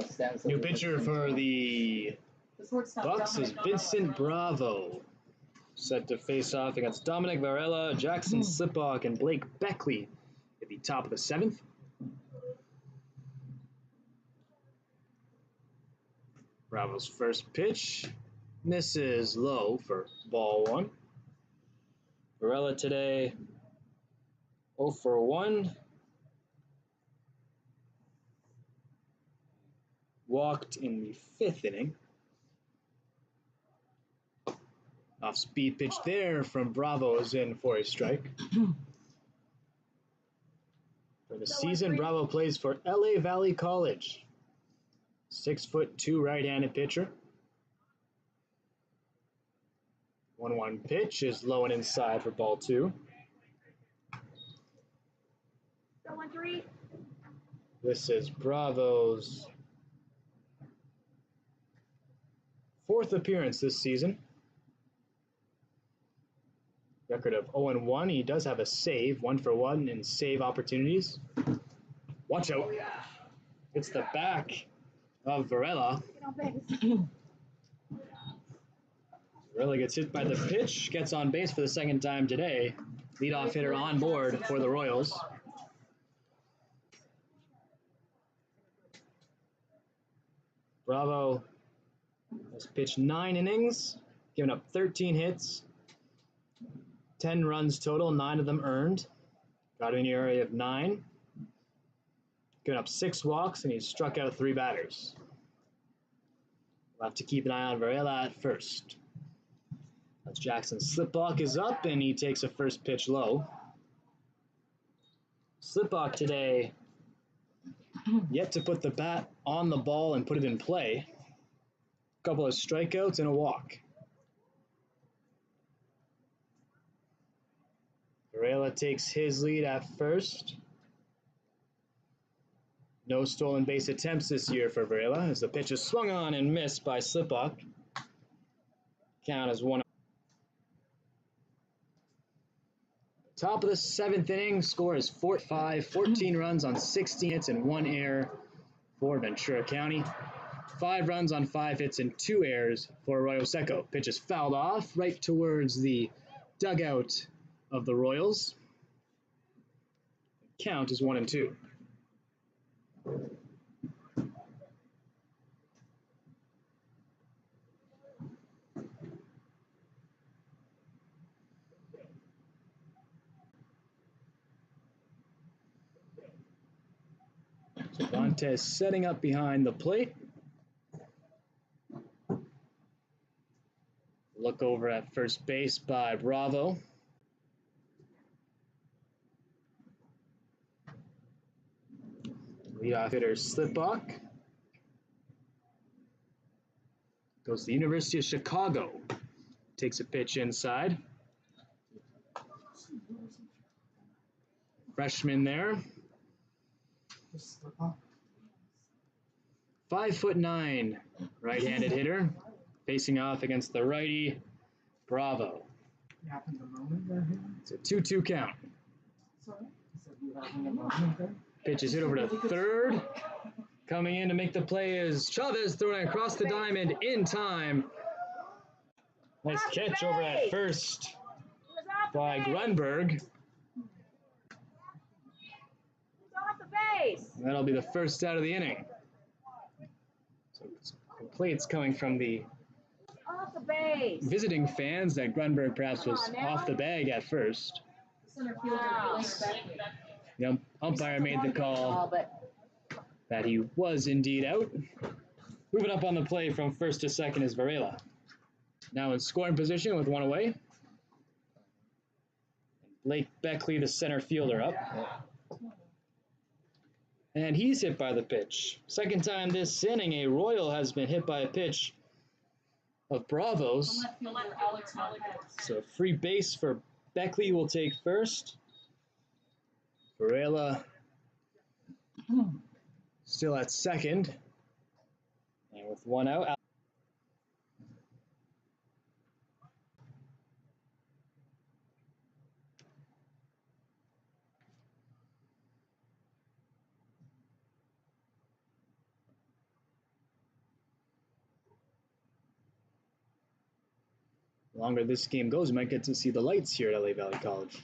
stands New pitcher for the The shortstop, Bucs is Dominic Vincent Bravo. Set to face off against Dominic Varela, Jackson Slipbock, and Blake Beckley at the top of the 7th. Bravo's first pitch misses low for ball 1. Varela today 0 for 1. Walked in the 5th inning. Off speed pitch there from Bravo is in for a strike. For the season, Bravo plays for LA Valley College. 6'2" right-handed pitcher. 1-1 pitch is low and inside for ball 2. This is Bravo's 4th appearance this season. Record of 0-1. He does have a save, 1 for 1 in save opportunities. Watch out. It's the back of Varela. Varela gets hit by the pitch, gets on base for the 2nd time today. Leadoff hitter on board for the Royals. Bravo has pitched 9 innings, given up 13 hits. 10 runs total, 9 of them earned. Got an ERA of 9. Given up 6 walks, and he's struck out 3 batters. We'll have to keep an eye on Varela at first. As Jackson Slipbock is up, and he takes a first pitch low. Slipbock today yet to put the bat on the ball and put it in play. A couple of strikeouts and a walk. Varela takes his lead at first. No stolen base attempts this year for Varela as the pitch is swung on and missed by Slipbock. Count is 1. Top of the 7th inning, score is 4-5, 14 runs on 16 hits and 1 error for Ventura County. 5 runs on 5 hits and 2 errors for Arroyo Seco. Pitch is fouled off right towards the dugout of the Royals. Count is 1-2. Cervantes setting up behind the plate. Look over at first base by Bravo. Leadoff hitter Slipbock. Goes to the University of Chicago. Takes a pitch inside. Freshman there. 5'9", right-handed hitter. Facing off against the righty, Bravo. It's a 2-2 count. Pitch is hit over to third. Coming in to make the play is Chavez, throwing across the diamond in time. Nice catch over at first by Grunberg. That'll be the first out of the inning. So complaints coming from the visiting fans that Grunberg perhaps was off the bag at first. Center fielder, The umpire made the call that he was indeed out. Moving up on the play from first to second is Varela. Now in scoring position with 1 away. Blake Beckley, the center fielder, up. And he's hit by the pitch. 2nd time this inning, a Royal has been hit by a pitch of Bravo's. So free base for Beckley will take first. Varela still at second. And with 1 out. The longer this game goes, we might get to see the lights here at LA Valley College.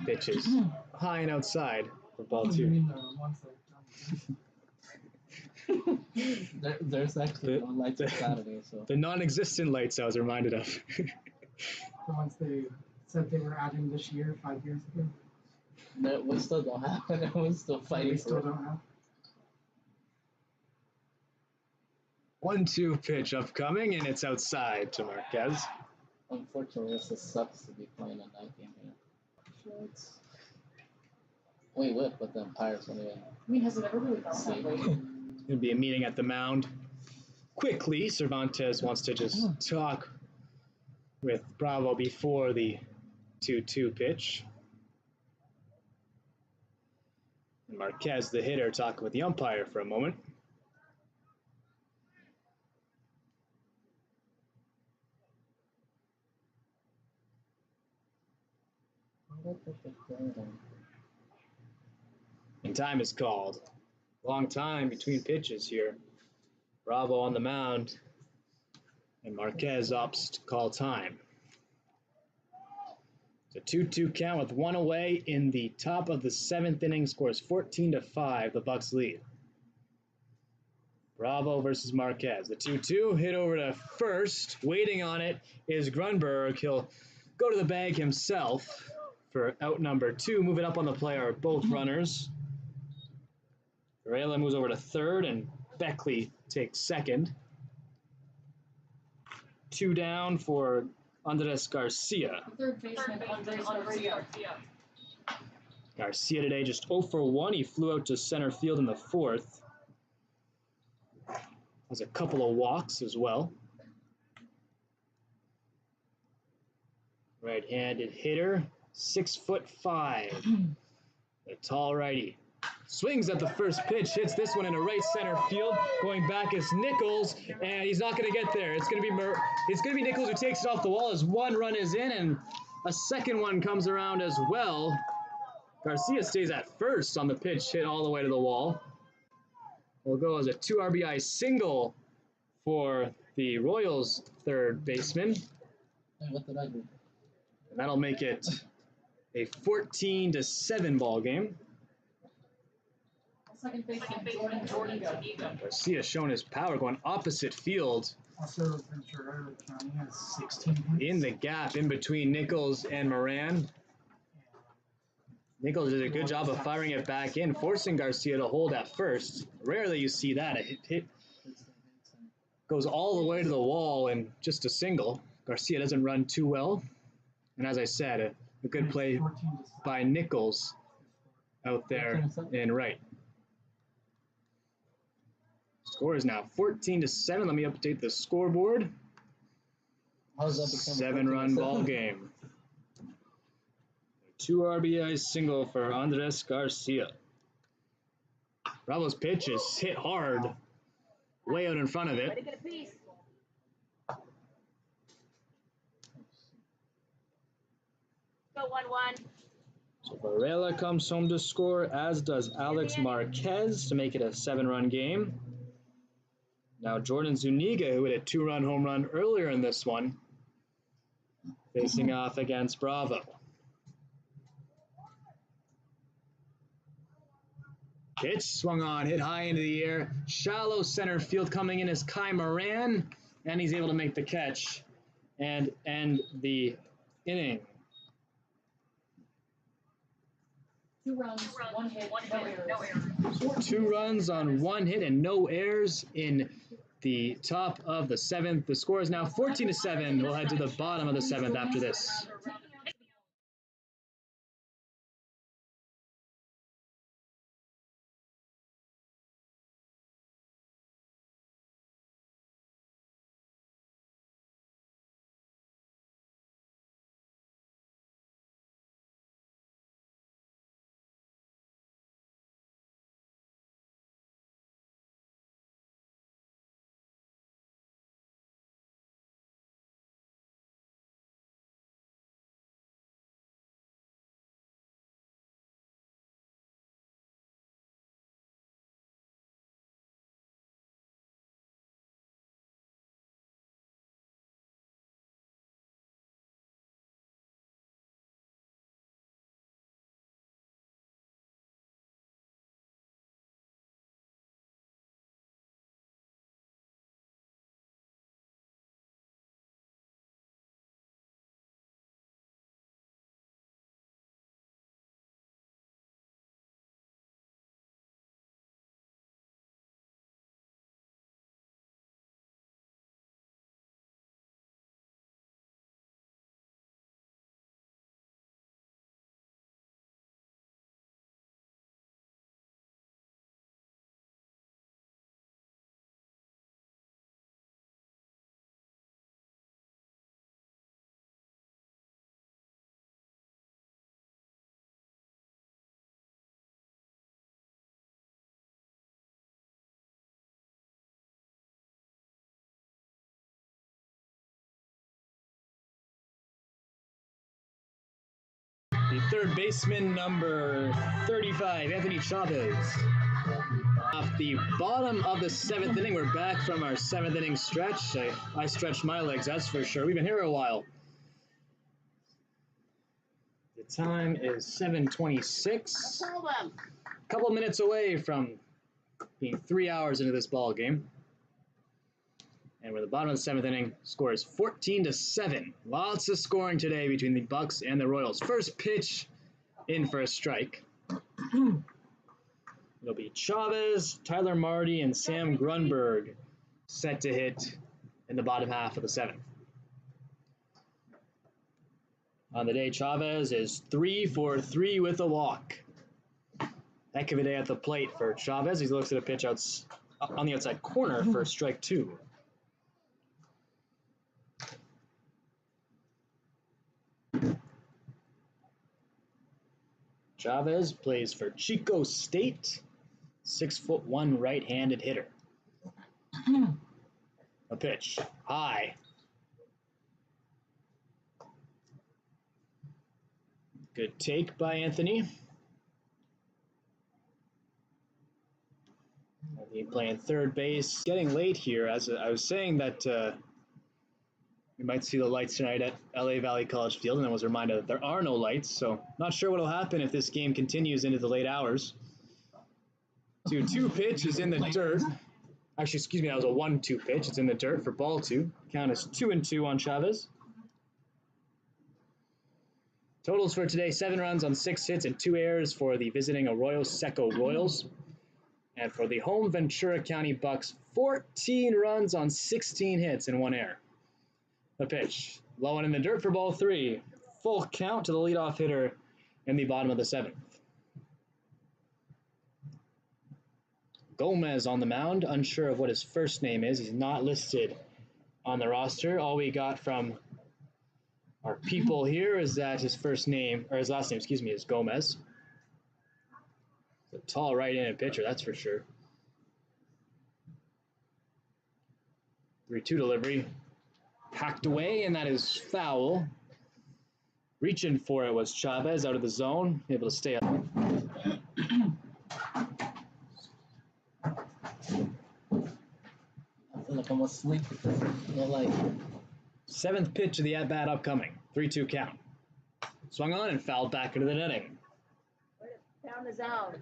Pitches high and outside for ball What do you 2. mean the ones that There's actually no lights on Saturday, so. The non-existent lights I was reminded of. the ones they said they were adding this year, 5 years ago? No, we still don't have it. We're still fighting We for still it. don't have. 1-2 pitch upcoming, and it's outside to Marquez. Unfortunately, this just sucks to be playing a night game here. Wait, what? But the umpires went in. I mean, has it ever really felt that way? Going to be a meeting at the mound. Quickly, Cervantes wants to just talk with Bravo before the 2-2 pitch. And Marquez, the hitter, talking with the umpire for a moment. And time is called. Long time between pitches here. Bravo on the mound. And Marquez opts to call time. It's a 2-2 count with 1 away in the top of the 7th inning. Scores 14-5. The Bucs lead. Bravo versus Marquez. The 2-2 hit over to first. Waiting on it is Grunberg. He'll go to the bag himself for out number 2. Moving up on the play are both runners. Varela moves over to third, and Beckley takes second. 2 down for Andres Garcia. Third baseman, Andres Garcia. Garcia today just 0 for 1. He flew out to center field in the 4th. Has a couple of walks as well. Right-handed hitter, 6'5". A tall righty. Swings at the first pitch, hits this one into right center field. Going back is Nichols, and he's not going to get there. It's going to be Nichols who takes it off the wall as 1 run is in, and a second one comes around as well. Garcia stays at first on the pitch hit all the way to the wall. Will go as a 2 RBI single for the Royals third baseman. Hey, what did I do? And that'll make it a 14-7 ball game. Second baseman, Zuniga. Garcia showing his power going opposite field Also, Ventura County has 16 hits. in the gap in between Nichols and Moran. Nichols did a good job of firing it back in, forcing Garcia to hold at first. Rarely you see that. A hit goes all the way to the wall and just a single. Garcia doesn't run too well. And as I said, a good play by Nichols out there in right. Score is now 14-7. Let me update the scoreboard. How's that become 7-run ball game. 2 RBI single for Andres Garcia. Bravo's pitch is hit hard, way out in front of it. Go 1-1. So Varela comes home to score, as does Alex Marquez to make it a 7-run game. Now Jordan Zuniga, who hit a 2-run home run earlier in this one, facing off against Bravo. Pitch swung on, hit high into the air. Shallow center field coming in is Kai Moran, and he's able to make the catch and end the inning. 2 runs, 1 hit, no errors. 2 runs on 1 hit and no errors in the top of the 7th. The score is now 14-7. We'll head to the bottom of the 7th after this. the third baseman, number 35, Anthony Chavez. Off the bottom of the 7th inning, we're back from our 7th inning stretch. I stretched my legs, that's for sure. We've been here a while. The time is 7:26. A couple minutes away from being 3 hours into this ball game. And we're at the bottom of the 7th inning. Score is 14-7. Lots of scoring today between the Bucs and the Royals. First pitch in for a strike. It'll be Chavez, Tyler Marty, and Sam Grunberg set to hit in the bottom half of the 7th. On the day, Chavez is 3 for 3 with a walk. Heck of a day at the plate for Chavez. He looks at a pitch on the outside corner for strike 2. Chavez plays for Chico State, 6'1" right-handed hitter. A pitch, high. Good take by Anthony. Anthony playing third base. Getting late here, as I was saying that we might see the lights tonight at LA Valley College Field, and then was reminded that there are no lights, so not sure what will happen if this game continues into the late hours. 2-2 pitch is in the dirt. Actually, excuse me, that was a 1-2 pitch. It's in the dirt for ball 2. Count is 2-2 on Chavez. Totals for today, 7 runs on 6 hits and 2 errors for the visiting Arroyo Seco Royals. And for the home Ventura County Bucs, 14 runs on 16 hits and 1 error. A pitch, low and in the dirt for ball 3. Full count to the leadoff hitter in the bottom of the 7th. Gomez on the mound, unsure of what his first name is. He's not listed on the roster. All we got from our people here is that his last name, is Gomez. He's a tall right-handed pitcher, that's for sure. 3-2 delivery. Hacked away, and that is foul. Reaching for it was Chavez out of the zone, able to stay up. I feel like I'm asleep because they're like 7th pitch of the at-bat upcoming. 3-2 count. Swung on and fouled back into the netting. Down the zone.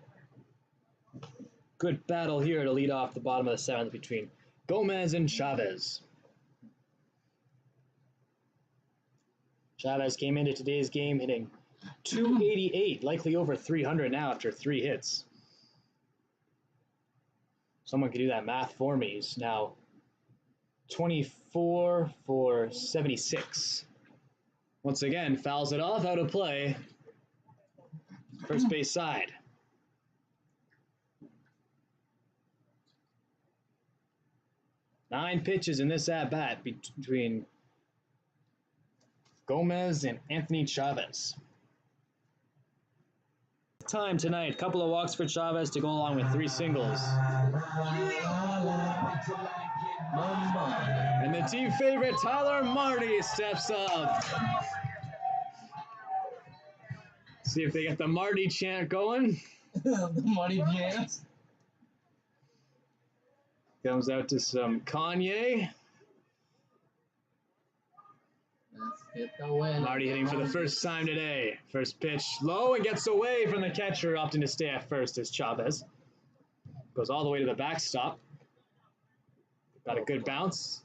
Good battle here to lead off the bottom of the 7th between Gomez and Chavez. Chavez came into today's game hitting .288, likely over 300 now after 3 hits. Someone could do that math for me. He's now 24 for 76. Once again, fouls it off, out of play. First base side. Nine pitches in this at-bat between Gomez and Anthony Chavez. Time tonight, couple of walks for Chavez to go along with 3 singles. And the team favorite, Tyler Marty, steps up. See if they get the Marty chant going. the Marty chant. Comes out to some Kanye. Let's get the win. Marty hitting for the first time today. First pitch low and gets away from the catcher, opting to stay at first as Chavez. Goes all the way to the backstop. Got a good bounce.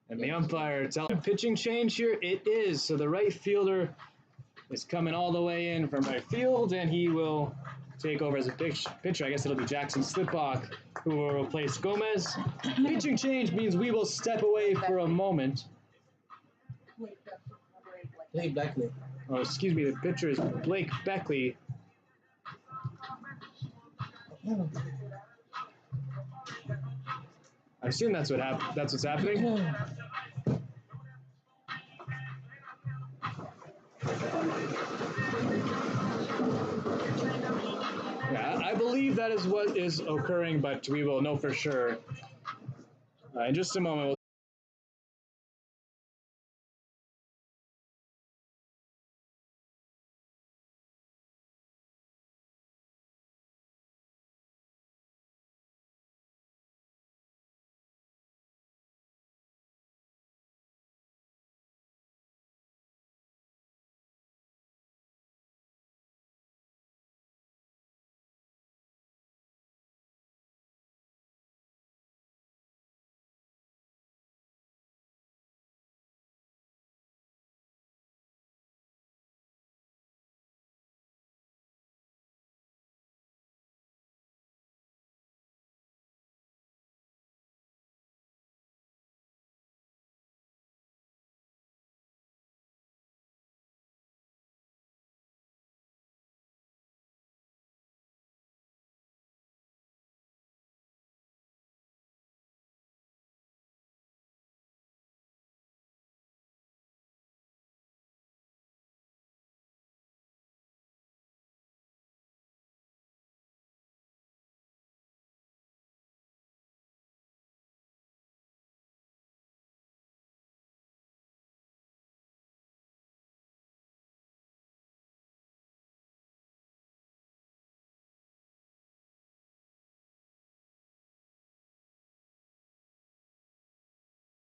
And the umpire tells him pitching change here. It is. So the right fielder is coming all the way in from right field, and he will take over as a pitcher. I guess it'll be Jackson Slipbach who will replace Gomez. Pitching change means we will step away for a moment. Blake Beckley. Oh, excuse me, the pitcher is Blake Beckley. I assume that's what's happening. Yeah, I believe that is what is occurring, but we will know for sure in just a moment.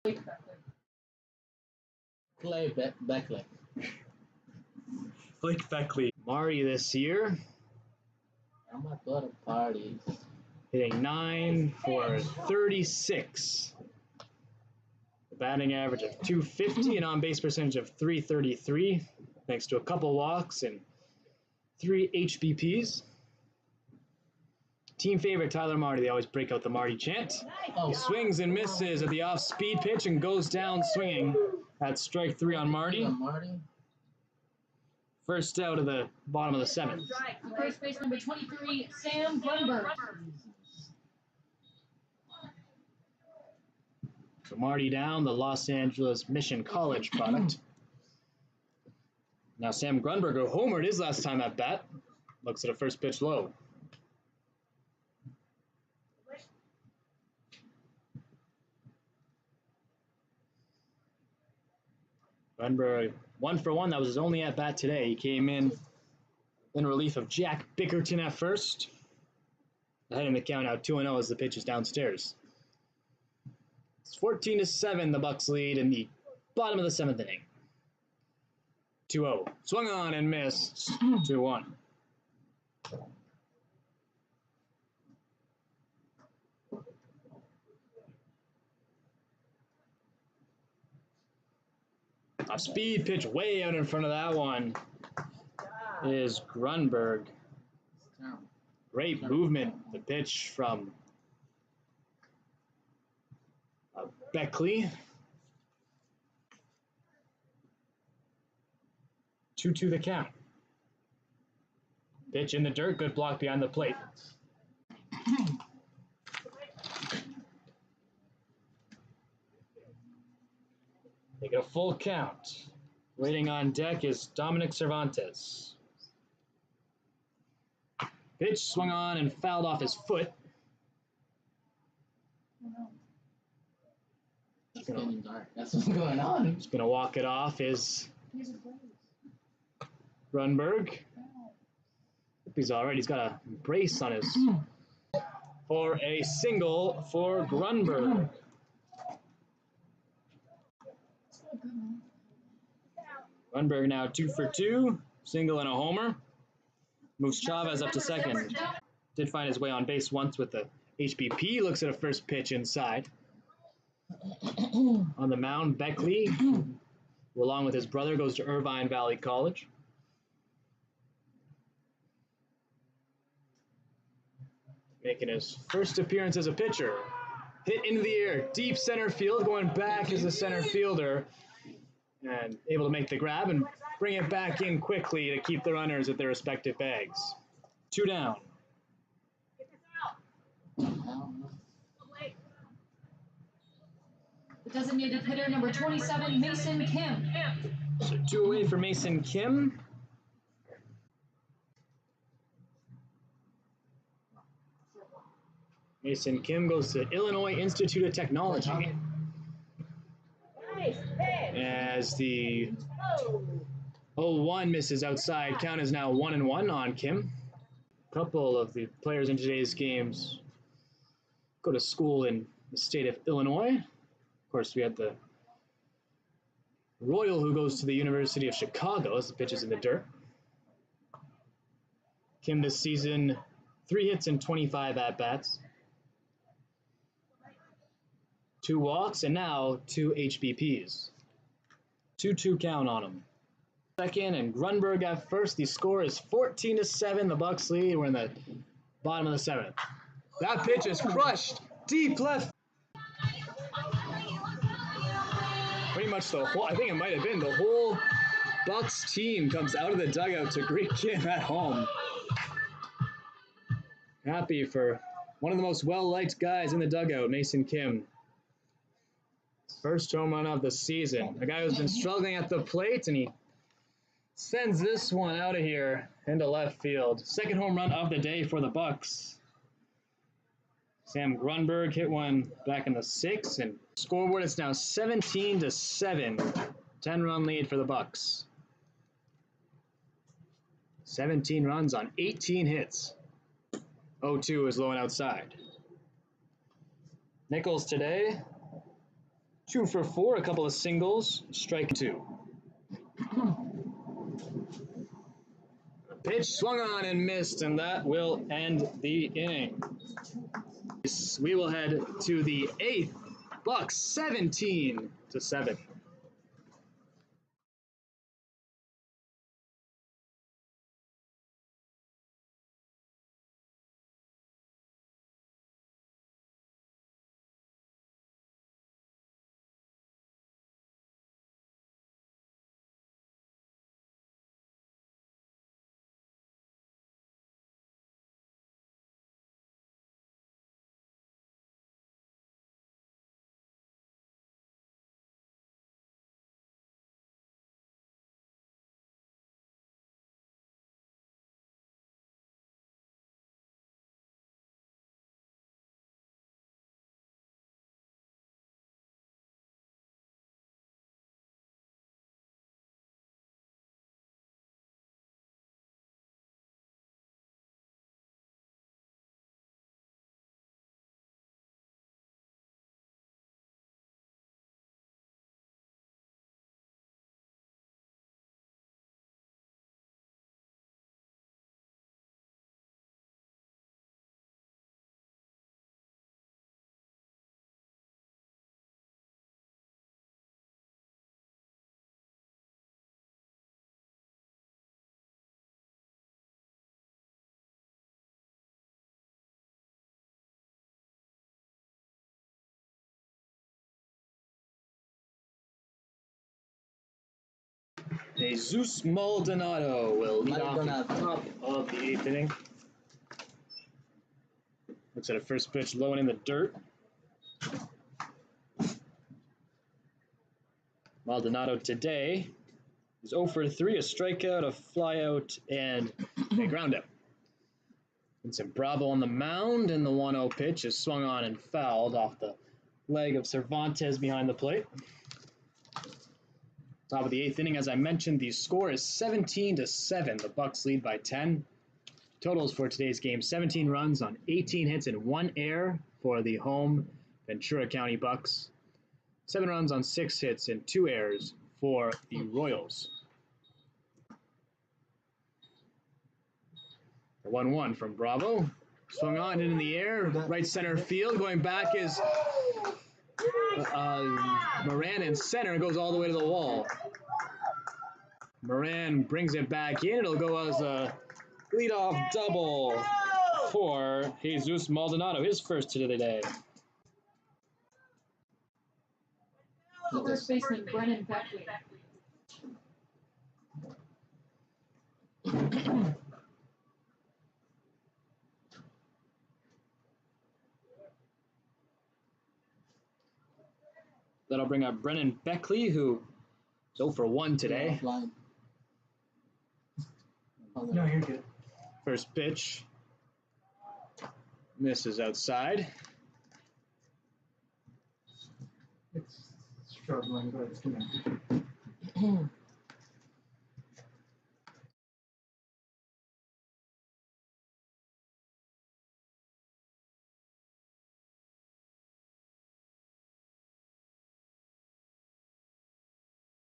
Beckley. Blake Beckley. Marty this year, I'm gonna go to parties. hitting 9 for 36. A batting average of 250 and on-base percentage of 333, thanks to a couple walks and 3 HBPs. Team favorite Tyler Marty. They always break out the Marty chant. He swings and misses at the off-speed pitch and goes down swinging. That's strike 3 on Marty. First out of the bottom of the 7th. First base number 23, Sam Grunberg. So Marty down, the Los Angeles Mission College product. Now Sam Grunberg, who homered his last time at bat, looks at a first pitch low. Grunberg, 1 for 1. That was his only at bat today. He came in relief of Jack Bickerton at first. Ahead in the count out 2-0 as the pitch is downstairs. It's 14-7, the Bucs lead in the bottom of the 7th inning. 2-0. Swung on and missed. 2-1. A speed pitch way out in front of that one is Grunberg. Great movement. The pitch from Beckley. 2-2 the count. Pitch in the dirt. Good block behind the plate. They get a full count. Waiting on deck is Dominic Cervantes. Pitch swung on and fouled off his foot. It's getting dark. That's what's going on. He's going to walk it off is Grunberg. He's all right. He's got a brace on his for a single for Grunberg. Grunberg now 2 for 2, single and a homer. Moves Chavez up to second. Did find his way on base once with the HBP. Looks at a first pitch inside. On the mound, Beckley, who along with his brother goes to Irvine Valley College. Making his first appearance as a pitcher. Hit into the air, deep center field, going back as a center fielder. And able to make the grab and bring it back in quickly to keep the runners at their respective bags. 2 down. The designated hitter, number 27, Mason Kim. So 2 away for Mason Kim. Mason Kim goes to Illinois Institute of Technology. As the 0-1 misses outside, count is now 1-1 on Kim. A couple of the players in today's games go to school in the state of Illinois. Of course, we had the Royal who goes to the University of Chicago as the pitch is in the dirt. Kim this season, 3 hits and 25 at-bats. 2 walks and now 2 HBPs. 2-2 count on him. Second and Grunberg at first. The score is 14-7. The Bucs lead. We're in the bottom of the 7th. That pitch is crushed deep left. Pretty much the whole, I think it might have been the whole Bucs team comes out of the dugout to greet Kim at home. Happy for one of the most well-liked guys in the dugout, Mason Kim. First home run of the season. A guy who's been struggling at the plate, and he sends this one out of here into left field. Second home run of the day for the Bucs. Sam Grunberg hit one back in the 6th, and scoreboard is now 17-7. 10-run lead for the Bucs. 17 runs on 18 hits. 0-2 is low and outside. Nichols today, 2 for 4, a couple of singles, strike 2. Pitch swung on and missed, and that will end the inning. We will head to the 8th, Bucs 17-7. Jesus Maldonado will lead off the top of the 8th inning. Looks at a first pitch low and in the dirt. Maldonado today is 0 for 3, a strikeout, a flyout, and a groundout. Vincent Bravo on the mound, and the 1-0 pitch is swung on and fouled off the leg of Cervantes behind the plate. Top of the 8th inning, as I mentioned, the score is 17-7. The Bucs lead by 10. Totals for today's game: 17 runs on 18 hits and 1 error for the home Ventura County Bucs. 7 runs on 6 hits and 2 errors for the Royals. The 1-1 from Bravo. Swung on in the air, right center field. Going back is Moran in center, goes all the way to the wall. Moran brings it back in. It'll go as a leadoff double for Jesus Maldonado, his first hit of the day. First baseman Brennan Beckley. That'll bring up Brennan Beckley, who is 0 for 1 today. No, you're good. First pitch misses outside. It's struggling, but it's coming.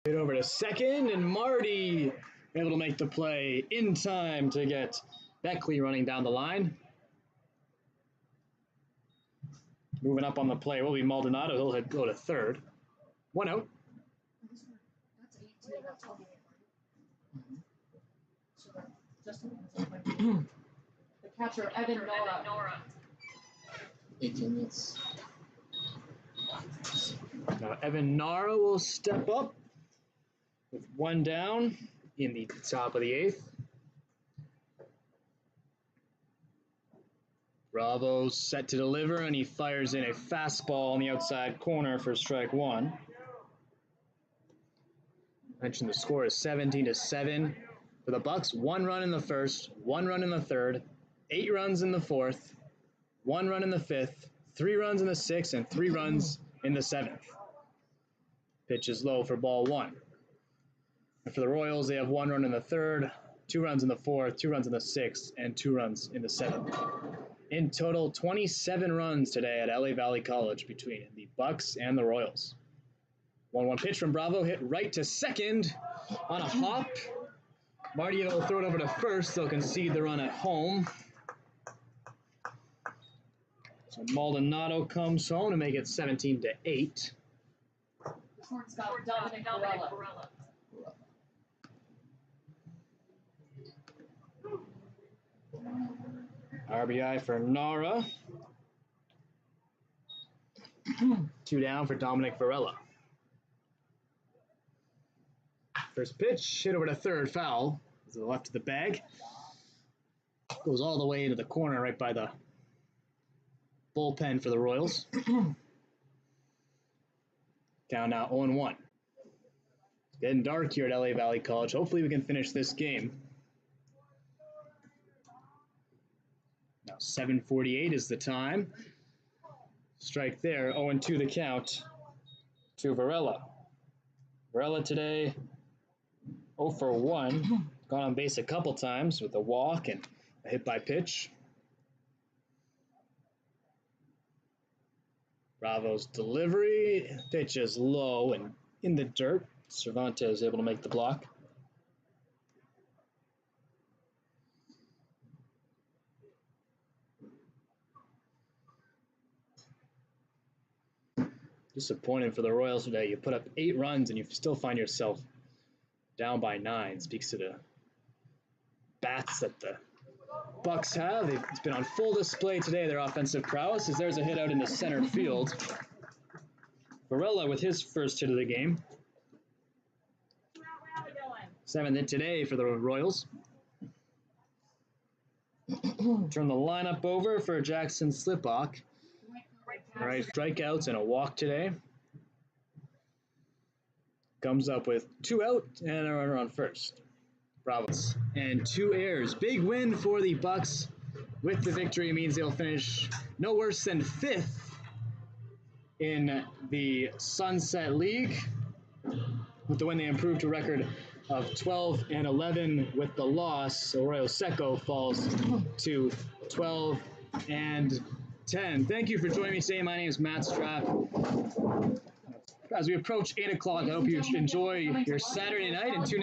Get over to second, and Marty able to make the play in time to get Beckley running down the line. Moving up on the play will be Maldonado. He'll go to third. 1 out. That's 18. That's 28. So the catcher, Evan Nora. 18 minutes. Now Evan Nara will step up with 1 down in the top of the 8th. Bravo set to deliver, and he fires in a fastball on the outside corner for strike 1. I mentioned the score is 17-7 for the Bucs. 1 run in the first, 1 run in the third, 8 runs in the fourth, 1 run in the fifth, 3 runs in the sixth, and 3 runs in the 7th. Pitch is low for ball 1. And for the Royals, they have 1 run in the third, 2 runs in the fourth, 2 runs in the 6th, and 2 runs in the 7th. In total, 27 runs today at LA Valley College between the Bucs and the Royals. 1-1 pitch from Bravo, hit right to second on a hop. Marty will throw it over to first. They'll concede the run at home. So Maldonado comes home to make it 17-8. This one's got Dominic Varela. RBI for Nara. 2 down for Dominic Varela. First pitch, hit over to third, foul. To the left of the bag. Goes all the way into the corner right by the bullpen for the Royals. Down now 0-1. It's getting dark here at LA Valley College. Hopefully we can finish this game. Now 7:48 is the time. Strike there, 0-2 the count to Varela. Varela today 0 for 1. Gone on base a couple times with a walk and a hit by pitch. Bravo's delivery. Pitch is low and in the dirt. Cervantes able to make the block. Disappointing for the Royals today. You put up 8 runs and you still find yourself down by 9. Speaks to the bats that the Bucs have. It's been on full display today, their offensive prowess, as there's a hit out into center field. Varela with his first hit of the game. 7th hit today for the Royals. Turn the lineup over for Jackson Slipbach. All right, strikeouts and a walk today. Comes up with 2 out and a runner on first. Bravos and 2 errors. Big win for the Bucs. With the victory means they'll finish no worse than 5th in the Sunset League. With the win, they improved to a record of 12-11. With the loss, Arroyo Seco falls to 12-10. Thank you for joining me today. My name is Matt Strapp. As we approach 8 o'clock, I hope you enjoy your Saturday night and tune in.